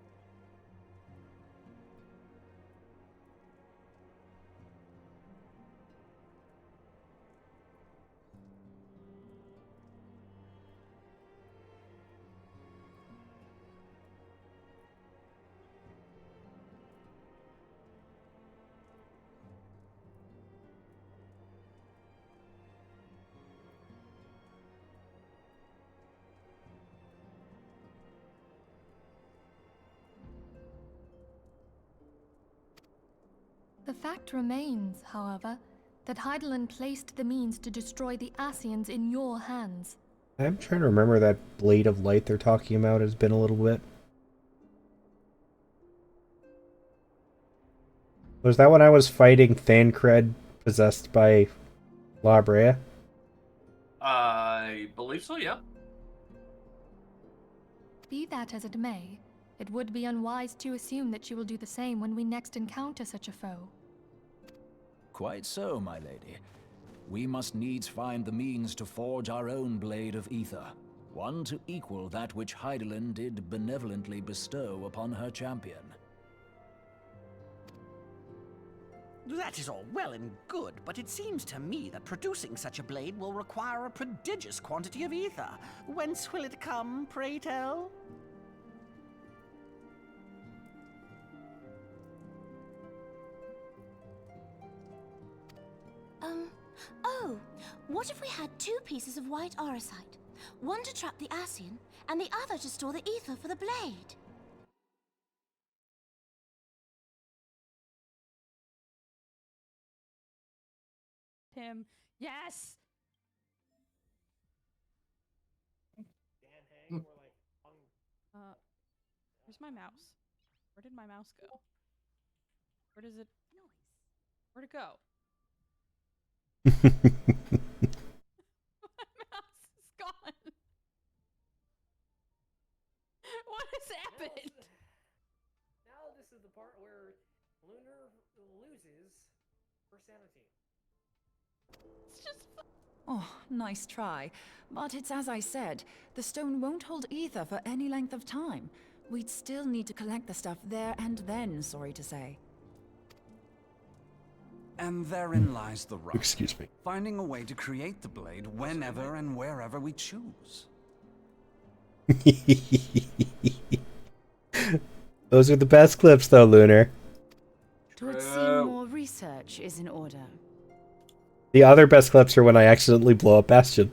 The fact remains, however, that Heidelin placed the means to destroy the Ascians in your hands. I'm trying to remember that blade of light they're talking about. Has been a little bit. Was that when I was fighting Thancred possessed by La Brea? I believe so, yeah. Be that as it may, it would be unwise to assume that you will do the same when we next encounter such a foe. Quite so, my lady. We must needs find the means to forge our own blade of ether, one to equal that which Heidelin did benevolently bestow upon her champion. That is all well and good, but it seems to me that producing such a blade will require a prodigious quantity of ether. Whence will it come, pray tell? Oh, what if we had 2 pieces of white orosite? One to trap the Ascian, and the other to store the ether for the blade. Him. Yes! Where's my mouse? Where did my mouse go? Where does it... Where'd it go? My mouse is gone. What has happened? Now this is the part where Lunar loses her sanity. It's just... Oh, nice try. But it's as I said, the stone won't hold ether for any length of time. We'd still need to collect the stuff there and then, sorry to say. And therein lies the rub. Excuse me. Finding a way to create the blade whenever and wherever we choose. Those are the best clips, though, Lunar. It would seem more research is in order. The other best clips are when I accidentally blow up Bastion.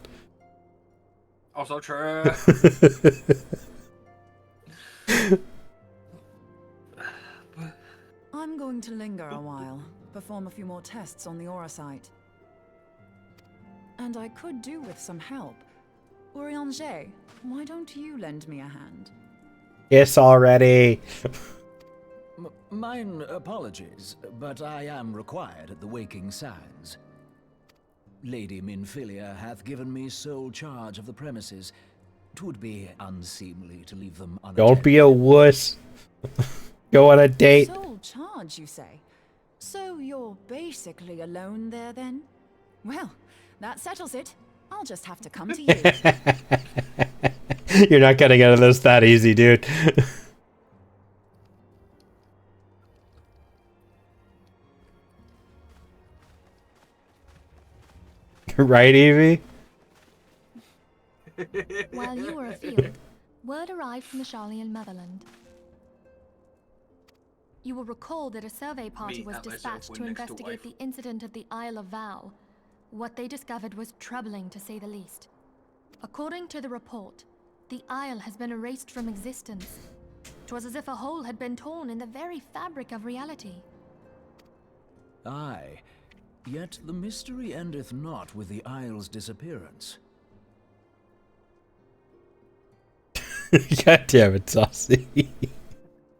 Also true. I'm going to linger a while, perform a few more tests on the orosite. And I could do with some help. Urianger, why don't you lend me a hand? Yes, already. Mine apologies, but I am required at the Waking Sands. Lady Minfilia hath given me sole charge of the premises. 'Twould be unseemly to leave them unattended. Don't be a wuss. Go on a date. Sole charge, you say? So you're basically alone there, then? Well, that settles it. I'll just have to come to you. You're not getting out of this that easy, dude. Right, Evie? While you were afield, word arrived from the Sharlayan motherland. You will recall that a survey party was dispatched to investigate the incident of the Isle of Val. What they discovered was troubling, to say the least. According to the report, the isle has been erased from existence. 'Twas as if a hole had been torn in the very fabric of reality. Aye, yet the mystery endeth not with the isle's disappearance. God damn it, Saucy.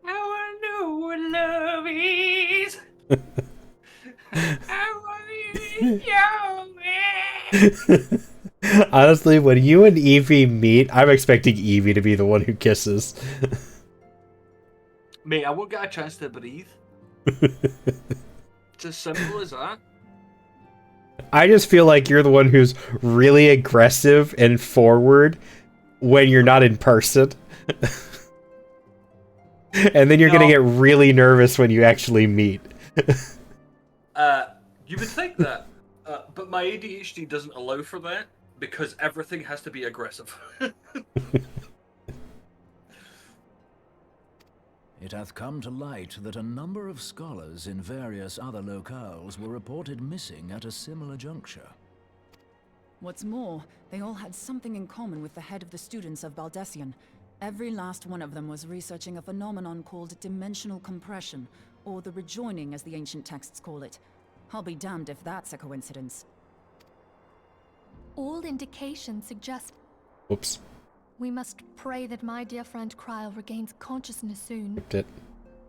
I wanna know what love is. I wanna know it. Honestly, when you and Evie meet, I'm expecting Evie to be the one who kisses. Mate, I won't get a chance to breathe. It's as simple as that. I just feel like you're the one who's really aggressive and forward when you're not in person. And then you're gonna get really nervous when you actually meet. You would think that, but my ADHD doesn't allow for that because everything has to be aggressive. It hath come to light that a number of scholars in various other locales were reported missing at a similar juncture. What's more, they all had something in common with the head of the students of Baldessian. Every last one of them was researching a phenomenon called dimensional compression, or the rejoining as the ancient texts call it. I'll be damned if that's a coincidence. All indications suggest... Oops. We must pray that my dear friend Kryle regains consciousness soon.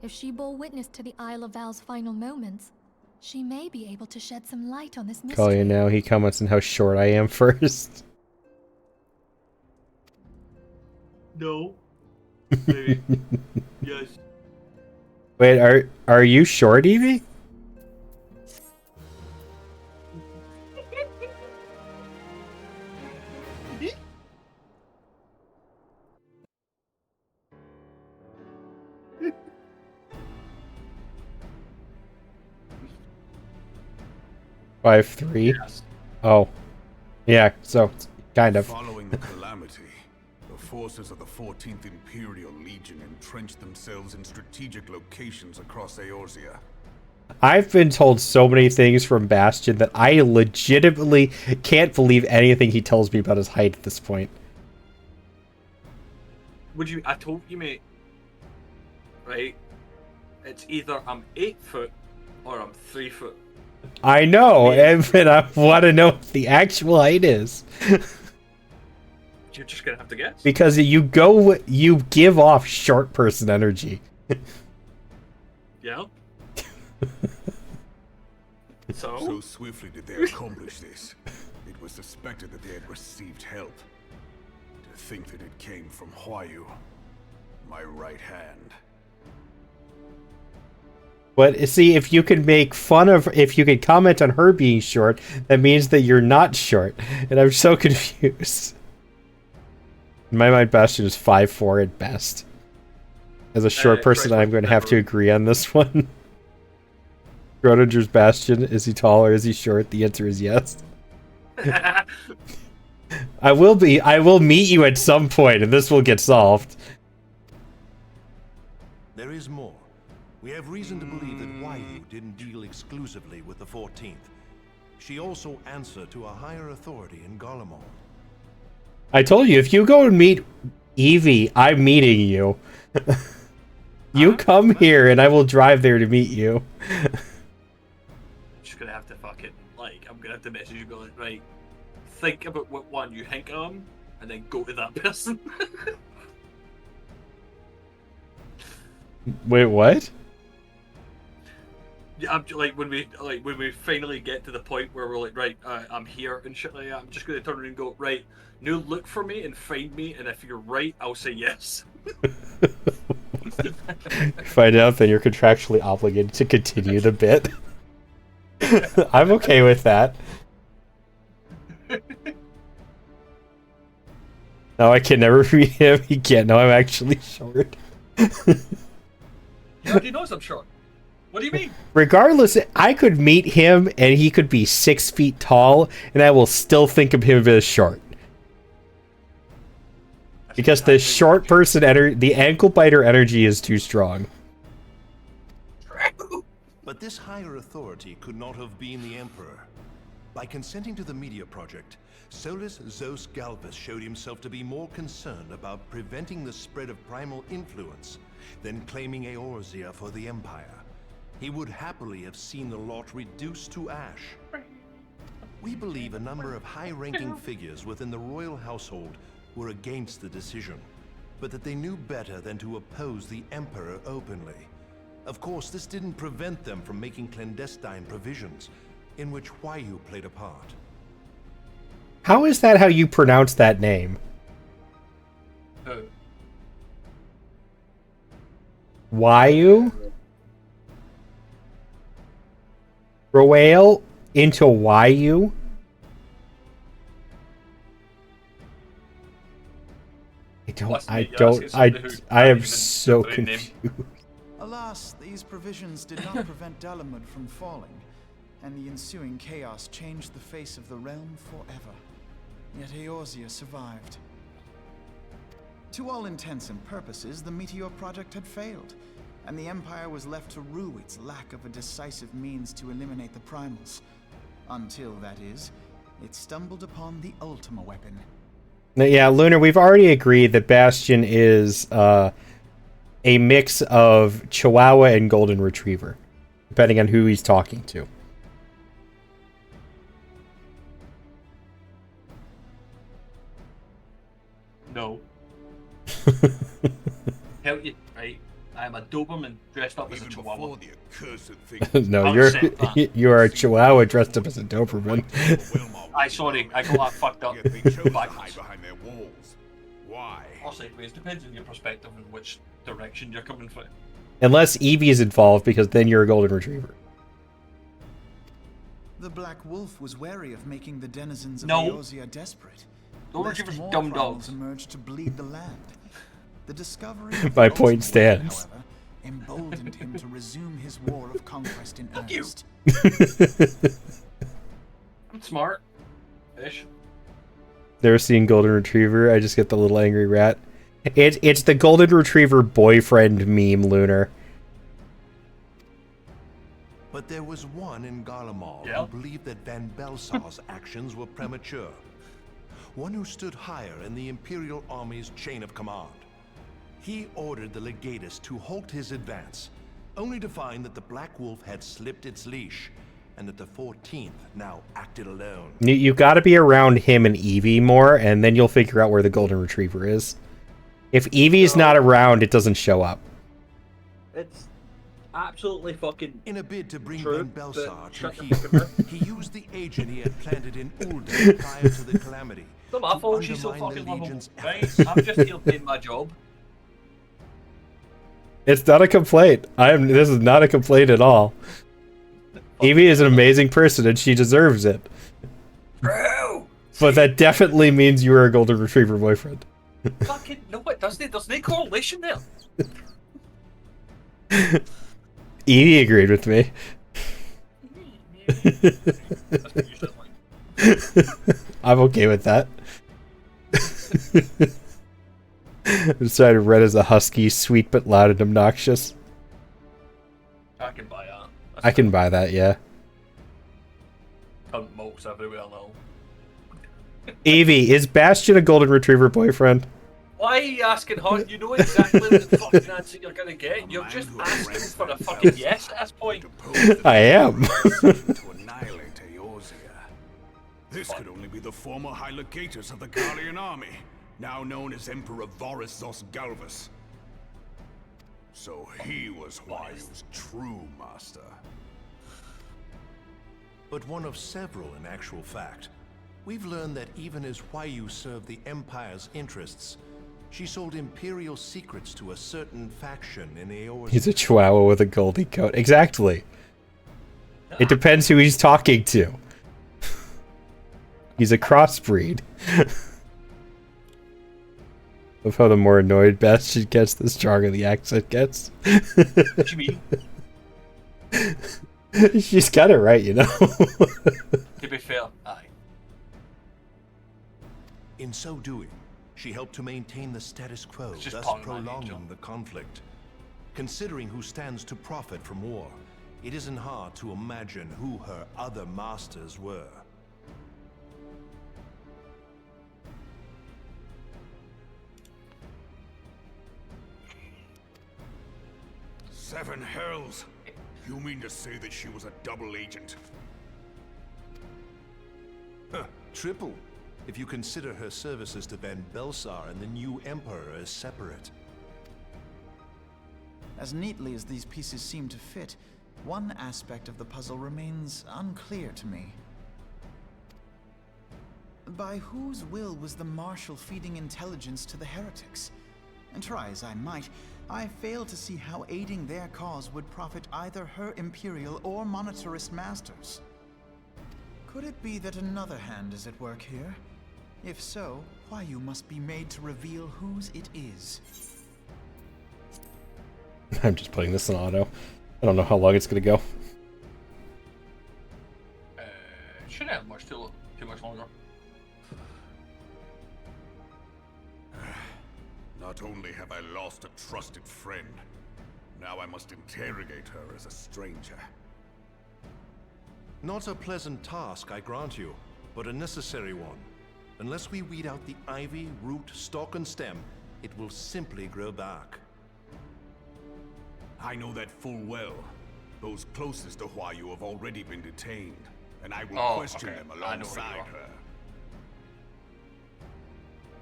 If she bore witness to the Isle of Val's final moments, she may be able to shed some light on this mystery. Call you now. He comments on how short I am first. No. Maybe. Yes. Wait, are you short, Evie? Five three. Yes. Oh, yeah. So kind of. Following the calamity, the forces of the 14th Imperial Legion entrenched themselves in strategic locations across Eorzea. I've been told so many things from Bastion that I legitimately can't believe anything he tells me about his height at this point. Would you? I told you, mate. Right. It's either I'm 8 foot or I'm 3 foot. I know, but I want to know what the actual height is. You're just gonna have to guess. Because you give off short person energy. Yeah. So swiftly did they accomplish this. It was suspected that they had received help. To think that it came from Huayu, my right hand. But see, if you could make fun of, if you could comment on her being short, that means that you're not short. And I'm so confused. In my mind, Bastion is 5'4" at best. As a short person, I'm going to have to agree on this one. Schrodinger's Bastion, is he tall or is he short? The answer is yes. I will meet you at some point, and this will get solved. There is more. We have reason to believe that Huayu didn't deal exclusively with the 14th. She also answered to a higher authority in Garlemald. I told you, if you go and meet Evie, I'm meeting you. You come here, and I will drive there to meet you. Just gonna have to fucking, like, I'm gonna have to message you and go like, right, think about what one you think of, and then go to that person. Wait, what? I'm like when we finally get to the point where we're like, right, I'm here and shit like that. I'm just gonna turn around and go, right, now look for me and find me, and if you're right, I'll say yes. Find out that you're contractually obligated to continue the bit. I'm okay with that. No, I can never be him. He can't know I'm actually short. He already knows I'm short. What do you mean? Regardless, I could meet him and he could be 6 feet tall, and I will still think of him as short. Because the short person the ankle biter energy is too strong. But this higher authority could not have been the Emperor. By consenting to the media project, Solus Zos Galvus showed himself to be more concerned about preventing the spread of primal influence than claiming Eorzea for the Empire. He would happily have seen the lot reduced to ash. We believe a number of high-ranking figures within the royal household were against the decision, but that they knew better than to oppose the Emperor openly. Of course, this didn't prevent them from making clandestine provisions, in which Huayu played a part. How is that how you pronounce that name? Huayu? Roel into Huayu? I am so confused. Alas, these provisions did not prevent Dalamud from falling, and the ensuing chaos changed the face of the realm forever. Yet Eorzea survived. To all intents and purposes, the Meteor Project had failed, and the Empire was left to rue its lack of a decisive means to eliminate the primals. Until, that is, it stumbled upon the Ultima weapon. Yeah, Lunar, we've already agreed that Bastion is a mix of Chihuahua and Golden Retriever, depending on who he's talking to. No. Tell you, right? I'm a Doberman dressed up as a Chihuahua. No, you're a Chihuahua dressed up as a Doberman. Sorry, I got that fucked up. Behind their walls. Why? Or sideways, depends on your perspective and which direction you're coming from. Unless Evie is involved, because then you're a Golden Retriever. The Black Wolf was wary of making the denizens of No. Eorzea desperate. Golden Lest Retrievers more dumb primals dogs. emerged to bleed the land. The discovery of My the point Ultima weapon, stands. however, emboldened him to resume his war of conquest in earnest. I'm smart. Ish. Never seen Golden Retriever. I just get the little angry rat. It's the Golden Retriever boyfriend meme, Lunar. But there was one in Garlemald who believed that Van Belsar's actions were premature. One who stood higher in the Imperial Army's chain of command. He ordered the Legatus to halt his advance, only to find that the Black Wolf had slipped its leash, and that the 14th now acted alone. You gotta be around him and Evie more, and then you'll figure out where the Golden Retriever is. If Evie's not around, it doesn't show up. It's absolutely fucking In a bid to bring true, Van Belsar but to heel, he used the agent he had planted in Ul'dah prior to the calamity. It's not my to fault she's so undermine fucking the lovable, Legion's right? I'm just here doing my job. It's not a complaint. This is not a complaint at all. Evie is an amazing person, and she deserves it. True. But that definitely means you are a Golden Retriever boyfriend. Fucking no, it doesn't. There's no correlation there. Evie agreed with me. I'm okay with that. I decided Red is a husky, sweet but loud and obnoxious. I can buy that. I can buy that, yeah. Cunt mokes everywhere though. Evie, is Bastion a Golden Retriever boyfriend? Why are you asking her? You know exactly what the fucking answer you're gonna get. You're just asking for a fucking yes at this point. I am. To annihilate Eorzea. This could only be the former High Legatus of the Garlean army, now known as Emperor Varus Zos Galvus. So he was Huayu's true master. but one of several in actual fact. We've learned that even as Huayu served the Empire's interests, she sold Imperial secrets to a certain faction in Eorze's... He's a chihuahua with a goldie coat. Exactly. It depends who he's talking to. He's a crossbreed. Of how the more annoyed Bastion gets, the stronger the accent gets. What do you mean? She's got it right, you know. To be fair, aye. In so doing, she helped to maintain the status quo, It's just thus Pong Man, prolonging Angel. the conflict. Considering who stands to profit from war, it isn't hard to imagine who her other masters were. Seven hells! You mean to say that she was a double agent? Huh, triple, if you consider her services to Van Belsar and the new Emperor as separate. As neatly as these pieces seem to fit, one aspect of the puzzle remains unclear to me. By whose will was the Marshal feeding intelligence to the heretics? And try as I might, I fail to see how aiding their cause would profit either her Imperial or Monetarist masters. Could it be that another hand is at work here? If so, Huayu must be made to reveal whose it is. I'm just putting this in auto. I don't know how long it's gonna go. Shouldn't have much too much longer. Not only have I lost a trusted friend, now I must interrogate her as a stranger. Not a pleasant task, I grant you, but a necessary one. Unless we weed out the ivy, root, stalk, and stem, it will simply grow back. I know that full well. Those closest to Huayu have already been detained, and I will question them alongside her.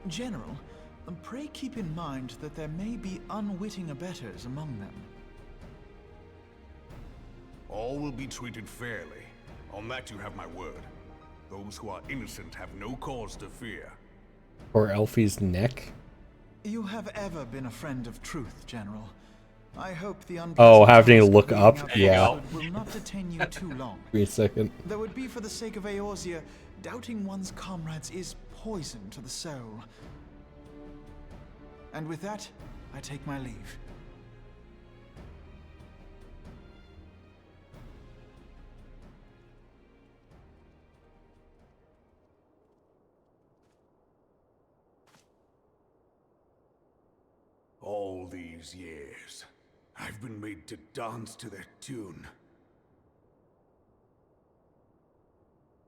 General, pray keep in mind that there may be unwitting abettors among them. All will be treated fairly. On that you have my word. Those who are innocent have no cause to fear. Or Elfie's neck? You have ever been a friend of truth, General. I hope the Oh, having to look up? Yeah. will not detain you too long. Wait a second. Though it be for the sake of Eorzea, doubting one's comrades is poison to the soul. And with that, I take my leave. All these years, I've been made to dance to their tune.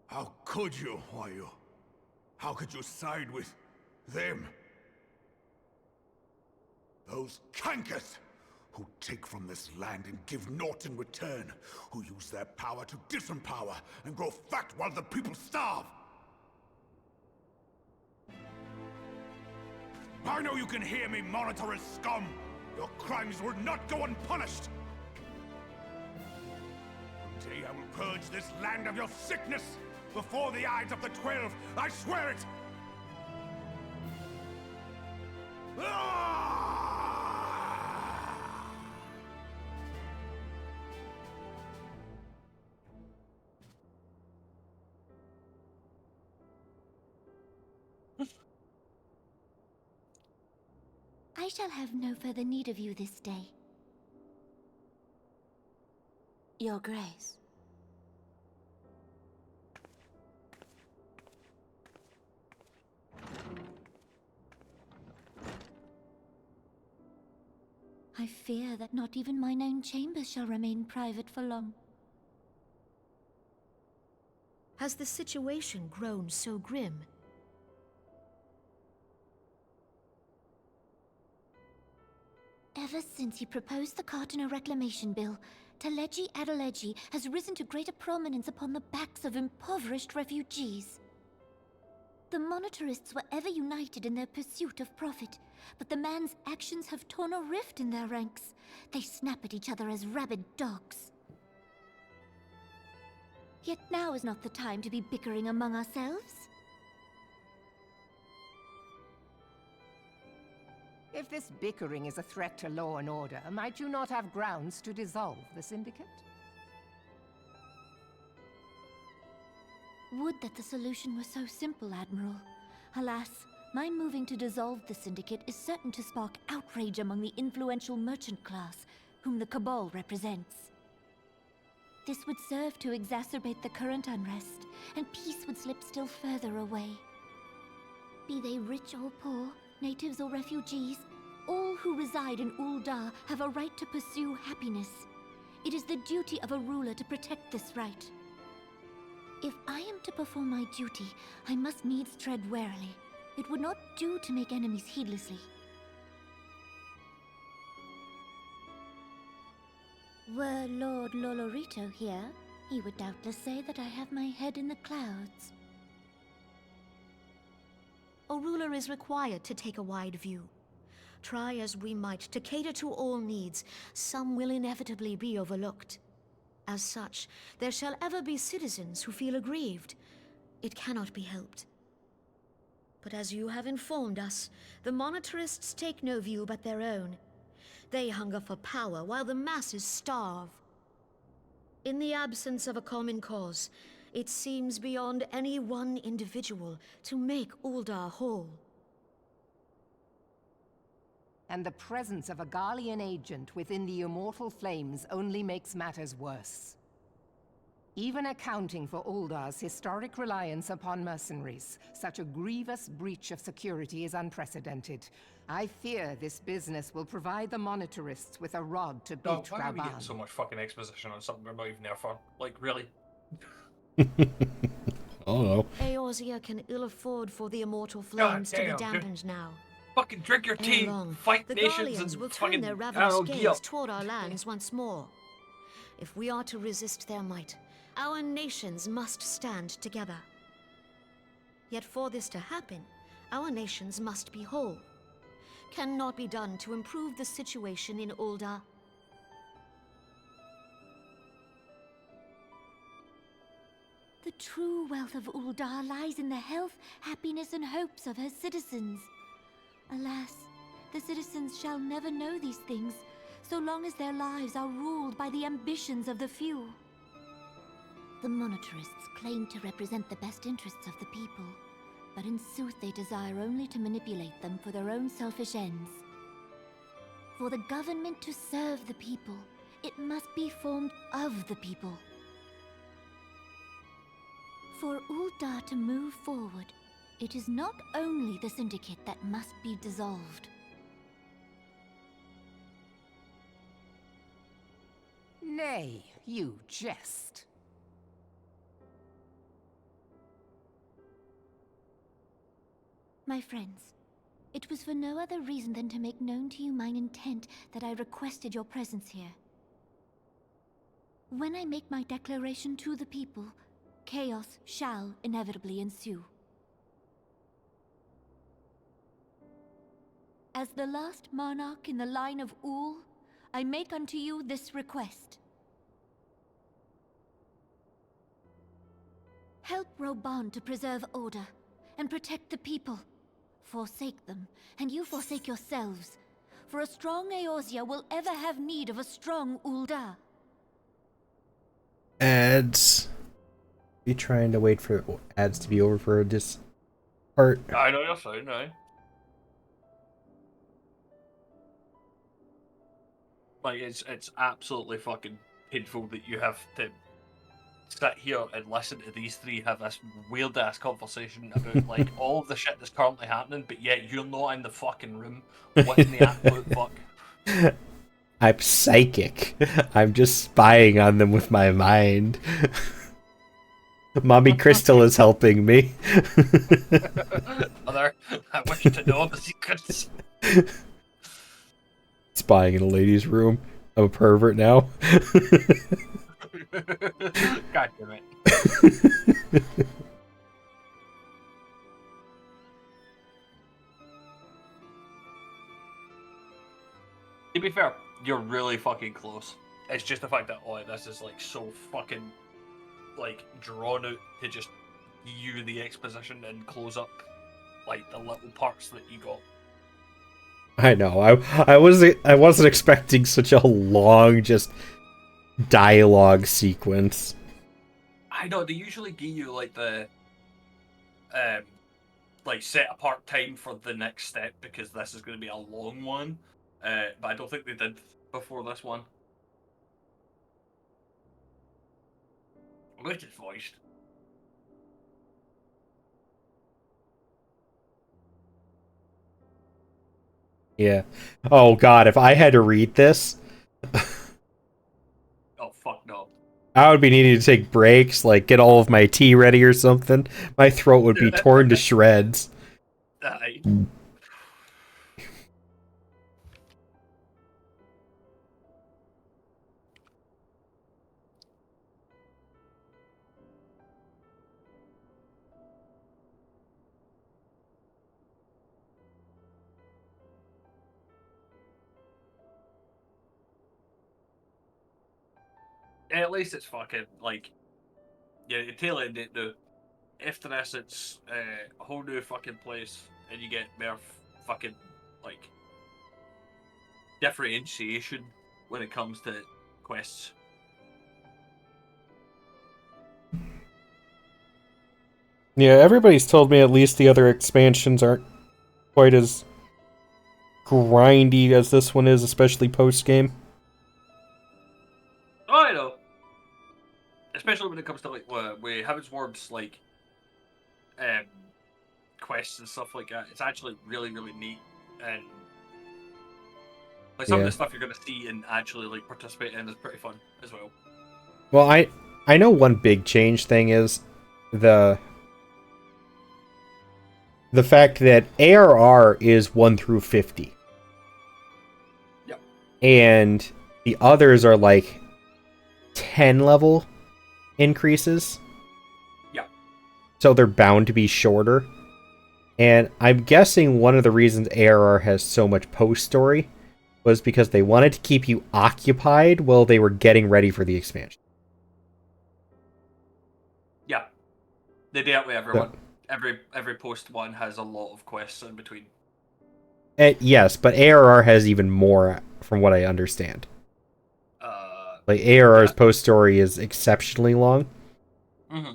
How could you, Huayu? How could you side with them? Those cankers who take from this land and give naught in return, who use their power to disempower and grow fat while the people starve. I know you can hear me, monetarist scum! Your crimes will not go unpunished! One day I will purge this land of your sickness! Before the eyes of the 12, I swear it! I shall have no further need of you this day. Your Grace. I fear that not even mine own chambers shall remain private for long. Has the situation grown so grim? Ever since he proposed the Cardinal Reclamation Bill, Teleji Adeleji has risen to greater prominence upon the backs of impoverished refugees. The monetarists were ever united in their pursuit of profit, but the man's actions have torn a rift in their ranks. They snap at each other as rabid dogs. Yet now is not the time to be bickering among ourselves. If this bickering is a threat to law and order, might you not have grounds to dissolve the Syndicate? Would that the solution were so simple, Admiral. Alas, my moving to dissolve the Syndicate is certain to spark outrage among the influential merchant class, whom the Cabal represents. This would serve to exacerbate the current unrest, and peace would slip still further away. Be they rich or poor, natives or refugees, all who reside in Ul'dah have a right to pursue happiness. It is the duty of a ruler to protect this right. If I am to perform my duty, I must needs tread warily. It would not do to make enemies heedlessly. Were Lord Lolorito here, he would doubtless say that I have my head in the clouds. A ruler is required to take a wide view. Try as we might to cater to all needs, some will inevitably be overlooked. As such, there shall ever be citizens who feel aggrieved. It cannot be helped. But as you have informed us, the monetarists take no view but their own. They hunger for power while the masses starve. In the absence of a common cause, it seems beyond any one individual to make Ul'dah whole. And the presence of a Garlean agent within the Immortal Flames only makes matters worse. Even accounting for Ul'dah's historic reliance upon mercenaries, such a grievous breach of security is unprecedented. I fear this business will provide the monetarists with a rod to beat Why are we getting Raban. so much fucking exposition on something we're not even there for? Like, really? Oh no. Eorzea can ill afford for the Immortal Flames to be damn, dude. dampened now. Fucking drink your tea, Ere long, fight the nations, Garleans and will turn fucking their I don't ravenous know, gaze guilt. toward our lands once more. If we are to resist their might, our nations must stand together. Yet for this to happen, our nations must be whole. Cannot be done to improve the situation in Ul'dah. The true wealth of Ul'dah lies in the health, happiness, and hopes of her citizens. Alas, the citizens shall never know these things, so long as their lives are ruled by the ambitions of the few. The monetarists claim to represent the best interests of the people, but in sooth they desire only to manipulate them for their own selfish ends. For the government to serve the people, it must be formed of the people. For Ul'dah to move forward, it is not only the Syndicate that must be dissolved. Nay, you jest. My friends, it was for no other reason than to make known to you mine intent that I requested your presence here. When I make my declaration to the people, chaos shall inevitably ensue. As the last monarch in the line of Ul, I make unto you this request. Help Raban to preserve order and protect the people. Forsake them, and you forsake yourselves. For a strong Eorzea will ever have need of a strong Ul'dah. Ads. Be trying to wait for ads to be over for this part. I know you're saying, no. Like, it's absolutely fucking painful that you have to sit here and listen to these three have this weird ass conversation about like all of the shit that's currently happening, but yet you're not in the fucking room. What in the absolute fuck? I'm psychic. I'm just spying on them with my mind. Mommy Crystal is helping me. Mother, I wish to know the secrets. Spying in a lady's room. I'm a pervert now. God damn it. To be fair, you're really fucking close. It's just the fact that, oh, this is like so fucking like drawn out to just give you the exposition and close up like the little parts that you got. I know. I wasn't expecting such a long just dialogue sequence. I know they usually give you like the like set apart time for the next step because this is going to be a long one. But I don't think they did before this one. Which is voiced. Yeah. Oh god, if I had to read this, Oh fuck no. I would be needing to take breaks, like get all of my tea ready or something. My throat would be torn to shreds. Aye. At least it's fucking like, yeah, the tail end it though. After this, it's a whole new fucking place, and you get more fucking like differentiation when it comes to quests. Yeah, everybody's told me at least the other expansions aren't quite as grindy as this one is, especially post-game. Oh, I know. Especially when it comes to like where Heaven's Ward's like quests and stuff like that. It's actually really, really neat, and like some of the stuff you're gonna see and actually like participate in is pretty fun as well. Well, I know one big change thing is the fact that ARR is 1 through 50. Yep. And the others are like 10 level increases. Yeah. So they're bound to be shorter. And I'm guessing one of the reasons ARR has so much post-story was because they wanted to keep you occupied while they were getting ready for the expansion. Yeah. They do it with everyone. Every post one has a lot of quests in between. Yes, but ARR has even more, from what I understand. Like, ARR's post-story is exceptionally long. Mm-hmm.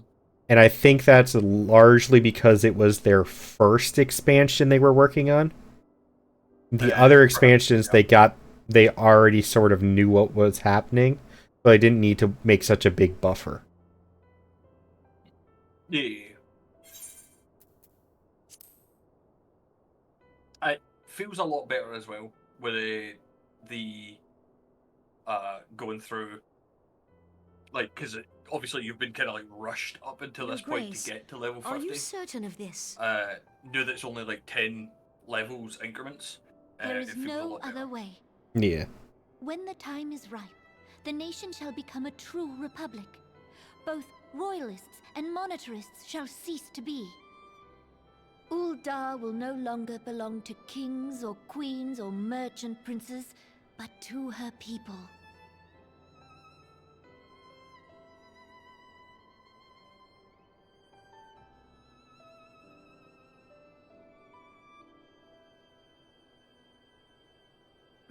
And I think that's largely because it was their first expansion they were working on. The other expansions they already sort of knew what was happening, so they didn't need to make such a big buffer. Yeah. It feels a lot better as well with the going through, like, because obviously you've been kind of like rushed up until Your this point Grace, to get to level 50. are you certain of this? Knew that it's only like 10 levels increments. There it is feels a no lot better. other way. Yeah. When the time is ripe, the nation shall become a true republic. Both royalists and monetarists shall cease to be. Uldar will no longer belong to kings or queens or merchant princes, but to her people.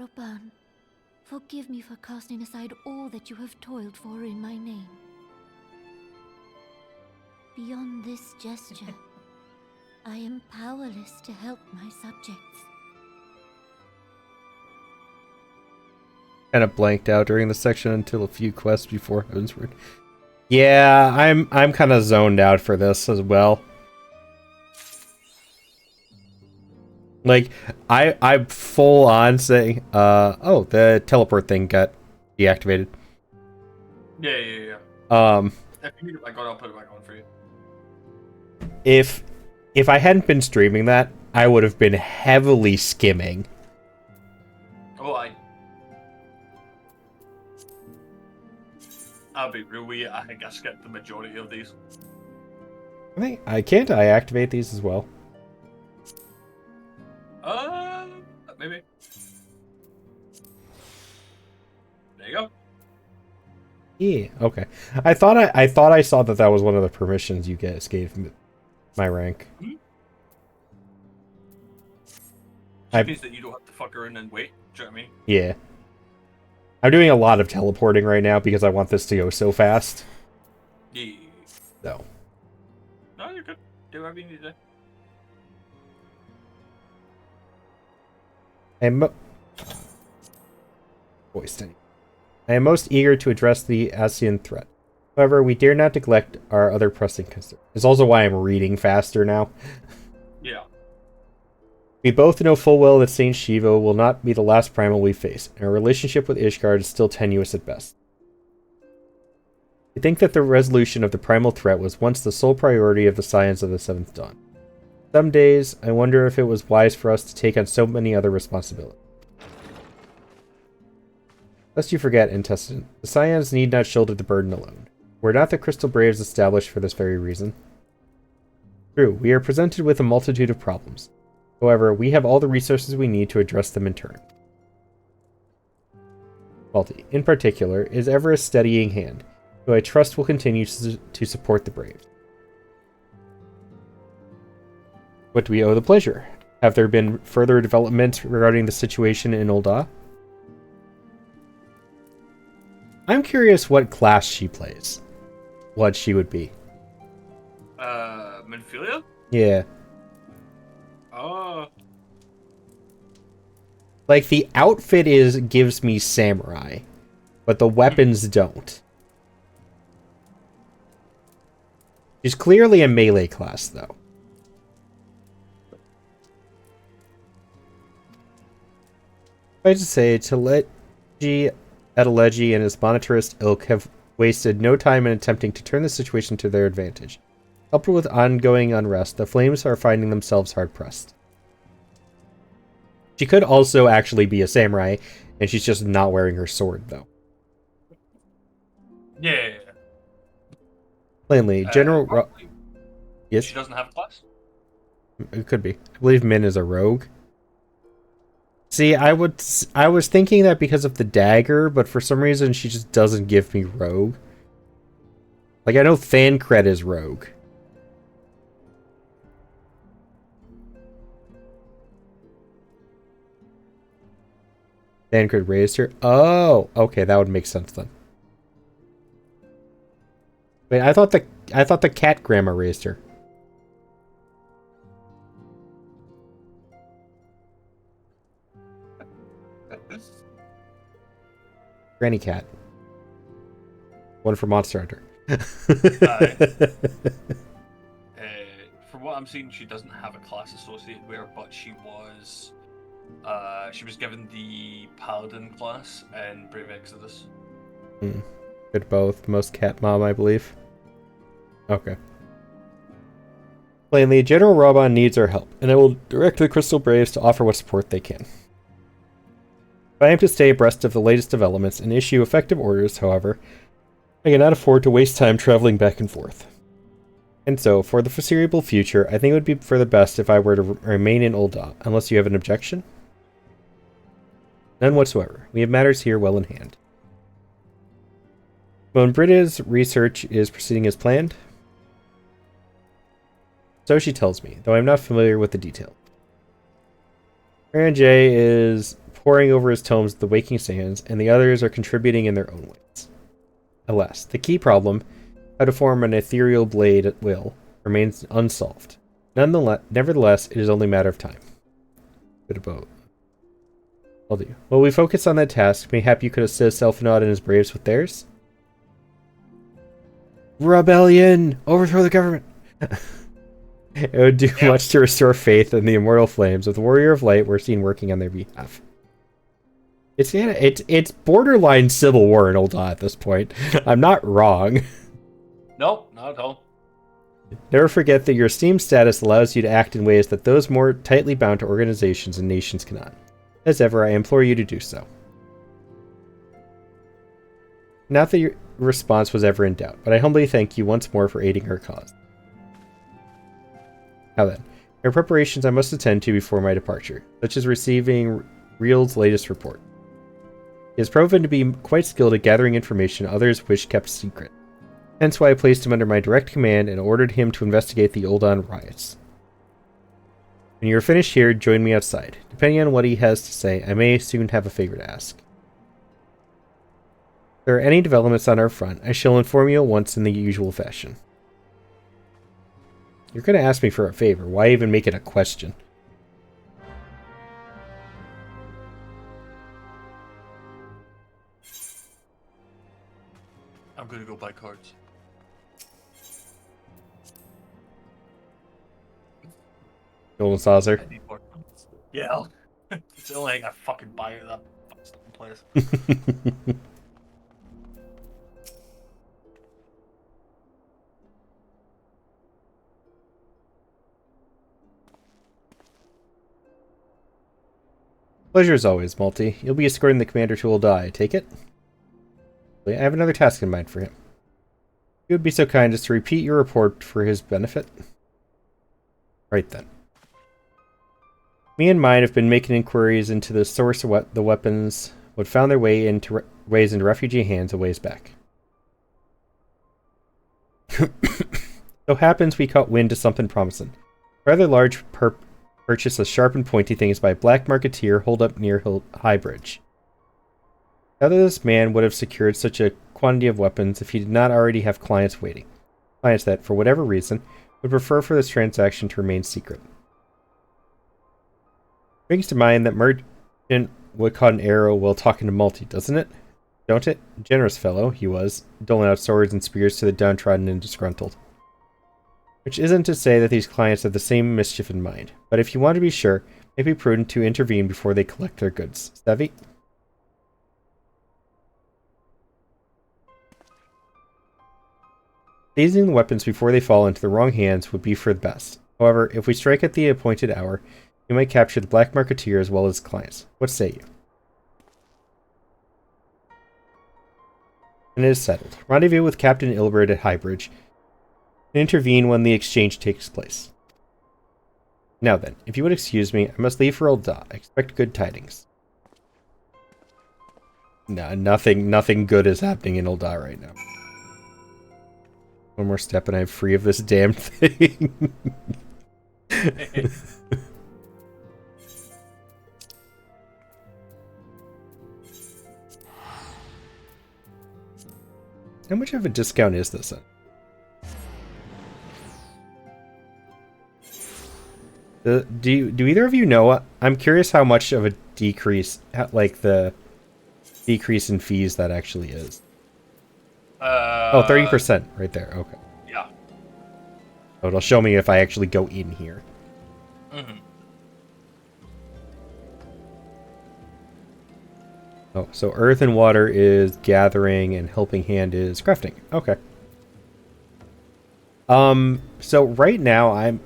Roban, forgive me for casting aside all that you have toiled for in my name. Beyond this gesture, I am powerless to help my subjects. Kind of blanked out during the section until a few quests before Heaven's Word. Yeah, I'm kind of zoned out for this as well. Like, I'm full on saying, oh, the teleport thing got deactivated. Yeah. If you need it back on, I'll put it back on for you. If I hadn't been streaming that, I would have been heavily skimming. Oh, I'll be real with you, I think I skipped the majority of these. I can't activate these as well. Maybe. There you go. Yeah, okay. I thought I saw that was one of the permissions you guys gave my rank. Which means that you don't have to fuck around and wait. Do you know what I mean? Yeah. I'm doing a lot of teleporting right now because I want this to go so fast. Yeah. So. No, you're good. Do whatever you need to do. I am most eager to address the ASEAN threat. However, we dare not neglect our other pressing concerns. It's also why I'm reading faster now. Yeah. We both know full well that Saint Shiva will not be the last primal we face, and our relationship with Ishgard is still tenuous at best. We think that the resolution of the primal threat was once the sole priority of the Scions of the Seventh Dawn. Some days, I wonder if it was wise for us to take on so many other responsibilities. Lest you forget, Intestinate, the Scions need not shoulder the burden alone. Were not the Crystal Braves established for this very reason? True, we are presented with a multitude of problems. However, we have all the resources we need to address them in turn. Balti, in particular, is ever a steadying hand, who I trust will continue to support the Braves. What do we owe the pleasure? Have there been further developments regarding the situation in Ul'dah? I'm curious what class she plays. What she would be. Minfilia? Yeah. Oh. Like, the outfit gives me samurai, but the weapons don't. She's clearly a melee class, though. I to say, Teleji, Adeleji, and his monetarist ilk have wasted no time in attempting to turn the situation to their advantage. Coupled with ongoing unrest, the flames are finding themselves hard-pressed. She could also actually be a samurai, and she's just not wearing her sword, though. Yeah. Plainly, General yes? She doesn't have a class? It could be. I believe Min is a rogue. See, I was thinking that because of the dagger, but for some reason she just doesn't give me rogue. Like, I know Thancred is rogue. Thancred raised her? Oh, okay, that would make sense then. Wait, I thought the cat grandma raised her. Granny cat. One for Monster Hunter. From what I'm seeing, she doesn't have a class associated with her, but she was given the Paladin class in Brave Exodus. Good both. Most cat mom, I believe. Okay. Plainly, General Raban needs our help, and I will direct the Crystal Braves to offer what support they can. If I am to stay abreast of the latest developments and issue effective orders, however, I cannot afford to waste time traveling back and forth. And so, for the foreseeable future, I think it would be for the best if I were to remain in Ul'dah, unless you have an objection? None whatsoever. We have matters here well in hand. When Britta's research is proceeding as planned, so she tells me, though I'm not familiar with the detail. Aaron J is poring over his tomes of the Waking Sands, and the others are contributing in their own ways. Alas, the key problem, how to form an ethereal blade at will, remains unsolved. Nevertheless, it is only a matter of time. Good about. I'll do. While we focus on that task, mayhap you could assist Elfenod and his braves with theirs? Rebellion! Overthrow the government! It would do much to restore faith in the immortal flames of the Warrior of Light we're seen working on their behalf. It's borderline civil war in Ul'dah at this point. I'm not wrong. Nope, not at all. Never forget that your esteemed status allows you to act in ways that those more tightly bound to organizations and nations cannot. As ever, I implore you to do so. Not that your response was ever in doubt, but I humbly thank you once more for aiding our cause. Now then, there are preparations I must attend to before my departure, such as receiving Real's latest report. He has proven to be quite skilled at gathering information others wish kept secret. Hence why I placed him under my direct command and ordered him to investigate the Uldan riots. When you are finished here, join me outside. Depending on what he has to say, I may soon have a favor to ask. If there are any developments on our front, I shall inform you at once in the usual fashion. You're going to ask me for a favor. Why even make it a question? I'm going to go buy cards. Golden saucer. I need more. Yeah. It's the only thing I fucking buy at that fucking place. Pleasure as always, Multi. You'll be escorting the commander to Ul'dah, I take it? I have another task in mind for him. You would be so kind as to repeat your report for his benefit? Right then. Me and mine have been making inquiries into the source of the weapons what found their way into refugee hands a ways back. So happens we caught wind of something promising. A rather large purchase of sharp and pointy things by a black marketeer holed up near High Bridge. Whether this man would have secured such a quantity of weapons if he did not already have clients waiting. Clients that, for whatever reason, would prefer for this transaction to remain secret. Brings to mind that merchant would caught an arrow while talking to Multi, doesn't it? Don't it? Generous fellow, he was, doling out swords and spears to the downtrodden and disgruntled. Which isn't to say that these clients have the same mischief in mind, but if you want to be sure, it may be prudent to intervene before they collect their goods. Savvy? Seizing the weapons before they fall into the wrong hands would be for the best. However, if we strike at the appointed hour, we might capture the black marketeer as well as clients. What say you? And it is settled. Rendezvous with Captain Ilbert at Highbridge and intervene when the exchange takes place. Now then, if you would excuse me, I must leave for Ul'dah. I expect good tidings. No, nothing good is happening in Ul'dah right now. One more step and I'm free of this damn thing. How much of a discount is this? Do either of you know? I'm curious how much of a decrease, like the decrease in fees that actually is. Oh, 30% right there. Okay. Yeah. So it'll show me if I actually go in here. Mm-hmm. Oh, so earth and water is gathering and helping hand is crafting. Okay. So right now I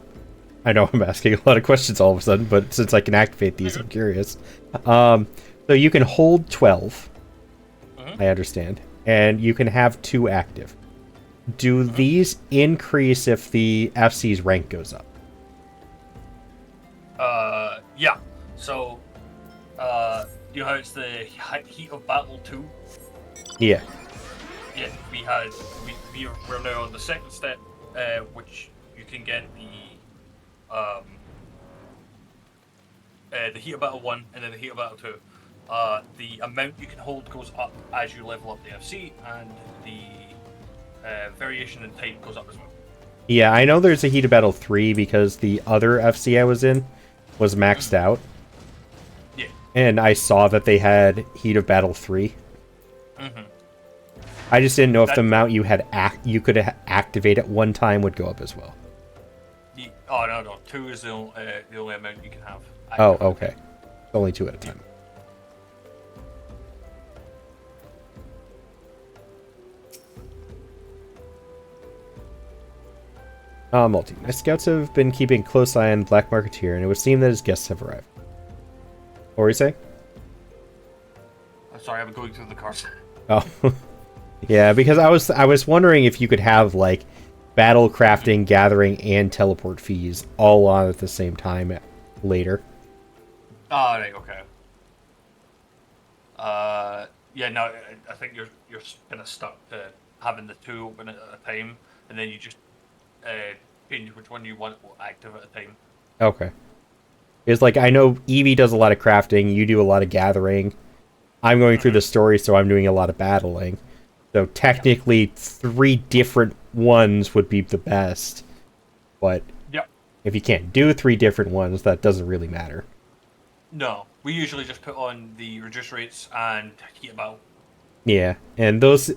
know I'm asking a lot of questions all of a sudden, but since I can activate these, I'm curious. So you can hold 12. Mm-hmm. I understand. And you can have 2 active. Do these increase if the FC's rank goes up? Yeah. So, you know how it's the Heat of Battle 2? Yeah. Yeah, we're now on the second step, which you can get the Heat of Battle 1 and then the Heat of Battle 2. The amount you can hold goes up as you level up the FC, and the variation in type goes up as well. Yeah, I know there's a Heat of Battle 3 because the other FC I was in was maxed out. Yeah. And I saw that they had Heat of Battle 3. Mm-hmm. I just didn't know if the amount you had you could activate at one time would go up as well. Oh, no. 2 is the only amount you can have. Oh, okay. Only 2 at a time. Multi. My scouts have been keeping a close eye on the Black Marketeer, and it would seem that his guests have arrived. What were you saying? I'm sorry, I'm going through the cars. Oh. Yeah, because I was wondering if you could have, like, battle crafting, gathering, and teleport fees all on at the same time later. Oh, right, okay. Yeah, no, I think you're kind of stuck to having the two open at a time, and then you just change which one you want active at a time. Okay. It's like, I know Evie does a lot of crafting, you do a lot of gathering. I'm going through the story, so I'm doing a lot of battling. So technically, 3 different ones would be the best. But if you can't do 3 different ones, that doesn't really matter. No, we usually just put on the reduce rates and heat about. Yeah, and those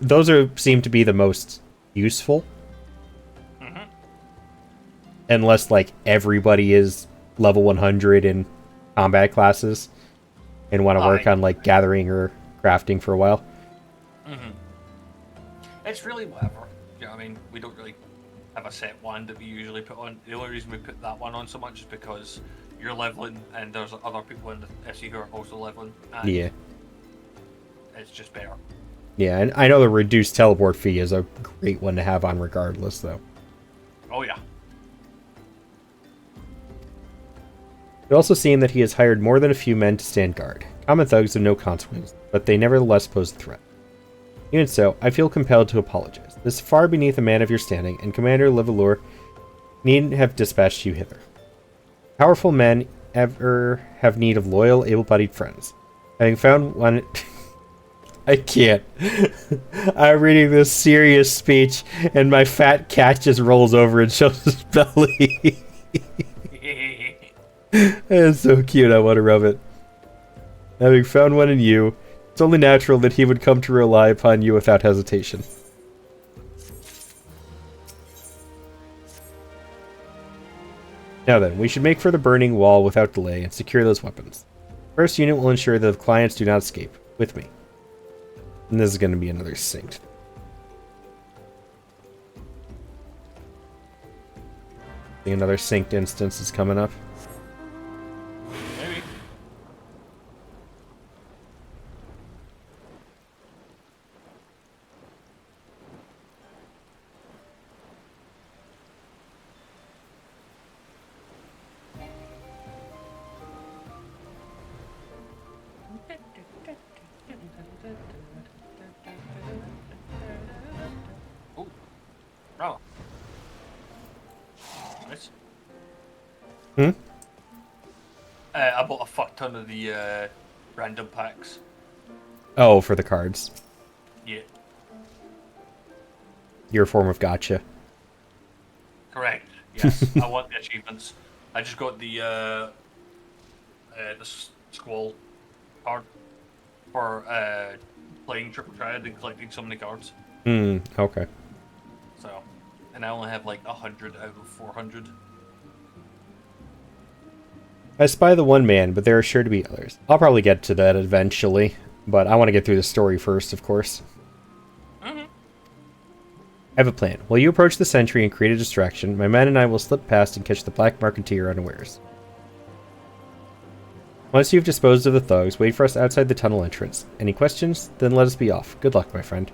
seem to be the most useful. Unless, like, everybody is level 100 in combat classes and want to work on, like, gathering or crafting for a while. It's really whatever. You know what I mean? We don't really have a set one that we usually put on. The only reason we put that one on so much is because you're leveling and there's other people in the FC who are also leveling. And Yeah. It's just better. Yeah, and I know the reduced teleport fee is a great one to have on regardless, though. Oh, yeah. It also seemed that he has hired more than a few men to stand guard. Common thugs of no consequence, but they nevertheless pose a threat. Even so, I feel compelled to apologize. This is far beneath a man of your standing, and Commander Levalor needn't have dispatched you hither. Powerful men ever have need of loyal, able-bodied friends. Having found one... I can't. I'm reading this serious speech, and my fat cat just rolls over and shows his belly. It's so cute, I want to rub it. Having found one in you, it's only natural that he would come to rely upon you without hesitation. Now then, we should make for the burning wall without delay and secure those weapons. First unit will ensure that the clients do not escape. With me. And this is going to be another synced. I think another synced instance is coming up. Maybe. Oh, bravo. Nice. I bought a fuck ton of the random packs. Oh, for the cards. Yeah. Your form of gotcha. Correct. Yes, I want the achievements. I just got the Squall card for playing Triple Triad and collecting so many cards. Okay. So, and I only have like 100 out of 400. I spy the one man, but there are sure to be others. I'll probably get to that eventually, but I want to get through the story first, of course. I have a plan. While you approach the sentry and create a distraction, my men and I will slip past and catch the black marketeer unawares. Once you've disposed of the thugs, wait for us outside the tunnel entrance. Any questions? Then let us be off. Good luck, my friend.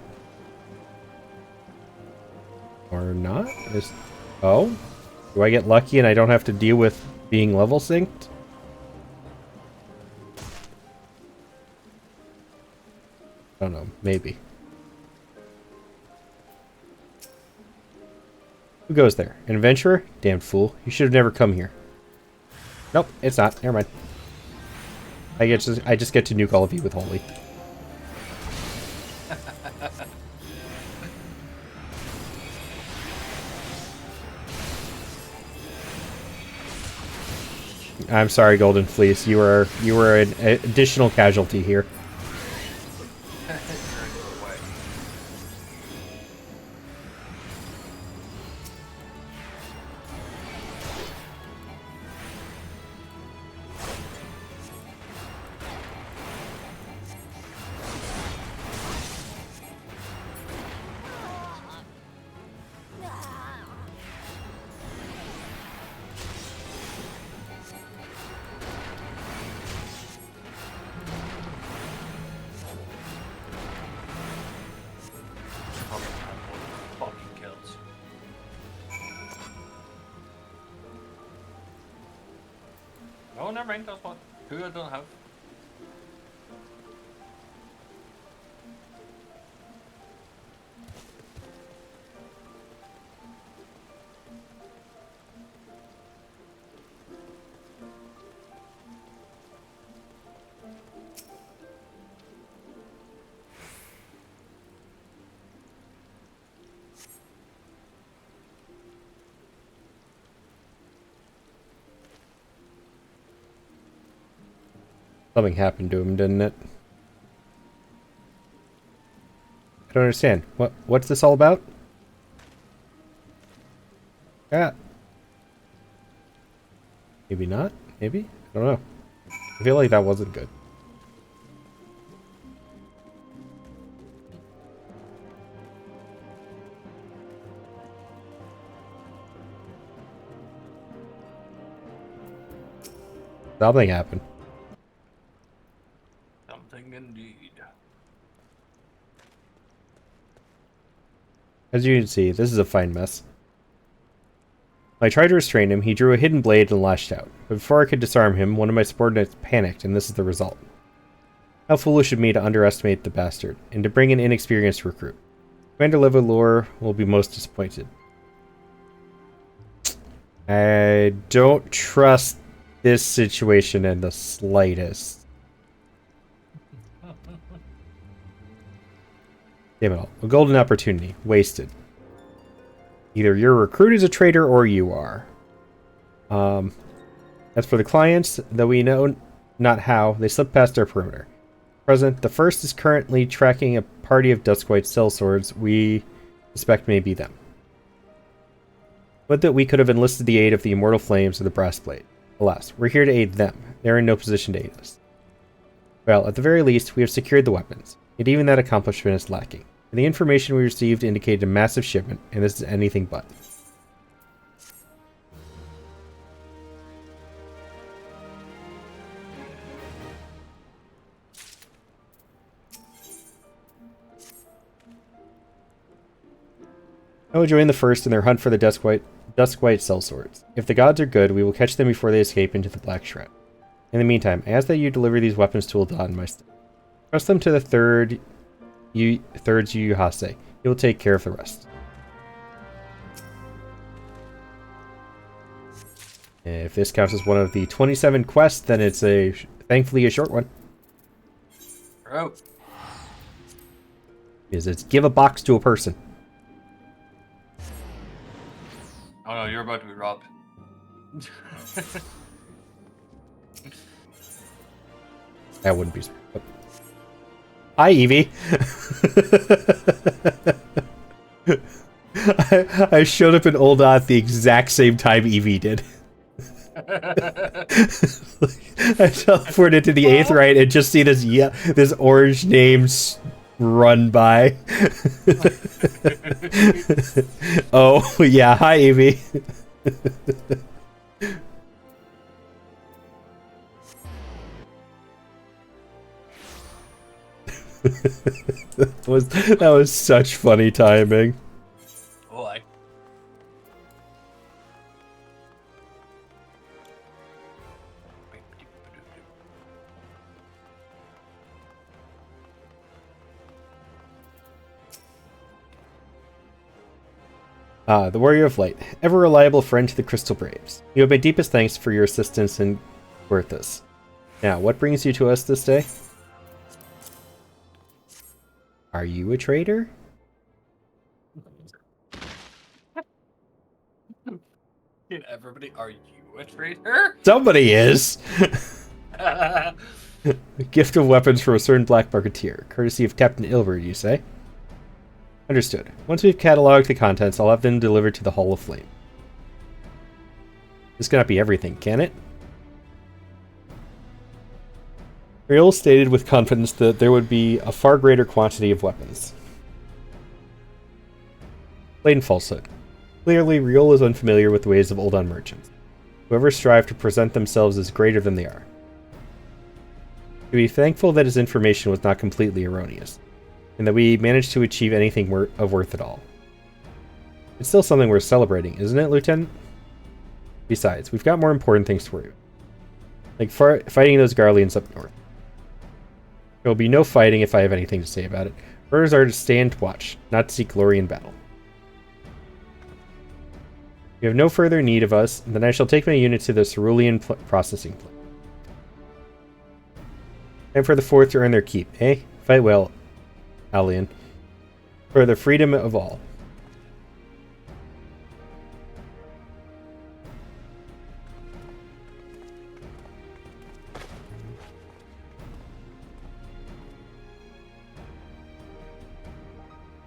Or not? Oh? Do I get lucky and I don't have to deal with being level synced? I don't know. Maybe. Who goes there? An adventurer? Damned fool. You should have never come here. Nope, it's not. Never mind. I just get to nuke all of you with Holy. I'm sorry, Golden Fleece. You were an additional casualty here. Oh, never mind. That's what. Who I don't have. Something happened to him, didn't it? I don't understand. What's this all about? Yeah. Maybe not? Maybe? I don't know. I feel like that wasn't good. Something happened. Something indeed. As you can see, this is a fine mess. When I tried to restrain him, he drew a hidden blade and lashed out. But before I could disarm him, one of my subordinates panicked, and this is the result. How foolish of me to underestimate the bastard, and to bring an inexperienced recruit. Commander Levalor will be most disappointed. I don't trust this situation in the slightest. Damn it all. A golden opportunity. Wasted. Either your recruit is a traitor or you are. As for the clients, though we know not how, they slipped past our perimeter. Present, the first is currently tracking a party of Duskwhite sellswords we suspect may be them. Would that we could have enlisted the aid of the Immortal Flames or the Brass Blade. Alas, we're here to aid them. They're in no position to aid us. Well, at the very least, we have secured the weapons. Yet even that accomplishment is lacking. And the information we received indicated a massive shipment, and this is anything but. I will join the first in their hunt for the Duskwhite sellswords. If the gods are good, we will catch them before they escape into the Black Shroud. In the meantime, I ask that you deliver these weapons to Ul'dah and my staff. Trust them to the third Yuyuhase. He will take care of the rest. If this counts as one of the 27 quests, then it's thankfully a short one. Oh. Because it's give a box to a person. Oh no, you're about to be robbed. That wouldn't be smart. But... Hi, Evie. I showed up in Ul'dah at the exact same time Evie did. I teleported to the 8th right and just see this orange name run by. Oh, yeah. Hi, Evie. that was such funny timing. Boy. Ah, the Warrior of Light, ever reliable friend to the Crystal Braves. You have my deepest thanks for your assistance in Werthas. Now, what brings you to us this day? Are you a traitor? Everybody, are you a traitor? Somebody is! A gift of weapons from a certain black marketeer, courtesy of Captain Ilbert, you say? Understood. Once we've cataloged the contents, I'll have them delivered to the Hall of Flame. This cannot be everything, can it? Riol stated with confidence that there would be a far greater quantity of weapons. Blatant falsehood. Clearly, Riol is unfamiliar with the ways of Ul'dah merchants. Whoever strive to present themselves as greater than they are. To be thankful that his information was not completely erroneous, and that we managed to achieve anything of worth at all. It's still something worth celebrating, isn't it, Lieutenant? Besides, we've got more important things to worry about. Like fighting those Garleans up north. There will be no fighting if I have anything to say about it. Orders are to stand watch, not to seek glory in battle. If you have no further need of us, then I shall take my unit to the Cerulean processing plant. And for the fourth to earn their keep, eh? Fight well, Alian. For the freedom of all.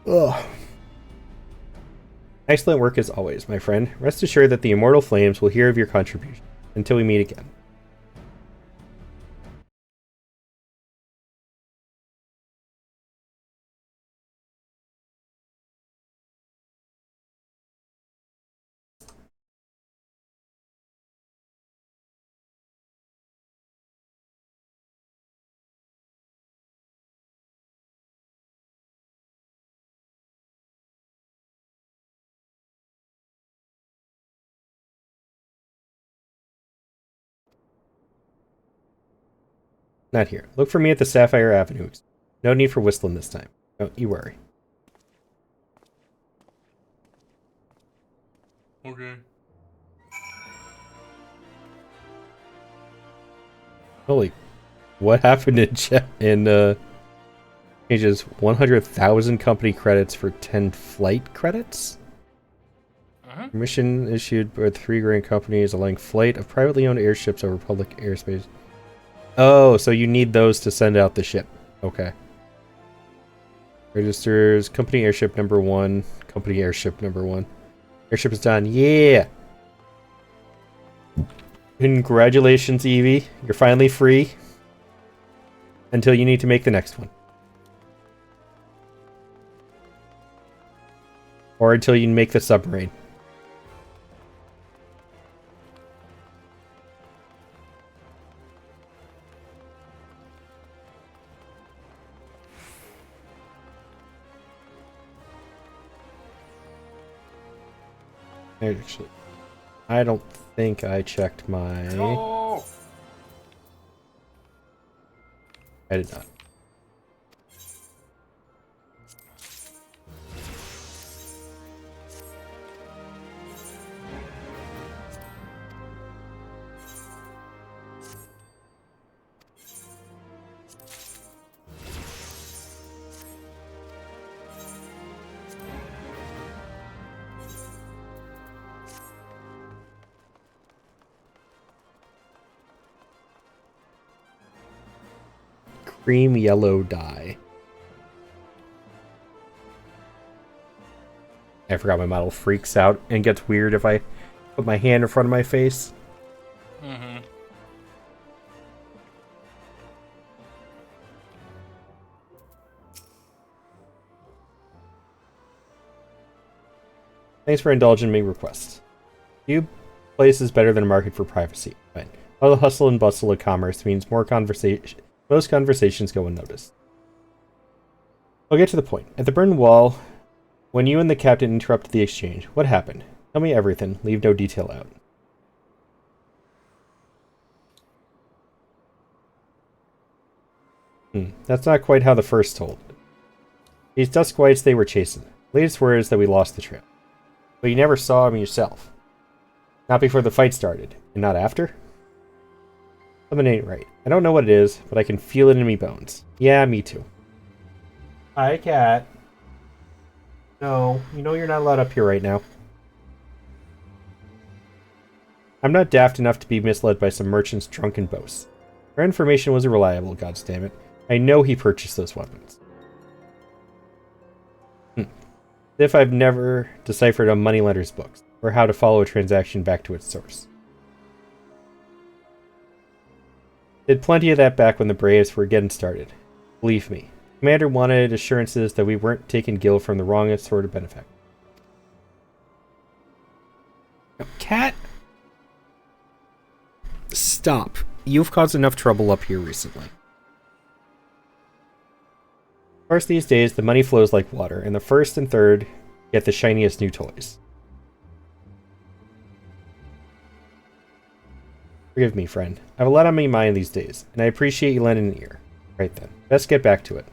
Ugh. Excellent work as always, my friend. Rest assured that the Immortal Flames will hear of your contribution. Until we meet again. Not here. Look for me at the Sapphire Avenue. No need for whistling this time. Don't you worry. Okay. Holy, what happened in pages 100,000 company credits for 10 flight credits? Permission issued by 3 grand companies allowing flight of privately owned airships over public airspace. Oh, so you need those to send out the ship. Okay. Registers company airship number 1. Company airship number 1. Airship is done. Yeah! Congratulations, Evie. You're finally free. Until you need to make the next one. Or until you make the submarine. Actually, I don't think I checked my... No! I did not. Cream yellow dye. I forgot my model freaks out and gets weird if I put my hand in front of my face. Mm-hmm. Thanks for indulging me requests. Few places better than a market for privacy. Fine. All the hustle and bustle of commerce means most conversations go unnoticed. I'll get to the point. At the Burn Wall, when you and the captain interrupted the exchange, what happened? Tell me everything. Leave no detail out. That's not quite how the first told. These dusk whites they were chasing. Latest word is that we lost the trail. But you never saw him yourself. Not before the fight started, and not after? Something ain't right. I don't know what it is, but I can feel it in me bones. Yeah, me too. Hi, cat. No, you know you're not allowed up here right now. I'm not daft enough to be misled by some merchant's drunken boasts. Our information was reliable, goddammit. I know he purchased those weapons. If I've never deciphered a moneylender's books, or how to follow a transaction back to its source. Did plenty of that back when the Braves were getting started. Believe me. Commander wanted assurances that we weren't taking Gil from the wrong sort of benefactor. Cat? Stop. You've caused enough trouble up here recently. Of course, these days, the money flows like water, and the first and third get the shiniest new toys. Forgive me, friend. I have a lot on my mind these days, and I appreciate you lending an ear. Right then. Best get back to it.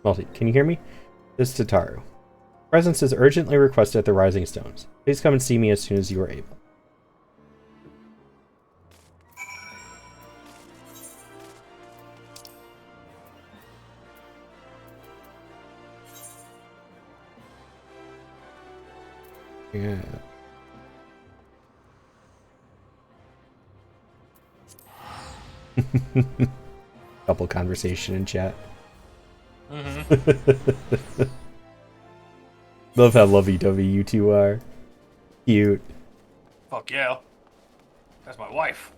Multi, can you hear me? This is Tataru. Presence is urgently requested at the Rising Stones. Please come and see me as soon as you are able. Yeah. Couple conversation in chat. Love how lovey-dovey you two are. Cute. Fuck yeah. That's my wife.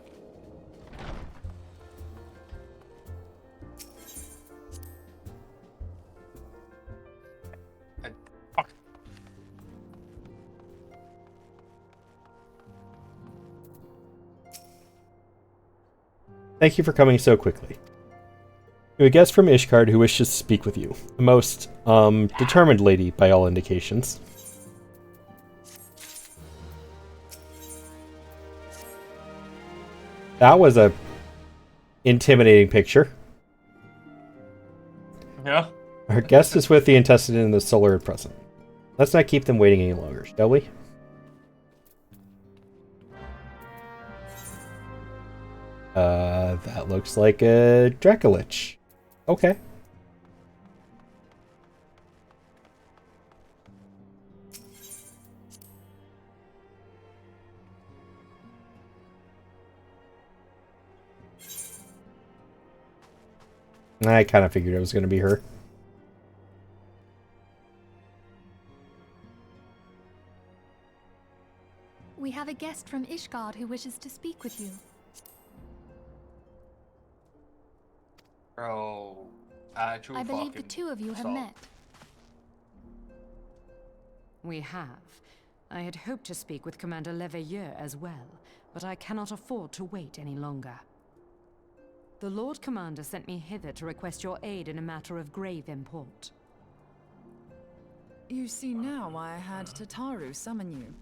Thank you for coming so quickly. You have a guest from Ishgard who wishes to speak with you. A most, determined lady, by all indications. That was a intimidating picture. Yeah. Our guest is with the intestine in the solar at present. Let's not keep them waiting any longer, shall we? That looks like a Dracolich. Okay. I kind of figured it was going to be her. We have a guest from Ishgard who wishes to speak with you. Bro, I believe the two of you have met. We have. I had hoped to speak with Commander Leveilleur as well, but I cannot afford to wait any longer. The Lord Commander sent me hither to request your aid in a matter of grave import. You see now why I had Tataru summon you.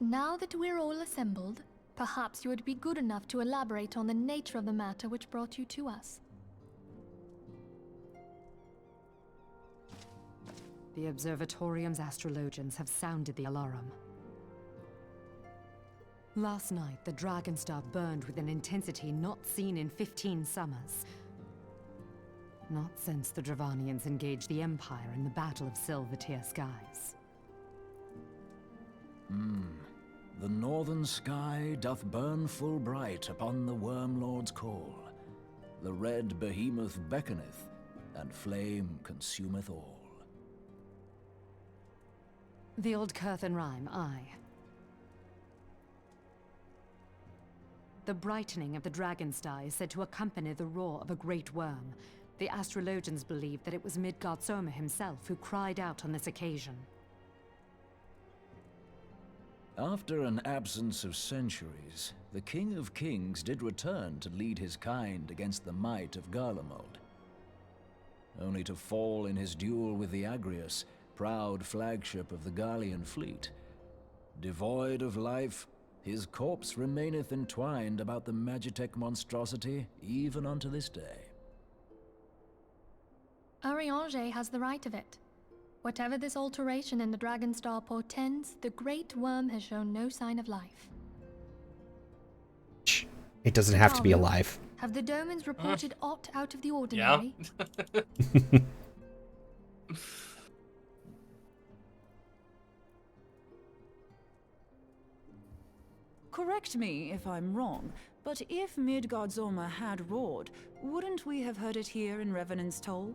Now that we're all assembled, perhaps you would be good enough to elaborate on the nature of the matter which brought you to us. The Observatorium's astrologians have sounded the alarm. Last night, the Dragonstar burned with an intensity not seen in 15 summers. Not since the Dravanians engaged the Empire in the Battle of Silvertear Skies. The northern sky doth burn full bright upon the Wormlord's call. The red behemoth beckoneth, and flame consumeth all. The old Curthan rhyme, aye. The brightening of the Dragonstar is said to accompany the roar of a great worm. The astrologians believe that it was Midgard-Soma himself who cried out on this occasion. After an absence of centuries, the King of Kings did return to lead his kind against the might of Garlemald. Only to fall in his duel with the Agrius, proud flagship of the Garlean fleet. Devoid of life, his corpse remaineth entwined about the Magitech monstrosity even unto this day. Ariange has the right of it. Whatever this alteration in the Dragonstar portends, the Great Worm has shown no sign of life. It doesn't have to be alive. Have the Domans reported aught out of the ordinary? Yeah. Correct me if I'm wrong, but if Midgard-Soma had roared, wouldn't we have heard it here in Revenant's Toll?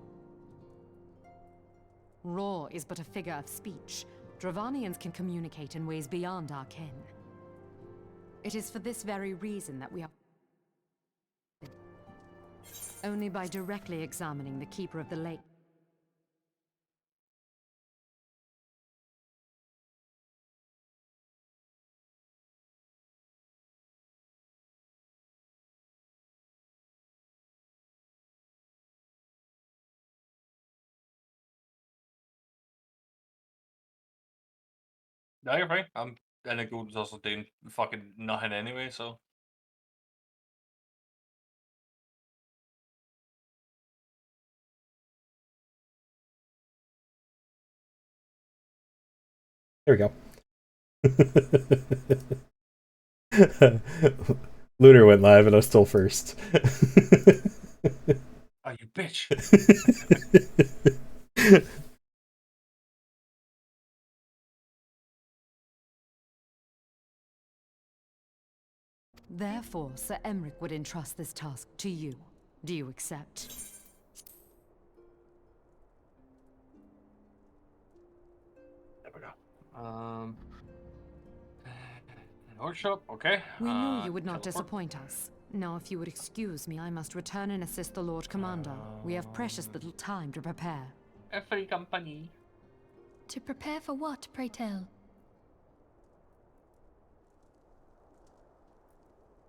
Roar is but a figure of speech. Dravanians can communicate in ways beyond our ken. It is for this very reason that we are... Only by directly examining the Keeper of the Lake. No, you're fine. I'm in a gold also doing fucking nothing anyway, so. There we go. Lunar went live and I was still first. Oh, you bitch. Therefore, Sir Emric would entrust this task to you. Do you accept? There we go. Workshop, okay. We knew you would not disappoint us. Now, if you would excuse me, I must return and assist the Lord Commander. We have precious little time to prepare. A free company. To prepare for what, pray tell?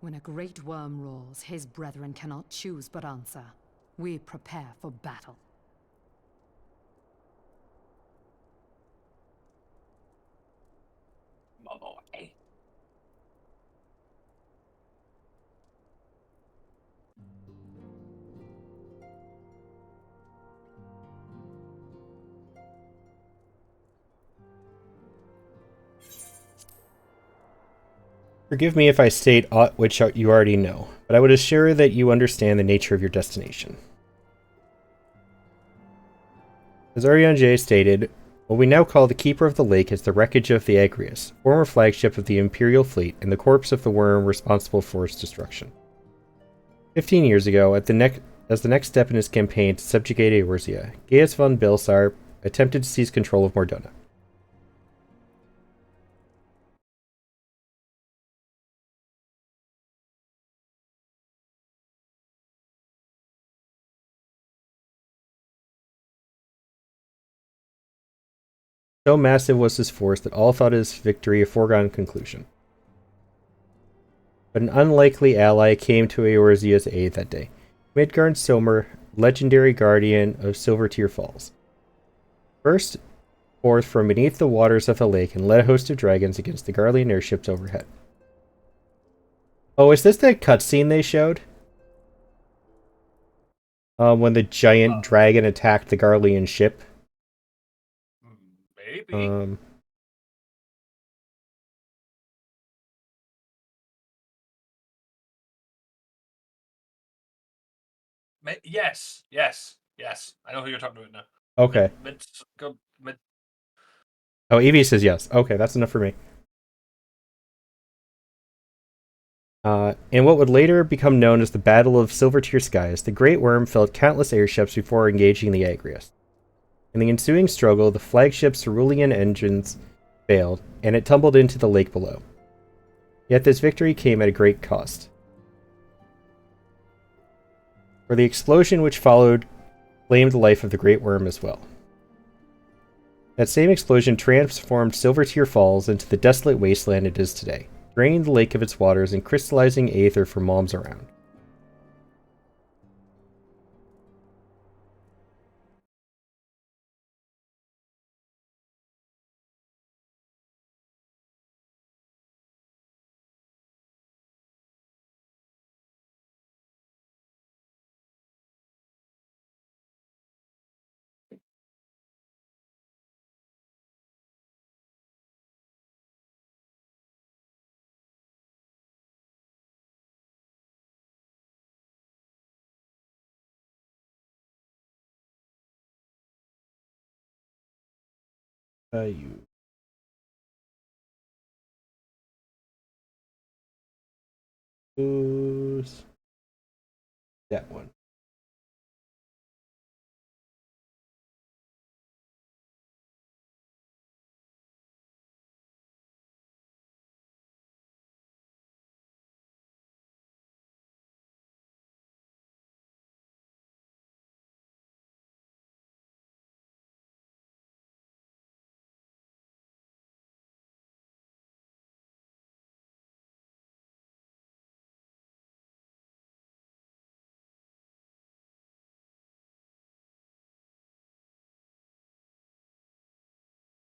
When a great worm roars, his brethren cannot choose but answer. We prepare for battle. My boy. Forgive me if I state aught which you already know, but I would assure that you understand the nature of your destination. As Ariane J stated, what we now call the Keeper of the Lake is the wreckage of the Agrius, former flagship of the Imperial fleet, and the corpse of the worm responsible for its destruction. 15 years ago, as the next step in his campaign to subjugate Eorzea, Gaius von Belsar attempted to seize control of Mordona. So massive was his force that all thought his victory a foregone conclusion. But an unlikely ally came to Eorzea's aid that day. Midgard Somer, legendary guardian of Silvertear Falls. Burst forth from beneath the waters of the lake and led a host of dragons against the Garlean airships overhead. Oh, is this that cutscene they showed? When the giant dragon attacked the Garlean ship? Maybe. Yes. I know who you're talking about now. Okay. Oh, Evie says yes. Okay, that's enough for me. In what would later become known as the Battle of Silvertear Skies, the Great Worm felled countless airships before engaging the Agrius. In the ensuing struggle, the flagship's cerulean engines failed, and it tumbled into the lake below. Yet this victory came at a great cost. For the explosion which followed claimed the life of the Great Worm as well. That same explosion transformed Silvertear Falls into the desolate wasteland it is today, draining the lake of its waters and crystallizing aether for moms around. You choose that one.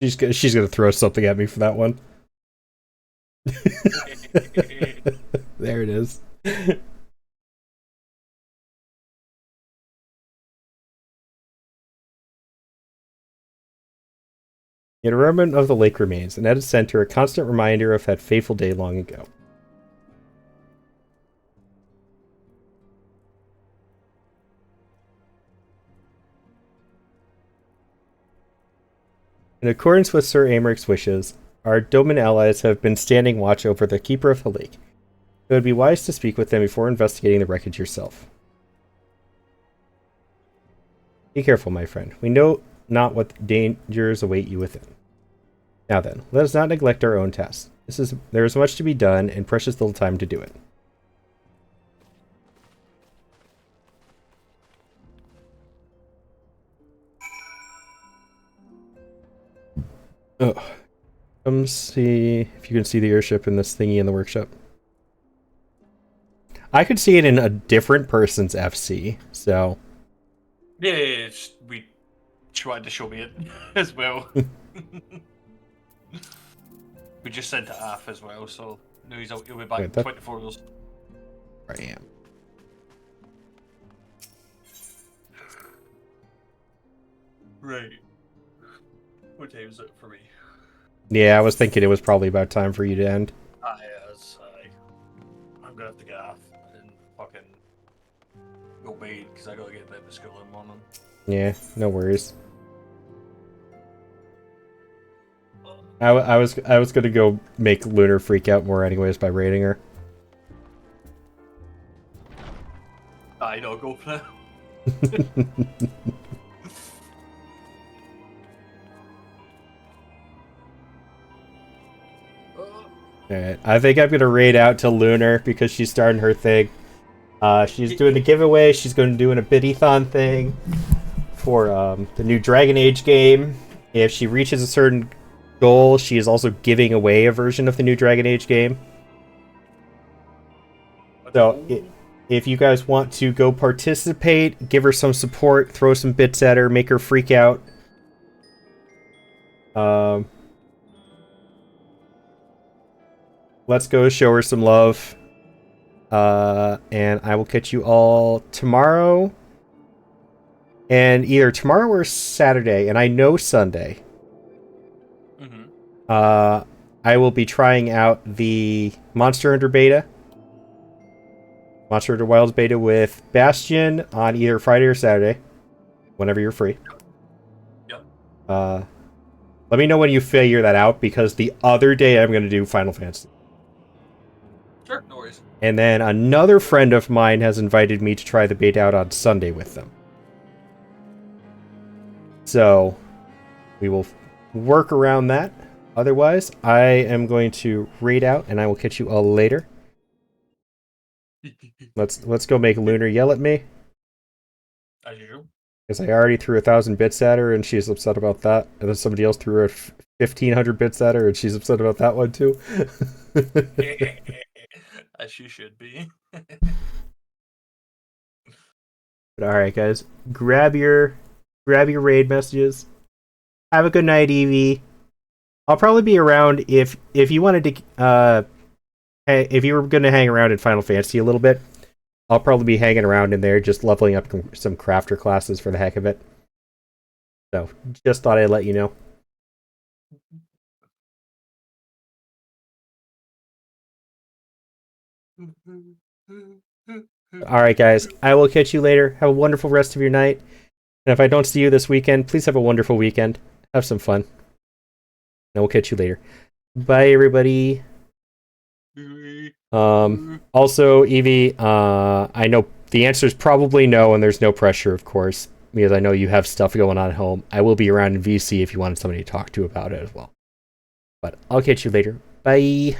She's gonna throw something at me for that one. There it is. Yet a remnant of the lake remains, and at its center a constant reminder of that fateful day long ago. In accordance with Sir Americ's wishes, our Doman allies have been standing watch over the Keeper of the Lake. It would be wise to speak with them before investigating the wreckage yourself. Be careful, my friend. We know not what dangers await you within. Now then, let us not neglect our own tasks. There is much to be done, and precious little time to do it. Oh. Come see if you can see the airship in this thingy in the workshop. I could see it in a different person's FC, so... Yeah, we tried to show me it as well. We just sent it off as well, so no, he'll be back in 24 hours. I am. Right. What time is it for me? Yeah, I was thinking it was probably about time for you to end. I'm gonna have to get off and fucking go bathe because I gotta get back to school in the morning. Yeah, no worries. I was gonna go make Lunar freak out more anyways by raiding her. I know, go for it. Alright, I think I'm gonna raid out to Lunar because she's starting her thing. She's doing a giveaway. She's going to do an a biddy-thon thing for the new Dragon Age game. If she reaches a certain goal, she is also giving away a version of the new Dragon Age game. So, if you guys want to go participate, give her some support, throw some bits at her, make her freak out. Let's go show her some love. And I will catch you all tomorrow. And either tomorrow or Saturday, and I know Sunday. I will be trying out the Monster Hunter beta. Monster Hunter Wilds beta with Bastion on either Friday or Saturday. Whenever you're free. Yep. Let me know when you figure that out, because the other day I'm going to do Final Fantasy. Sure, no worries. And then another friend of mine has invited me to try the beta out on Sunday with them. So, we will work around that. Otherwise, I am going to raid out, and I will catch you all later. Let's go make Lunar yell at me. As usual. Because I already threw 1,000 bits at her, and she's upset about that. And then somebody else threw 1,500 bits at her, and she's upset about that one too. As you should be. But alright, guys. Grab your raid messages. Have a good night, Evie. I'll probably be around if you wanted to if you were gonna hang around in Final Fantasy a little bit. I'll probably be hanging around in there, just leveling up some crafter classes for the heck of it. So, just thought I'd let you know. Alright, guys. I will catch you later. Have a wonderful rest of your night. And if I don't see you this weekend, please have a wonderful weekend. Have some fun. And we'll catch you later. Bye, everybody. Also, Evie, I know the answer is probably no, and there's no pressure, of course, because I know you have stuff going on at home. I will be around in VC if you wanted somebody to talk to about it as well. But I'll catch you later. Bye.